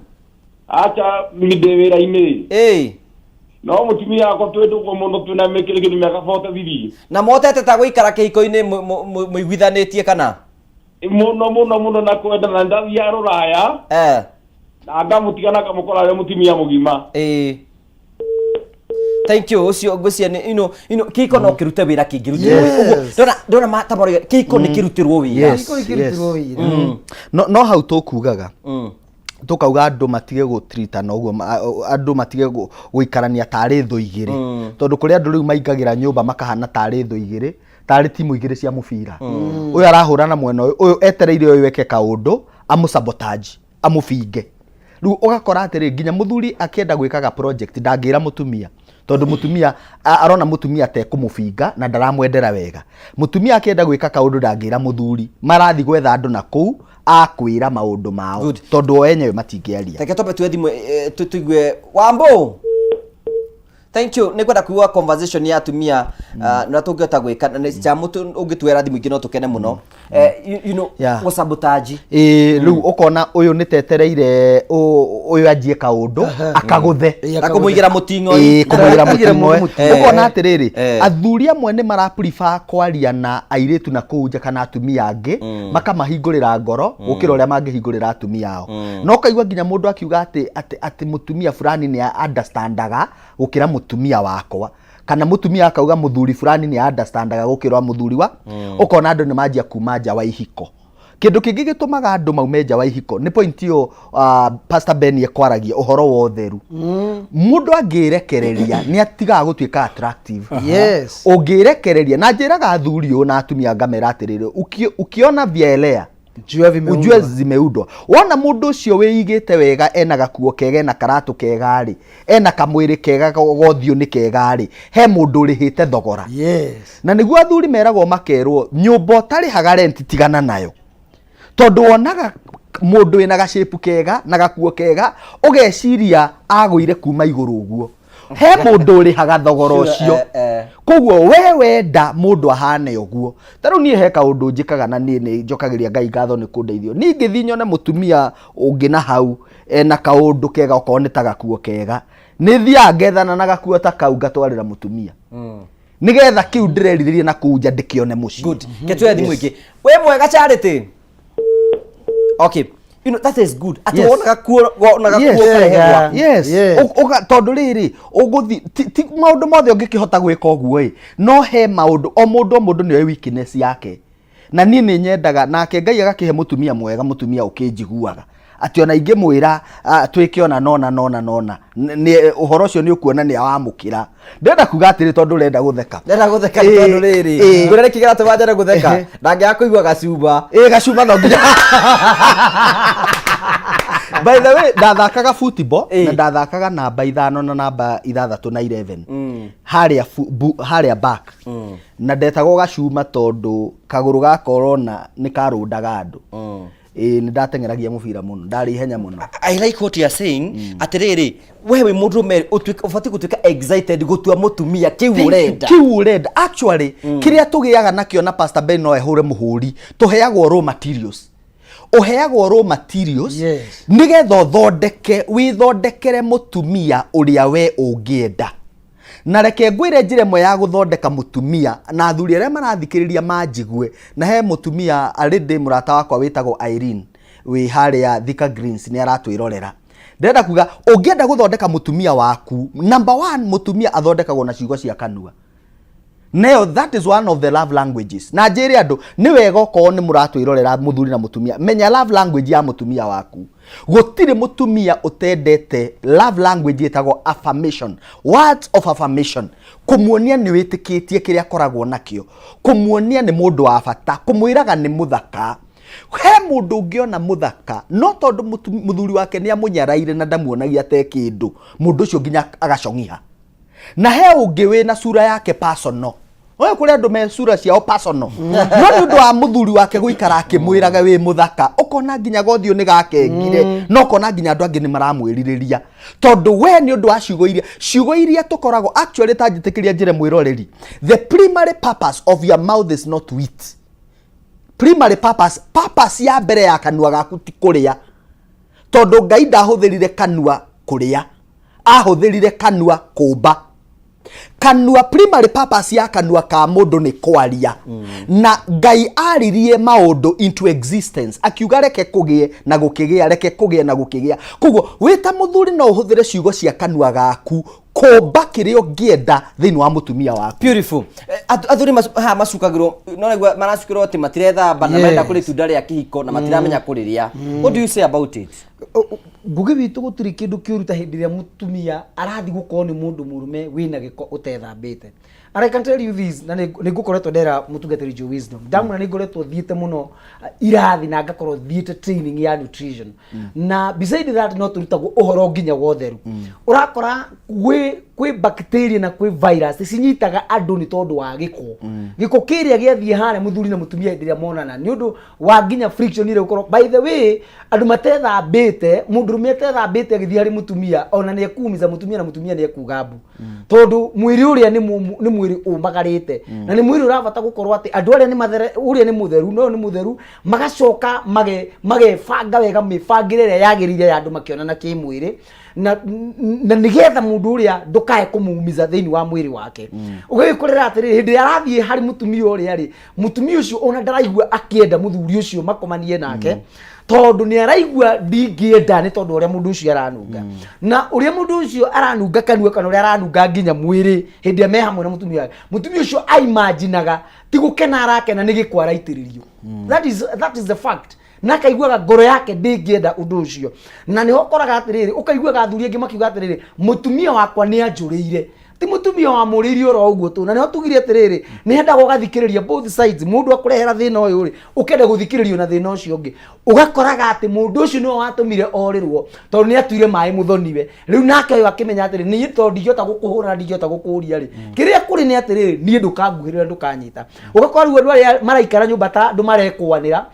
Acha ndĩ wĩra-inĩ. No mũtumia wakwa twĩndũgwo mũno twĩna mĩkĩrĩkĩri mĩaka 40 bithi. Na motete ta gũikara kĩhiko-inĩ mũiguithanĩtie kana? Mũno na kwenda na ndathia rũraya. Na ngamũtiga na kamũkora arĩa mũtumia mũgima. Thank you. Ucio ngwĩcia nĩ kĩhiko no kĩrute wĩra kĩngĩrutirwo. Ndona matamaro kĩhiko nĩ kĩrutirwo wĩra. No hau tũkugaga. Tukauga andũ matige gũtreatana ũguo, andũ matige gũikarania tarĩ thũ igĩrĩ. Tondũ kũrĩ andũ rĩu maingagĩra nyũmba makahana tarĩ thũ igĩrĩ, tarĩ timu igĩrĩ cia mũbira. Ũyũ arahũrana mwena ũyũ etereire ũyũ weke kaũndũ amũsabotage, amũbinge. Rĩu ũgakora atĩrĩ nginya mũthuri akĩenda gwĩkaga project ndangĩra mũtumia. Tondũ mũtumia arona mũtumia tekũmũbinga na ndaramwendera wega. Mũtumia akĩenda gwĩka kaũndũ ndangĩra mũthuri. Marathi gwetha andũ na kũu akwĩra maũndũ mao. Tondũ o enyewe matingĩaria. Reke twambe tuwe thimũ tũigue Wambũ. Thank you. Nĩkwenda kuigua conversation ya atumia na tũngĩhota gwĩka nĩ cha mũtu ũngĩtwĩra thimũ ingĩ no tũkene mũno. Gũsabotage. Rĩu ũkona ũyũ nĩtetereire ũyũ anjie kaũndũ akagũthe. Akũmũigĩra mũting'oĩ. Kũmũigĩra mũting'oĩ. Ũkona atĩrĩrĩ athuri amwe nĩ maraprefer kwaria na airĩtu na kũu nja kana atumia angĩ makamahingũrĩra ngoro gũkĩra ũrĩa mangĩhingũrĩra atumia ao. No kaigua nginya mũndũ akiuga atĩ mũtumia fulani nĩ understandaga gũkĩra mũtumia wakwa, kana mũtumia akauga mũthuri fulani nĩ understandaga gũkĩra mũthuri wa. Ũkona andũ nĩ manjia kuma nja wa ihiko. kindu kingi gitumaga andu maume nja wa ihiko ni point yo Pastor Ben ekwaragia uhoro wa utheru mundu angirekereria ni atigaga gutuika attractive Yes. ungirekereria na njiraga athuri o na atumia ngamera atiriri ukiona vielea ujue zimeudwa wona mundu ucio wiyigite wega ena gakuo kega na karatu kega ri ena kamwiri kega gothio ni kega ri he mundu rihite thogora yes na niguo athuri meragwo makerwo nyumba utari haga rent tigana nayo tondu wonaga mundu ena gashape kega na gakuo kega ugeciria agwire kuma iguru uguo he mundu ri haga thogora ucio koguo we wenda mundu ahane uguo taru nie he kaundu njikaga na nie ni njokagiria Ngai ngatho ni kundeithio ni ngithi nyone mutumia ungi na hau na kaundu kega okone ta gakuo kega ni thia ngethana na gakuo ta kau ngatwarira mutumia nigetha kiu ndirerithirie na kunja ndikione muci good ketwe thimu iki we mwega Charity okay you know that is good ati wona gakuo kega yes tondu riri uguthi ti maundu mothe ungikihota gwika uguo no he maundu o mundu ni weakness yake na nie ni nyendaga nake Ngai agakihe mutumia mwega mutumia ukinjiguaga ati ona ingi mwira twike ona nona ni uhoro ucio ni ukuona ni awamukira ndenda kuga atiri tondu renda gutheka tondu riri ngurere kigera tubajara gutheka ndangi akuigwa gacumba gacumba no nginya by the way ndathakaga football na ndathakaga namba 5 na namba 6 na 11 haria back na ndetagwo gacuma tondu kaguru ga corona ni karundaga andu ni ndatengeragia mubira muno ndari ihenya muno I like what you are saying atiriri wewe mundu me ufati gutuika excited gutua mutumia kiurenda actually kiria tugiaga nakio na Pastor Ben no ehure muhuri tuheagwo raw materials uheagwo raw materials nigetha thondeke withondekere mutumia uria we ungienda na reke ngwire njire mwe ya guthondeka mutumia na athuri aria marathikiriria manjigwe na he mutumia already murata wakwa witagwo Irene wi haria Thika Greens ni aratwirorera ndenda kuga ungienda guthondeka mutumia waku number 1 mutumia athondekagwo na ciugo cia kanua Neo, that is one of the love languages. Na njiri andu ni wega ko ni muratwirorera muthuri na mutumia. Menya love language ya mutumia waku. Gutire mutumia utendete love language itago affirmation. Words of affirmation. Kumuonia ni witikitie kiria koragwo nakio. Kumuonia ni mundu wa bata. Kumwiraga ni muthaka. He mundu ungiona muthaka no tondu muthuri wake ni amunyaraire na ndamuonagia te kindu. Mundu ucio nginya agacong'iha. Na he ungi wina sura yake personal. Oya kuri andu me sura ciao personal. No ndu wa muthuri wake guikara akimwiraga wi muthaka. Ukona nginya gothio ni gakengire. No kona nginya andu angi ni maramwiririria. Tondu we ni undu wa ciugo iria tukoragwo actually tanjitikiria njire mwiroreri. The primary purpose of your mouth is not to eat. Primary purpose ya mbere ya kanua gaku ti kuria. Tondu Ngai ndahuthirire kanua kuria. Ahuthirire kanua kumba. Kanua primary purpose ya kanua ka mundu ni kwaria. Na Ngai aririe maundu into existence. Akiuga reke kugie na gukigia, reke kugie na gukigia. Koguo wita muthuri no uhuthire ciugo cia kanua gaku kumba kirio ngienda thiini wa mutumia waku. Beautiful. Athuri macukagirwo no negwa maracukirwo ati matiretha bana menda kuri tunda ria kihiko na matiramenya kuriria. What do you say about it? Ngugi witu gutiri kindu kiuruta hindi ria mutumia arathi gukorwo ni mundu murume wina giko utethambite. I can tell you this na nigukoretwo ndera mutungatiri Jo Wisdom. Ndamuna nigukoretwo thiete muno irathi na ngakorwo thiete training ya nutrition. Na beside that no turutagwo uhoro nginya wotheru. Urakora kwi bacteria na kwi virus cinyitaga andu ni tondu wa giko. Giko kiria giathie hare muthuri na mutumia ndiria monana ni undu wa nginya friction ile ukorwo. By the way andu matethambite mundu rume tethambite agithia hari mutumia ona ni ekumiza mutumia na mutumia ni ekugambu. Tondu mwiri uria ni mwiri umagarite na ni mwiri urabata gukorwo ati andu aria ni mathere uria ni mutheru no ni mutheru magacoka magefanga wega mifangire ria yagirire ya andu makionana ki mwiri na nigetha mundu uria ndukae kumuumiza thiini wa mwiri wake. Ugikorera atiri hindi arathie hari mutumia uria ri mutumia ucio ona ndaraigua akienda muthuri ucio makomanie nake tondu ni araigua ndingienda ni tondu uria mundu ucio aranunga na uria mundu ucio aranunga kanua kana uria aranunga nginya mwiri hindi me hamwe na mutumia ucio aimaginaga ti gukena arakena ni gikwara itiririo. That is the fact. Na kaiguaga ngoro yake ndingienda undu ucio na ni hokoraga atiriri ukaiguaga athuri angi makiuga atiriri mutumia wakwa ni anjurire ti mutumia wa muriri oro uguo tu na ni hotugire atiriri ni henda gugathikiriria both sides mundu akurehera thina uyu ri ukenda guthikiririo na thina ucio ungi ugakoraga ati mundu ucio no watumire orirwo tondu ni atuire mai muthoniwe riu nake uyu akimenya atiriri ni tondu ndingihota gukuhura ndingihota gukuria ri kiria kuri ni atiriri ni ndukanguhirira ndukanyita ugakora riu andu aria maraikara nyumba ta andu marekwanira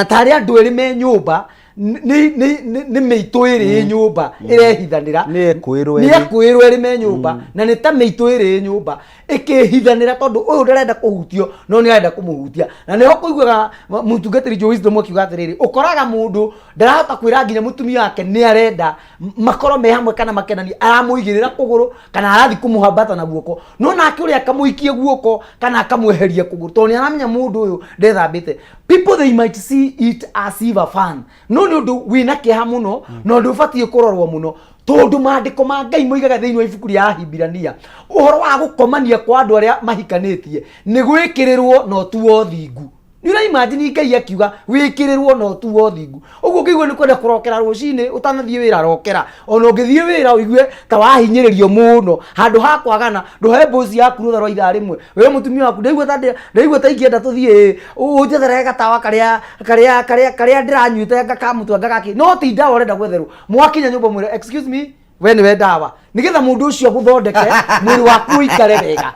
tari andu eri me nyumba ni meitu iri nyumba irehithanira ni ekwirwo eri me nyumba na ni ta meitu iri nyumba ikihithanira tondu uyu ndarenda kuhutio no ni arenda kumuhutia na ni hokuiguaga mutungatiri jo wisdom akiuga atiriri ukoraga mundu ndarahota kwira nginya mutumia wake ni arenda makoro me hamwe kana makenani aramuigirira kuguru kana arathi kumuhambata na guoko no nake uria akamuikie guoko kana akamweheria kuguru tondu ni aramenya mundu uyu ndethambite. People they might see it as if a fun no ni undu wina kiha muno no ndu ubatie kurorwo muno tondu maandiko ma Ngai moigaga thiini wa ibuku ria Hibirania uhoro wa gukomania kwa andu aria mahikanitie ni gwikirirwo no tuo thingu. Ni ura imagine Ngai akiuga wikirirwo no tuo thingu uguo kigwe ni kwenda kurokera rucini utanathie wira rokera ona ungithie wira uigue ta wahinyiririo muno handu ha kwagana nduhe bosi yaku rutha rwa ithaa rimwe we mutumia waku ndaigua ta ingienda tuthie unjethere gatawa karia ndiranyuite ngakamutua ngagaki no ti ndawa urenda gwetherwo mwakinya nyumba mwire excuse me we ni we ndawa nigetha mundu ucio guthondeke mwiri waku uikare wega.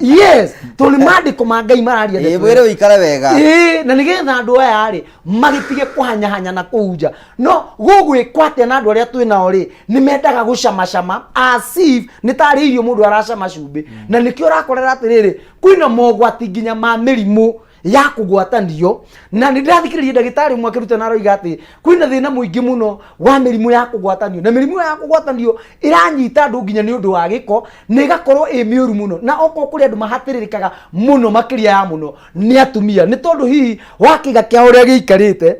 Yes tondu maandiko ma Ngai mararia mwiri uikare wega na nigetha andu aya ri magitige kuhanyahanya na kuunja no gugwikwa atia na andu aria twinao ri ni mendaga gucamacama as if ni tari irio mundu aracama cumbi na nikio rakorera atiriri kwina mogwati nginya ma mirimu ya kugwatanio na nindirathikiriria ndagitari mwakiruta na roiga ati kwina thina muingi muno wa mirimu ya kugwatanio na mirimu ya kugwatanio iranyita andu nginya ni undu wa giko ni gakorwo i miuru muno na oko kuri andu mahatiririkaga muno makiria ya muno ni atumia ni tondu hihi wakiga kia uria giikarite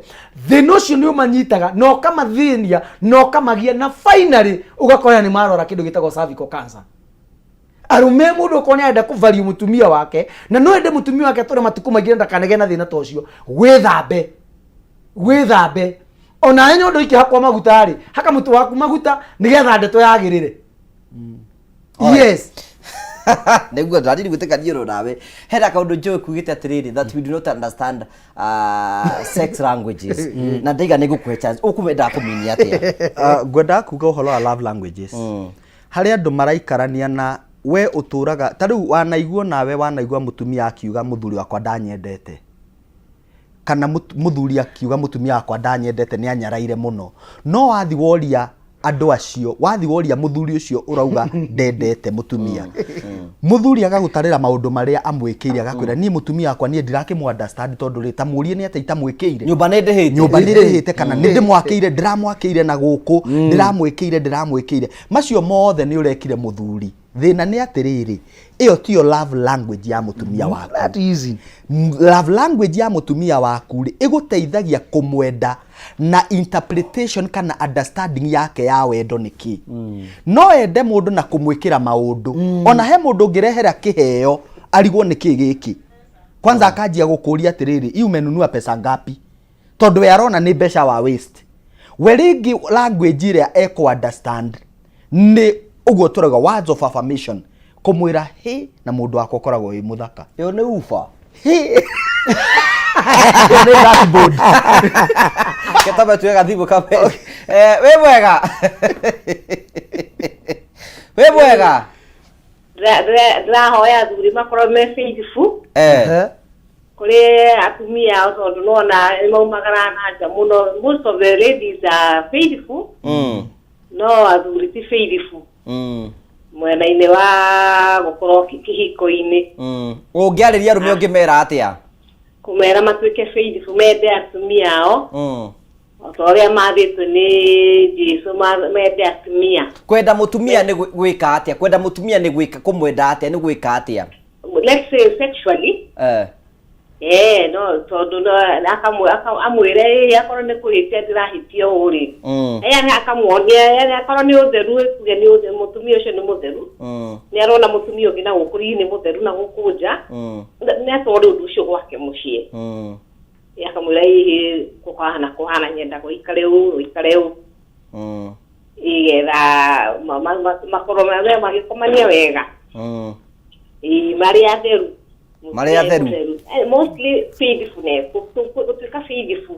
thina ucio ni umanyitaga no kamathinia no kamagia na finally ugakora ni marora kindu gitagwo cervical cancer. Arume mundu ko ni enda kuvario mutumia wake na no ende mutumia wake tore matuku magira ndakanege na thina tocio gwithambe ona enyo ndo iki hakwa maguta ri haka mutu waku maguta nigetha ndeto yagirire. Yes niguo ndari guteka niero nawe hera kaundu joe kugite atiriri that we do not understand sex languages na ndaiga nigukuhe chance ukumenda kuminya atia ngwenda kuga uhoro wa love languages hari andu maraikarania na we uturaga tariu wanaiguo nawe wanaigua mutumia akiuga muthuri wakwa ndanyendete kana muthuri akiuga mutumia wakwa ndanyendete ni anyaraire muno no wathi woria andu acio wathi woria muthuri ucio urauga ndendete mutumia muthuri agagutarira maundu maria amwikiire agakwira ni mutumia wakwa ni ndirakimwa understand tondu ri tamurie ni ata itamwikiire nyumba ndihite kana ni ndimwakiire ndiramwakiire na guku ndiramwikiire macio mothe ni urekire muthuri thina ni atiriri iyo tiyo love language ya mutumia waku. That easy. Love language ya mutumia waku ri iguteithagia kumwenda na interpretation kana understanding yake ya wendo niki no ende mundu na kumwikira maundu ona he mundu ngirehera kiheo arigwo niki giki kwanza akajia gukuria atiriri iu umenunua pesa ngapi tondu we arona ni besha wa waste we ringi language ria eko understand ni uguo turaga words of affirmation kumwira he na mundu wako koragwo wi muthaka yo ni ufa he ni dashboard ketaba tuega thibu kape we mwega ndirahoya athuri makorwo me faithful kuri atumia ao tondu nona maumagara na nja muno most of the ladies are faithful no athuri ti faithful mwena-ini wa gukorwo kihiko-ini ungiariria arume ungimera atia kumera matuike faithful mende atumia ao otoria mathitwo ni Jesu mende atumia kwenda mutumia ni gwika atia kumwenda atia ni gwika atia let's say sexually no tondu no amwire akorwo ni kuritia ndirahitio uri ni akamuonia ni akorwo ni utheru kuge ni utheru mutumia ucio ni mutheru ni arona mutumia ungi na gukuri ni mutheru na gukunja ni atwore undu ucio gwake mucii akamwira hihi kuhana nyenda guikare u igetha makoro marĩa magĩkomania wega marĩa theru mostly faithfulness gũtuĩka faithful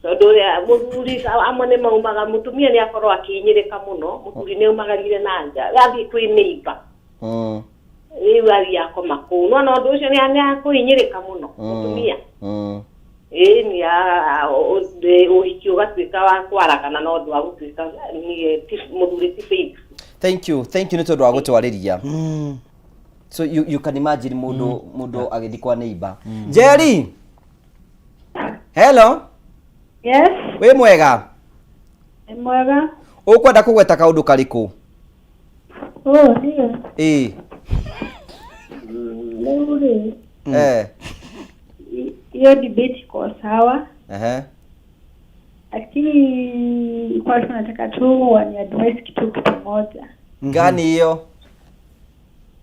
tondũ mũthuri amwe nĩ maumaga mũtumia nĩ akorwo akĩhinyĩrĩka mũno mũthuri nĩ aumagarire na nja athiĩ kwĩ neighbor rĩu athiĩ akoma kũu no ũndũ ũcio nĩ akũhinyĩrĩka mũno mũtumia ni ũhiki ũgatuĩka wa kwarakana na ũndũ wa gũtuĩka mũthuri ti faithful. Thank you nĩ tondũ wa gũtwarĩria. So you can imagine mũndũ agĩthiĩ kwa neighbor. Jerry. Hello. Yes. Wĩ mwega? Mwega. Ũkwenda kũgweta kaũndũ karĩkũ? Ndio. Hiyo debate iko sawa. Lakini kwa tunataka tu wani advice kitu kimoja. Gani hiyo?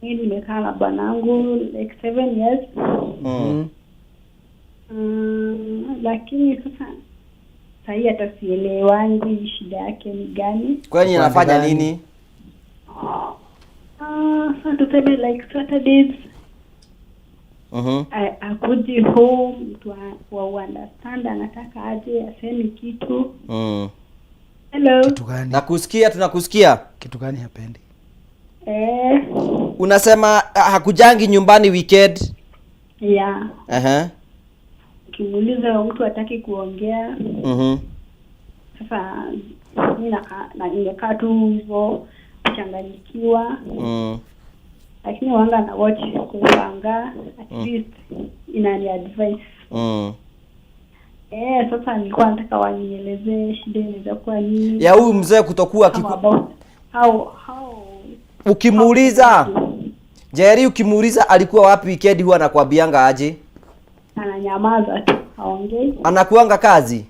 Mimi nimekaa na bwanangu like 7 years. Lakini sasa hata sielewani shida yake ni gani? Kwani anafanya nini? So tuseme like Saturdays akuji home mtu wa understand anataka aje aseme kitu. Hello. Kitu gani? Nakusikia, tunakusikia. Kitu gani hapendi? Unasema hakujangi nyumbani weekend? Yeah. Ukimuuliza mtu hataki kuongea. Sasa mimi nimekaa tu hivyo kuchanganyikiwa. Lakini wanga na watch kuanga at least inani advice. Sasa nilikuwa nataka wanielezee shida inaweza kuwa nini. Ya huyu mzee kutokuwa how ukimuuliza Jerry, ukimuuliza alikuwa wapi weekend huwa anakuambianga aje? Ananyamaza tu, haongei. Anakuanga kazi?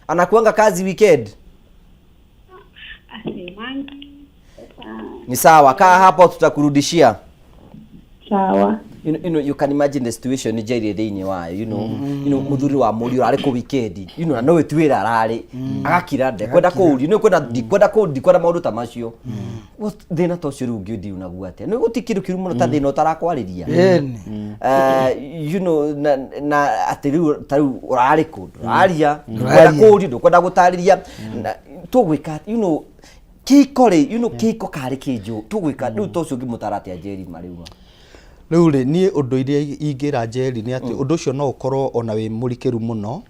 Anakuanga kazi weekend? Asemangi. Ni sawa, kaa hapo tutakurudishia. Sawa. You can imagine the situation Jerry thĩinĩ wayo, muthuri wa mũriũ arĩ ku weekend, na no wĩtuĩra ararĩ agakira kwenda kũũri, no kwenda maũndũ ta macio. Thĩna ta ũcio rĩu ũngĩũthi unaguo atĩa? Nĩ gũtikĩrũ kĩru mũno ta thĩna ũtarakwarĩria. Na atĩ rĩu ta rĩu ũrarĩ kũndũ ũraria kwenda kũũri ndũkwenda gũtarĩria tũgwĩka kĩko karĩ kĩnjũ tũgwĩka rĩu ta ũcio ũngĩmũtara atĩa Jerry marĩuma. Rĩu rĩ niĩ ũndũ iria ingĩra Jerry nĩ atĩ ũndũ ũcio no ũkorwo ona wĩ mũrikĩru mũno.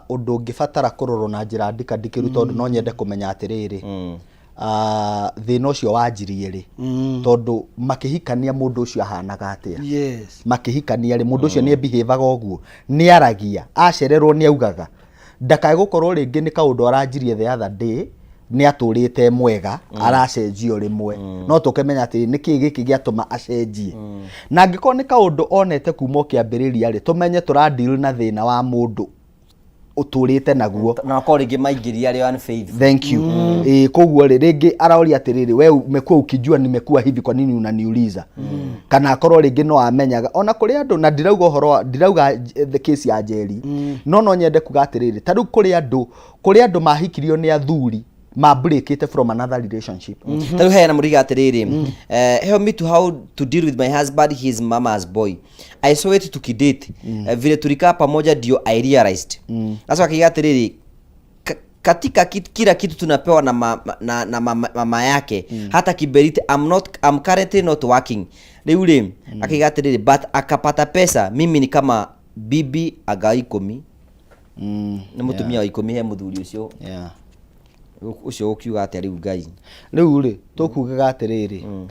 Ũndũ ũngĩbatara kũrorwo na njĩra ndikandikĩru tondũ no nyende kũmenya atĩrĩrĩ thĩna ũcio wanjirie rĩ, tondũ makĩhikania mũndũ ũcio ahanaga atĩa? Makĩhikania rĩ mũndũ ũcio nĩ behaviaga ũguo, nĩ aragia, acererwo nĩ augaga, ndakae gũkorwo rĩngĩ nĩ kaũndũ aranjirie the other day nĩ atũrĩte mwega aracenjio rĩmwe, no tũkĩmenya atĩ nĩkĩ gĩkĩ gĩatũma acenjie. Na angĩkorwo nĩ kaũndũ onete kuma kĩambĩrĩria rĩ, tũmenye tũradeal na thĩna wa mũndũ ũtũrĩte naguo na ko rĩngĩ maingĩria arĩ unfaithful. Thank you. Koguo rĩngĩ araũria atĩrĩrĩ, we umekuwa ukijua nimekuwa hivi, kwa nini unaniuliza? Kana akorwo rĩngĩ no amenyaga ona kũrĩ andũ, na ndirauga ũhoro, ndirauga the case ya Jerry, no nyende kuga atĩrĩrĩ, ta rĩu kũrĩ andũ mahikirio nĩ athuri ma break it from another relationship. Taru hena muriga atiriri, help me to how to deal with my husband, his mama's boy. I saw it tukidate, vile tulikaa pamoja ndio I realized. Sasa akiga atiriri, katika kila kitu tunapewa na mama yake, hata kiberiti, I'm currently not working. Leule akiga atiriri, but akapata pesa, mimi ni kama bibi agaikomi. Namutumia waikomi he muthuri ucio. Ucio ukiuga atĩ rĩu Ngai rĩu rĩ tũkugaga atĩrĩrĩ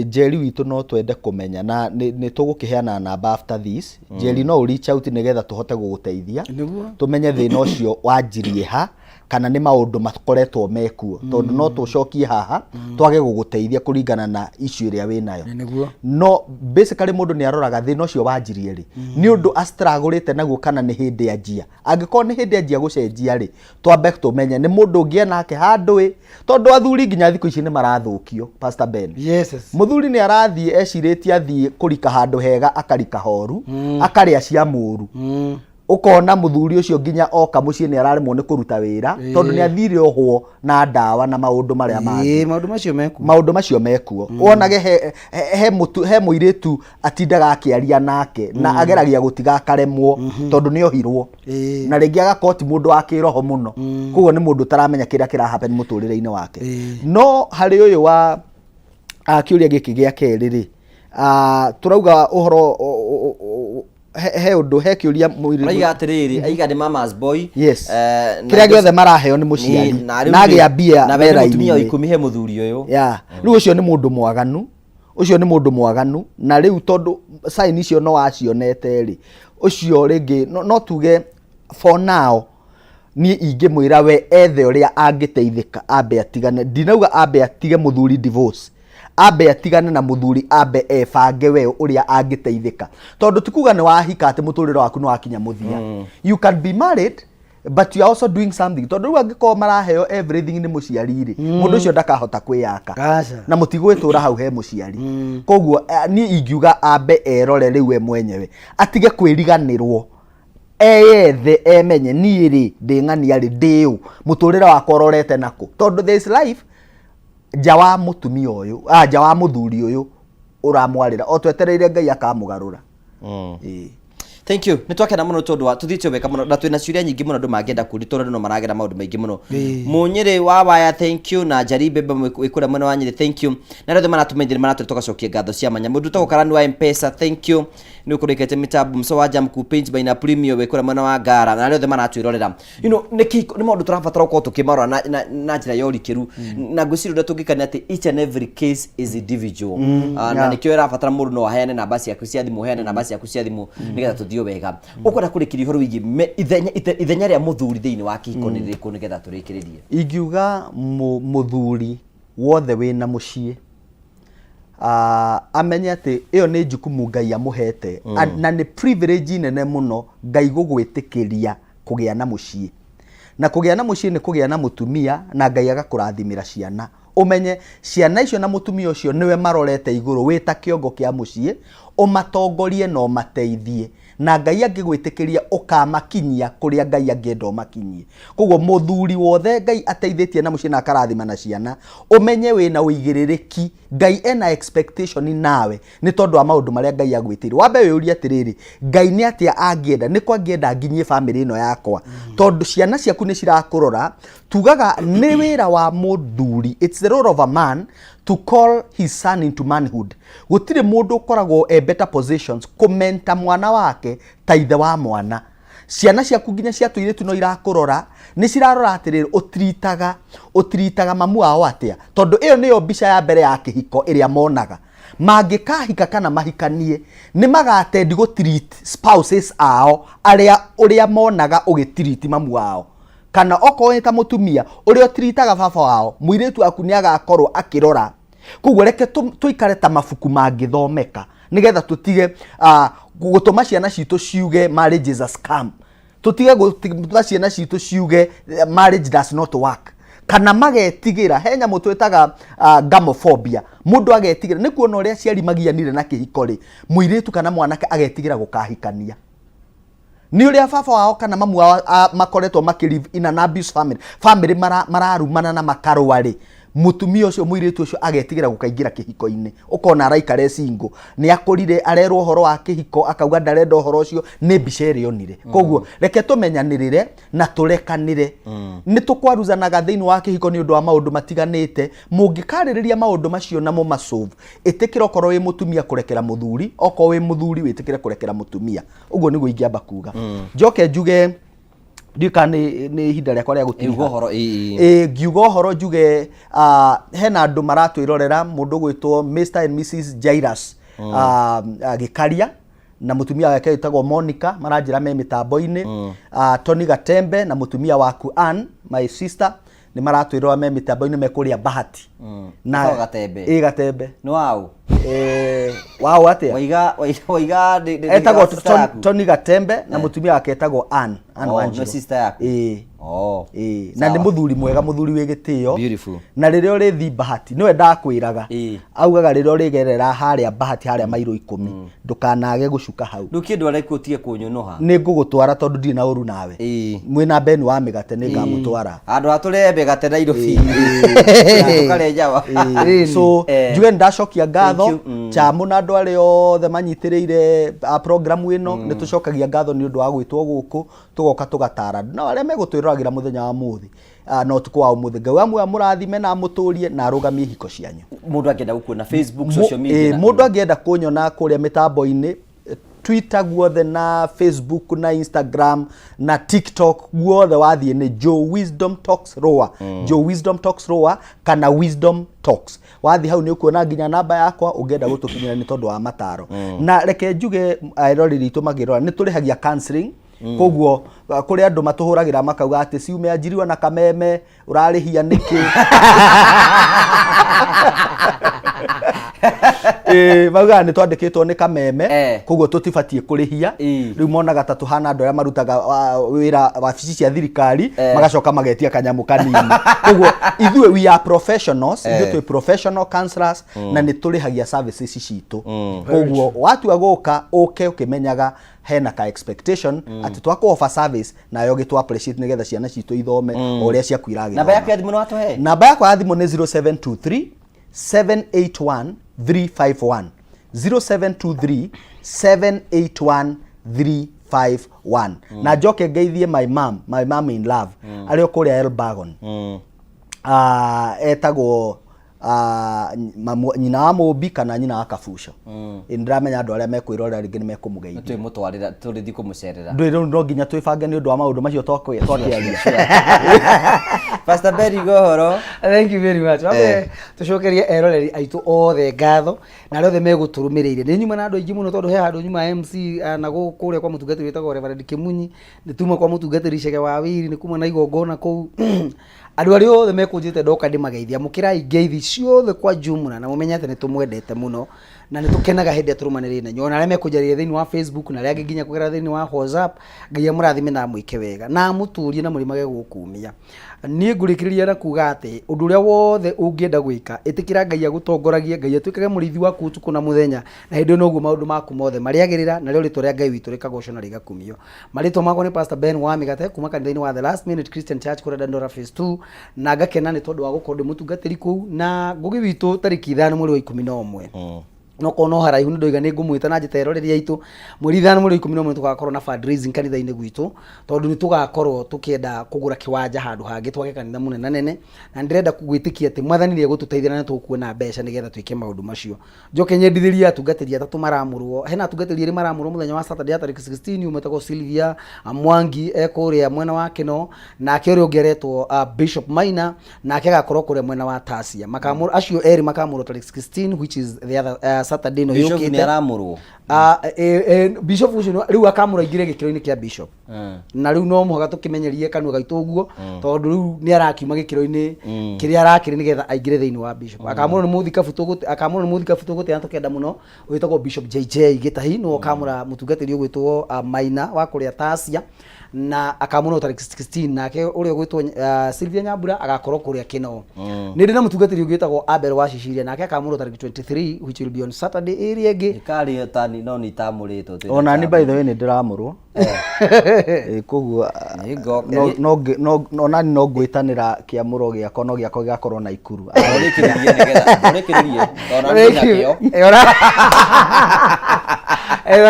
Jerry witũ no twende kũmenya na nĩ tũgũkĩheana namba after this. Jerry no reach out nĩgetha tũhote gũgũteithia tũmenye thĩna ũcio wanjirie ha, kana nĩ maũndũ makoretwo mekuo tondũ no tũcokie haha twage gũgũteithia kũringana na issue ĩrĩa wĩ nayo no basically mũndũ nĩ aroraga thĩna ũcio wanjirie rĩ nĩ ũndũ astragũrĩte naguo kana nĩ hĩndĩ anjia angĩkorwo nĩ hĩndĩ anjia gũcenjia rĩ twambe tũmenye nĩ mũndũ ũngĩ nake handũ tondũ athuri nginya thikũ ici nĩ marathũkio Pastor Ben mũthuri nĩ arathiĩ ecirĩtie athiĩ kũrika handũ hega akarika horu akarĩa cia mũru ukona muthuri ucio nginya oka muciĩ nĩ araremwo nĩ kũruta wĩra tondũ nĩ athire ohwo na ndawa na maũndũ marĩa mangĩ maũndũ macio mekuo wonage he mũirĩtu atindaga akĩaria nake na ageragia gũtiga karemwo tondũ nĩ ohirwo na rĩngĩ agakoti mũndũ wa kĩroho mũno koguo nĩ mũndũ taramenya kĩrĩa kĩrahappen mũtũrĩre-inĩ wake no harĩ ũyũ wa kĩũria gĩkĩ gĩa kerĩ rĩ turauga ũhoro he ũndũ he kĩũria mũirĩtu aiga atĩrĩrĩ aiga nĩ mama's boy kĩrĩa gĩothe maraheo nĩ mũciari na agĩa mbia na wena mũtumia wa 10 he mũthuri ũyũ rĩu ũcio nĩ mũndũ mwaganu na rĩu tondũ sign icio no wacionete rĩ ũcio rĩngĩ no tuge for now niĩ ingĩmwĩra we ethe ũrĩa angĩteithĩka ambe atigane ndinauga ambe atige mũthuri divorce ambe atigane na muthuri ambe ebange we uria angiteithika tondu tikuga ni wahika ati muturiro waku no wakinya muthia you can be married but you are also doing something tondu riu angiko maraheo everything ni muciariri mundu ucio ndakahota kwiyaka na mutigwitura hau he muciari koguo ni ingiuga ambe erore riu we mwenyewe atige kwiriganirwo eyethe emenye ni ri nding'ania ri ndiu muturiro wakwa rorete nako tondu there is life jawa mutumia uyu jawa muthuri uyu uramwarira o twetereire Ngai akamugarura thank you nitwakena muno tondu tuthitio weka muno na twina ciuria nyingi muno andu mangenda kuri tondu no maragera maundu maingi muno munyiri wa waya thank you na Jaribe wikura muno wa Nyeri thank you na rothe maratumenyire maratucokia ngatho cia manya mundu tagukarani wa M-Pesa thank you ni ukurikete mitabu mso wa jam ku paint by na premium wikura muno wa Ngara na rothe maratwirorera ni maundu turabatara uko tukimarora na njira yori kiru na ngwiciria tungikania ati each and every case is individual na nikio irabatara mundu no aheane na basi yaku cia thimu heane na basi yaku cia thimu nigetha tuthio wega ukwenda kurikiria horo wigi ithenya ria muthuri thiini wa kihiko ni ririku nigetha turikiririe ingiuga muthuri wothe wina mucie amenye ati iyo ni jukumu Ngai amuhete na ni privilege nene muno Ngai gugwitikiria kugia na mucie na kugia na mucie ni kugia na mutumia na Ngai agakurathimira ciana umenye ciana icio na mutumia ucio niwe marorete iguru wita kiongo kia mucie umatongorie no mateithie na Ngai angigwitikiria ukamakinyia kuria Ngai angenda umakinyie koguo muthuri wothe Ngai ateithĩtie na mucie na akarathima na ciana umenye wina uigiririki Ngai ena expectation nawe ni tondu wa maundu maria Ngai agwitire wambe wĩũrie atiriri Ngai ni atia angienda ni kwa angienda nginyie family ino yakwa tondu ciana ciaku ni cirakurora tugaga ni wira wa muthuri it's the role of a man to call his son into manhood gutire mundu ukoragwo better positions kumenta mwana wake ta ithe wa mwana ciana ciaku nginya ciatuire no irakurora ni cirarora atiriri utritaga mamu wao atia tondu iyo niyo mbica ya mbere ya kihiko iria monaga mangikahika kana mahikanie ni magatendi go treat spouses ao uria monaga ugitreat mamu wao kana okoe ta mutumia uria tritaga baba wao muiritu aku ni agakorwo akirora koguo reke tuikare ta mabuku mangithomeka nigetha tutige gutuma ciana citu ciuge marriage is a scam tutige gutuma ciana citu ciuge marriage does not work kana magetigira henya mutwetaga gamophobia mundu agetigira ni kuona uria ciari magianire na kihiko ri muiritu kana mwanake agetigira gukahikania ni uria baba wao kana mamu wao makoretwo makilive in an abuse family mararumana na makarwa ri mutumia ucio muiritu ucio agetigira gukaingira kihiko-ini ukona araikare single ni akurire arerwo horo wa kihiko akauga ndarenda horo ucio ni biceri onire koguo reke tumenyanirire na turekanire ni tukwaruzanaga thiini wa kihiko ni undu wa maundu matiganite mungikariria maundu macio na mumasolve itikira okorwo wi mutumia kurekera muthuri okorwo wi muthuri witikire kurekera mutumia uguo niguo ingiamba kuga njoke njuge ndika ni ihinda rĩakwa rĩa gũtiga uhoro ngiuga uhoro njuge hena andu maratwirorera mundu gwitwo Mr and Mrs Jairus Gikaria na mutumia wake witagwo Monica maranjira me mitambo-ini Tony Gatembe na mutumia waku Ann my sister ni maratwirwa me mitambo-ini mekuria bahati na gatembe gatembe no wao wao atia waiga etagwo Tony Gatembe na mutumia wake etagwo Ann Wanjiru no sister yaku na ndi muthuri mwega, muthuri wi gitio beautiful na riria uri thi bahati niwe ndakwiraga augaga riria uri gerera haria bahati haria mairo 10 ndukanage gucuka hau ndukindu araiku utige kunyonoha ni ngugutwara tondu ndi na uru nawe mwina beni wa migate ni ngamutwara andu aturebe gate na indo fi tukarejawa so juge ndacokia ngatho chamu na andu ari othe manyitiriire program ino ni tucokagia ngatho ni undu wa gwitwo guku tugoka tugatara no aria megutwiragira muthenya wa muthi no tukwa umuthi Ngai amwe amurathime na muturie na arugamie hiko cianyu. Mundu akienda gukuona Facebook, social media mundu akienda kunyona kuria mitambo-ini Twitter guothe na Facebook na Instagram na TikTok guothe wathie ni Joe Wisdom Talks Roa Joe Wisdom Talks Roa kana Wisdom Talks wathie hau ni ukuona nginya namba yakwa ungienda gutukinyira ni tondu wa mataro na reke njuge airori ritu magirora ni turihagia counseling koguo kuri andu matuhuragira makauga ati ciume anjiriwa na kameme urarihia niki mauga ni twandikitwo ni kameme koguo tutibatie kurihia riu monaga ta tuhana andu aria marutaga wira wabici cia thirikari magacoka magetia kanyamu kanini koguo ithue we are professionals ithu twi professional counselors na ni turihagia services citu koguo watu agoka uke ukimenyaga hena ka expectation ati twako offer service na yo gitu appreciate nigetha ciana citu ithome uria cia kwiragira namba yako ya thimu no atohe namba yako ya thimu ni 0723 781 351 0723 781 351 na joke ngeithie my mom in love ario kuria Elbagon etagwo nyina wa Mumbi kana nyina wa Kabusho indiramenya andu aria mekwirorera ringi ni mekumugeithia twi mutwarira turithi kumucerera ndwi no nginya twibange ni undu wa maundu macio twakiaria Pastor Berry Gohoro thank you very much tucokerie eroreri aitu othe ngatho na rĩothe meguturumirire ni nyuma na andu aingi muno tondu he andu nyuma MC na gukuria kwa mutungatiri witagwo Reverend Kimunyi ni tuma kwa mutungatiri Cege wa Wiri ni kuma na igongona kuu andu aria othe mekunjite ndoka ndimageithia mukirai ngeithi ciothe kwa jumla na mumenyate ni tumwendete muno na ni tukenaga hindi aturumanire na nyona aria mekunjaria thiini wa Facebook na aria nginya kugera thiini wa WhatsApp Ngai amurathime na mwike wega na muturie na murimage gukumia ni ngurikiriria na kuga ati undu uria wothe ungienda gwika itikira Ngai agutongoragie Ngai atwikage murithi waku utuku na muthenya na hindi noguo maundu maku mothe mariagirira na rio ritwa ria Ngai witu rikagocwo na rigakumio marito mako ni Pastor Ben wa Migate kuma kanitha-ini wa The Last Minute Christian Church kura Dandora phase 2 na ngakena ni tondu wa gukorwo mutungatiri kuu na ngugi witu tariki 5 mweri wa 11 no kono haraihu ndoiga ni ngumwita na njiteroreri aitu mweri 5 mweri 11 tugakorwo na fundraising kanitha-ini gwitu tondu ni tugakorwo tukienda kugura kiwanja handu hangi twake kanitha munene nene na ndirenda kugwitikia ati mwathani ni egututeithia na tukuona mbeca nigetha twike maundu macio njoke nyendithiria atungatiri atatu maramurwo hena atungatiri iri maramurwo muthenya wa Saturday tariki 16 umetagwo Sylvia Mwangi ekuria mwena wa Kino na akiri ungeretwo Bishop Maina na akagakorwo kuria mwena wa Tasia makamuru acio eri makamuru tariki 16 which is the other Saturday no yokite Bishop ni aramurwo Bishop ucio riu akamura ingire gikiro-ini kia Bishop na riu no muhaga tukimenyerie kanua gaitu uguo tondu riu ni arakiuma gikiro-ini kiria arakiri nigetha aingire thiini wa Bishop akamura ni muthikabu tuguti na tukenda muno witagwo Bishop JJ Gitahi no akamura mutungatiri ugwitwo Maina wa kuria Tasia na akamuna tariki 16 nake uria gwitwo Sylvia Nyambura agakorwo kuria Kino ni ndina mutungatiri ugitagwo Abel wa Shishiria nake akamuna tariki 23 which will be on Saturday area igi ikari tani no ni tamuritwo ona ni by the way ni ndiramurwo koguo no nani no ngwitanira kiamuro giako no giako giakorwo na ikuru urikiririe nigetha urikiririe ona ni nakio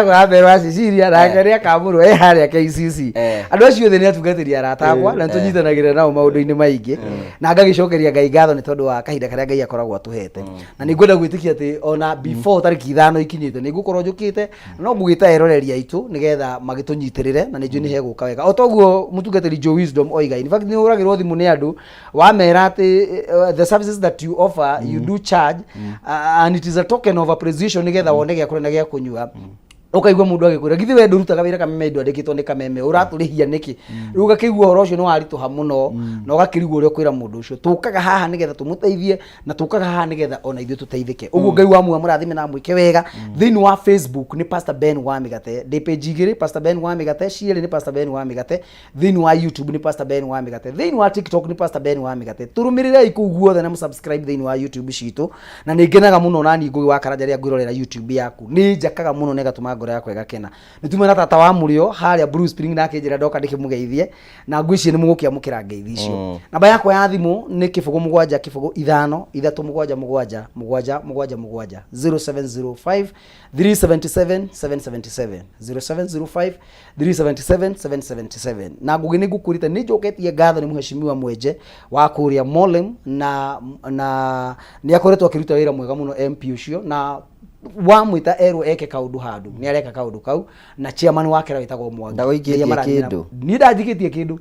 kwa Abel wa Shishiria na akaria kamuro haria KCC andu acio the ni atungatiri aratakwa na tunyitanagira nao maundu-ini maingi na ngagicokeria Ngai ngatho ni tondu wa kahinda karia Ngai akoragwo atuhete na ni ngwenda gwitikia ati ona before tariki 5 ikinyite ni ngukorwo njukite no mugita eroreri aitu nigetha magitunyitirire na ni njui ni heguka wega otoguo mutungatiri Joe Wisdom oiga in fact ni uragirwo thimu ni andu wamera ati the services that you offer you do charge and it is a token of appreciation nigetha wone gia kure na gia kunyua ukaigwa mundu agikwira githi we ndurutaga wira kameme ndu andikitwo ni kameme uraturihia niki riu gakigwa horo ucio no warituha muno na ugakirigwo uria kwira mundu ucio tukaga haha nigetha tumuteithie na tukaga haha nigetha ona ithuĩ tuteithike uguo ngai wa muga murathime na mwike wega thiini wa Facebook ni Pastor Ben wa Migate de page igiri Pastor Ben wa Migate ciele ni Pastor Ben wa Migate thiini wa YouTube ni Pastor Ben wa Migate thiini wa TikTok ni Pastor Ben wa Migate turumirire iku guothe na subscribe thiini wa YouTube citu na ningenaga muno nani ngugi wa Karanja ria ngwirorera YouTube yaku ni njakaga muno negatuma ngoro yakwa igakena nitume na tata wa murio haria Bruce Spring na akinjira ndoka ndikimugeithie na ngwiciye ni mugukia mukira ngeithi icio namba yakwa ya thimu ni 07 5 3 0705 377 777 0705 377 777 na ngugi ni ngukurite ni njoketie ngatho ni muheshimiwa Mwenje wa kuria Molem na ni akoretwo akiruta wira mwega muno MP ucio na wamwita erwo eke kaundu handu ni areka kaundu kau na chairman wake rawitagwo Mwangi ndagoikitie kindu ni ndajikitie kindu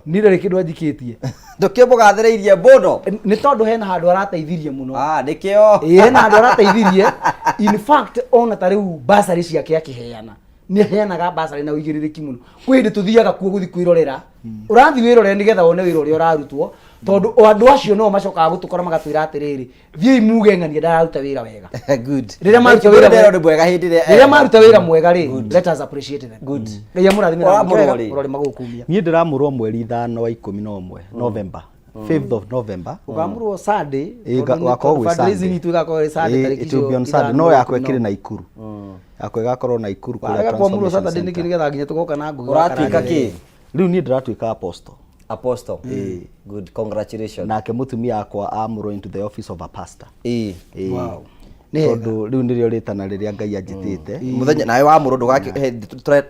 ni ndari kindu ajikitie ndukimugathiriirie bono ni tondu hena handu arateithirie muno nikio hena handu arateithirie in fact ona tariu basari ciake akiheana ni heanaga basari na uigiririki muno kwindi tuthiaga kuo guthi kwirorera urathi wirorera nigetha wone wira uria urarutwo tondu andu acio no macokaga gutukora magatwira atiriri thii muge ng'ania ndararuta wira wega good riria maruta wira mwega hindire riria maruta wira mwega ri let us appreciate them good ngai murathimira urori magukumia nie ndiramurwo mweri 5 wa 11 November 5th of November ugamurwo Sunday wako gwi Sunday ni tugakorwo Sunday tariki it will be on Sunday no yakwe kiri na Ikuru yakwe gakorwo na Ikuru kule transformation Saturday ni kirigetha nginya tugoka na ngugi uratuika ki riu nie ndiratuika apostle good congratulations nake mutumia akwa amurwo into the office of a pastor wow tondu riu nirio ritana riria Ngai anjitite muthenya nawe wa murundu gake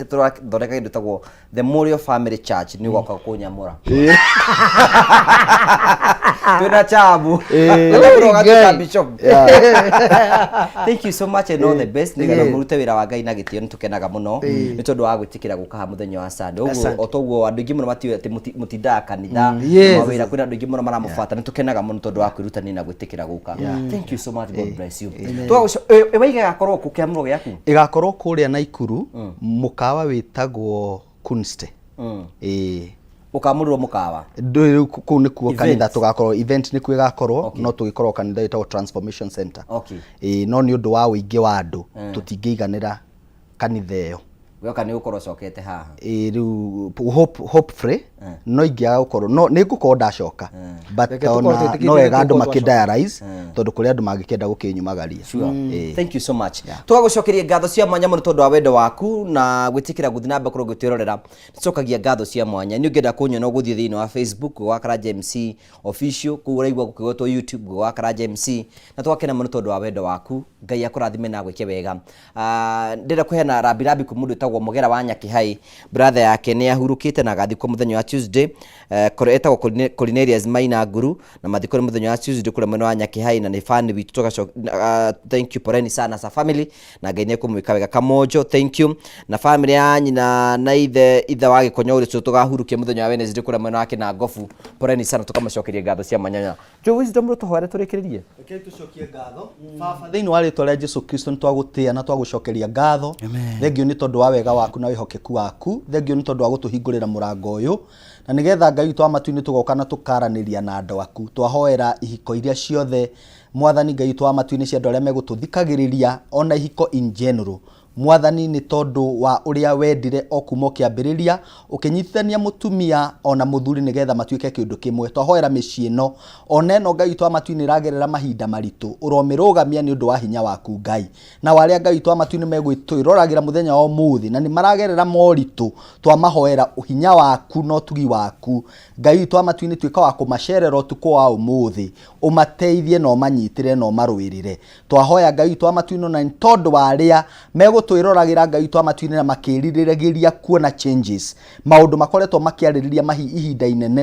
turathondeka indu tagwo the Muriel Family Church ni ugoka kunyamura tuna chabu thank you so much and all the best nigetha murute wira wa Ngai na gitio nitukenaga muno ni tondu wa gwitikira guka muthenya wa Sunday uguo otogwo andu ingi muno matiwe mutindaga kanitha mawira kwina andu ingi muno maramufata nitukenaga muno tondu wa kwirutania na gwitikira guka thank you so much God bless you waiga gakorwo kukiamuro giaku igakorwo kuria na Ikuru mukawa witagwo Kunste ukamurwo mukawa ku nikuo kanitha tugakorwo event nikuo igakorwo no tugikorwo kanitha witagwo Transformation Center no ni undu wa uingi wa andu tutingiiganira kanitha iyo weka ni ukorwo cokete haha riu hope free no ingiaga gukorwo no ni ngukorwo ndacoka but no wega andu makidiarize tondu kuri andu mangikenda gukinyumagaria thank you so much tugagucokeria ngatho cia mwanya muno tondu wa wendo waku na gwitikira guthi namba korwo gwitwirorera nicokagia ngatho cia mwanya ni ungienda kunyona guthi thiini wa Facebook gwa Karanja MC official kuraigwa gukigotwo YouTube gwa Karanja MC na twakena muno tondu wa wendo waku Ngai akurathime na gwike wega ndira kuhena rabirabi ku mundu tagwo Mugera wa Nyakihai brother yake ni ahurukite na gathikwo muthenya wa Tuesday etagwo Cornelius Maina Nguru na mathiko ni muthenya wa Tuesday kule mwena wa Nyakihai na ni fan witu tugacoka thank you poreni sana sa family na Ngai ni kumwika wega kamojo thank you na family yanyu na ithe wa Gikonyo uri tugahurukia muthenya wa Wednesday kule mwena wake na Ngofu poreni sana tukamacokeria ngatho cia manyanya jo wisdom ro tuhore turikiririe tucokie ngatho baba thiini wa ritwa ria Jesu Kristo nitwagutia na twagucokeria ngatho thengio ni tondu wa wega waku na wihokeku waku thengio ni tondu wa gutuhingurira murango uyu na nigetha Ngai twa matu-ini tugoka na tukaraniria na andu aku twahoera ihiko iria ciothe mwathani Ngai twa matu-ini cia andu aria megututhikagiriria ona ihiko in general mwathani ni tondu wa uria wendire okumo kiambiriria ukinyithania mutumia ona muthuri nigetha matuike kindu kimwe twahoera micii no ona eno Ngai twa matu-ini ragerera mahinda maritu uromirugamia ni undu wa hinya waku Ngai na waria Ngai twa matu-ini megwitwiragira muthenya wa muthi na ni maragerera moritu twa mahoera hinya waku no tugi waku Ngai twa matu-ini twika wa kumacerera utuko wa umuthi umateithie no manyitire no marwirire twahoya Ngai twa matu-ini na tondu wa aria twiragira Ngai twa matu-ini na makiririragiria kuona changes maundu makoretwo makiaririria ihinda inene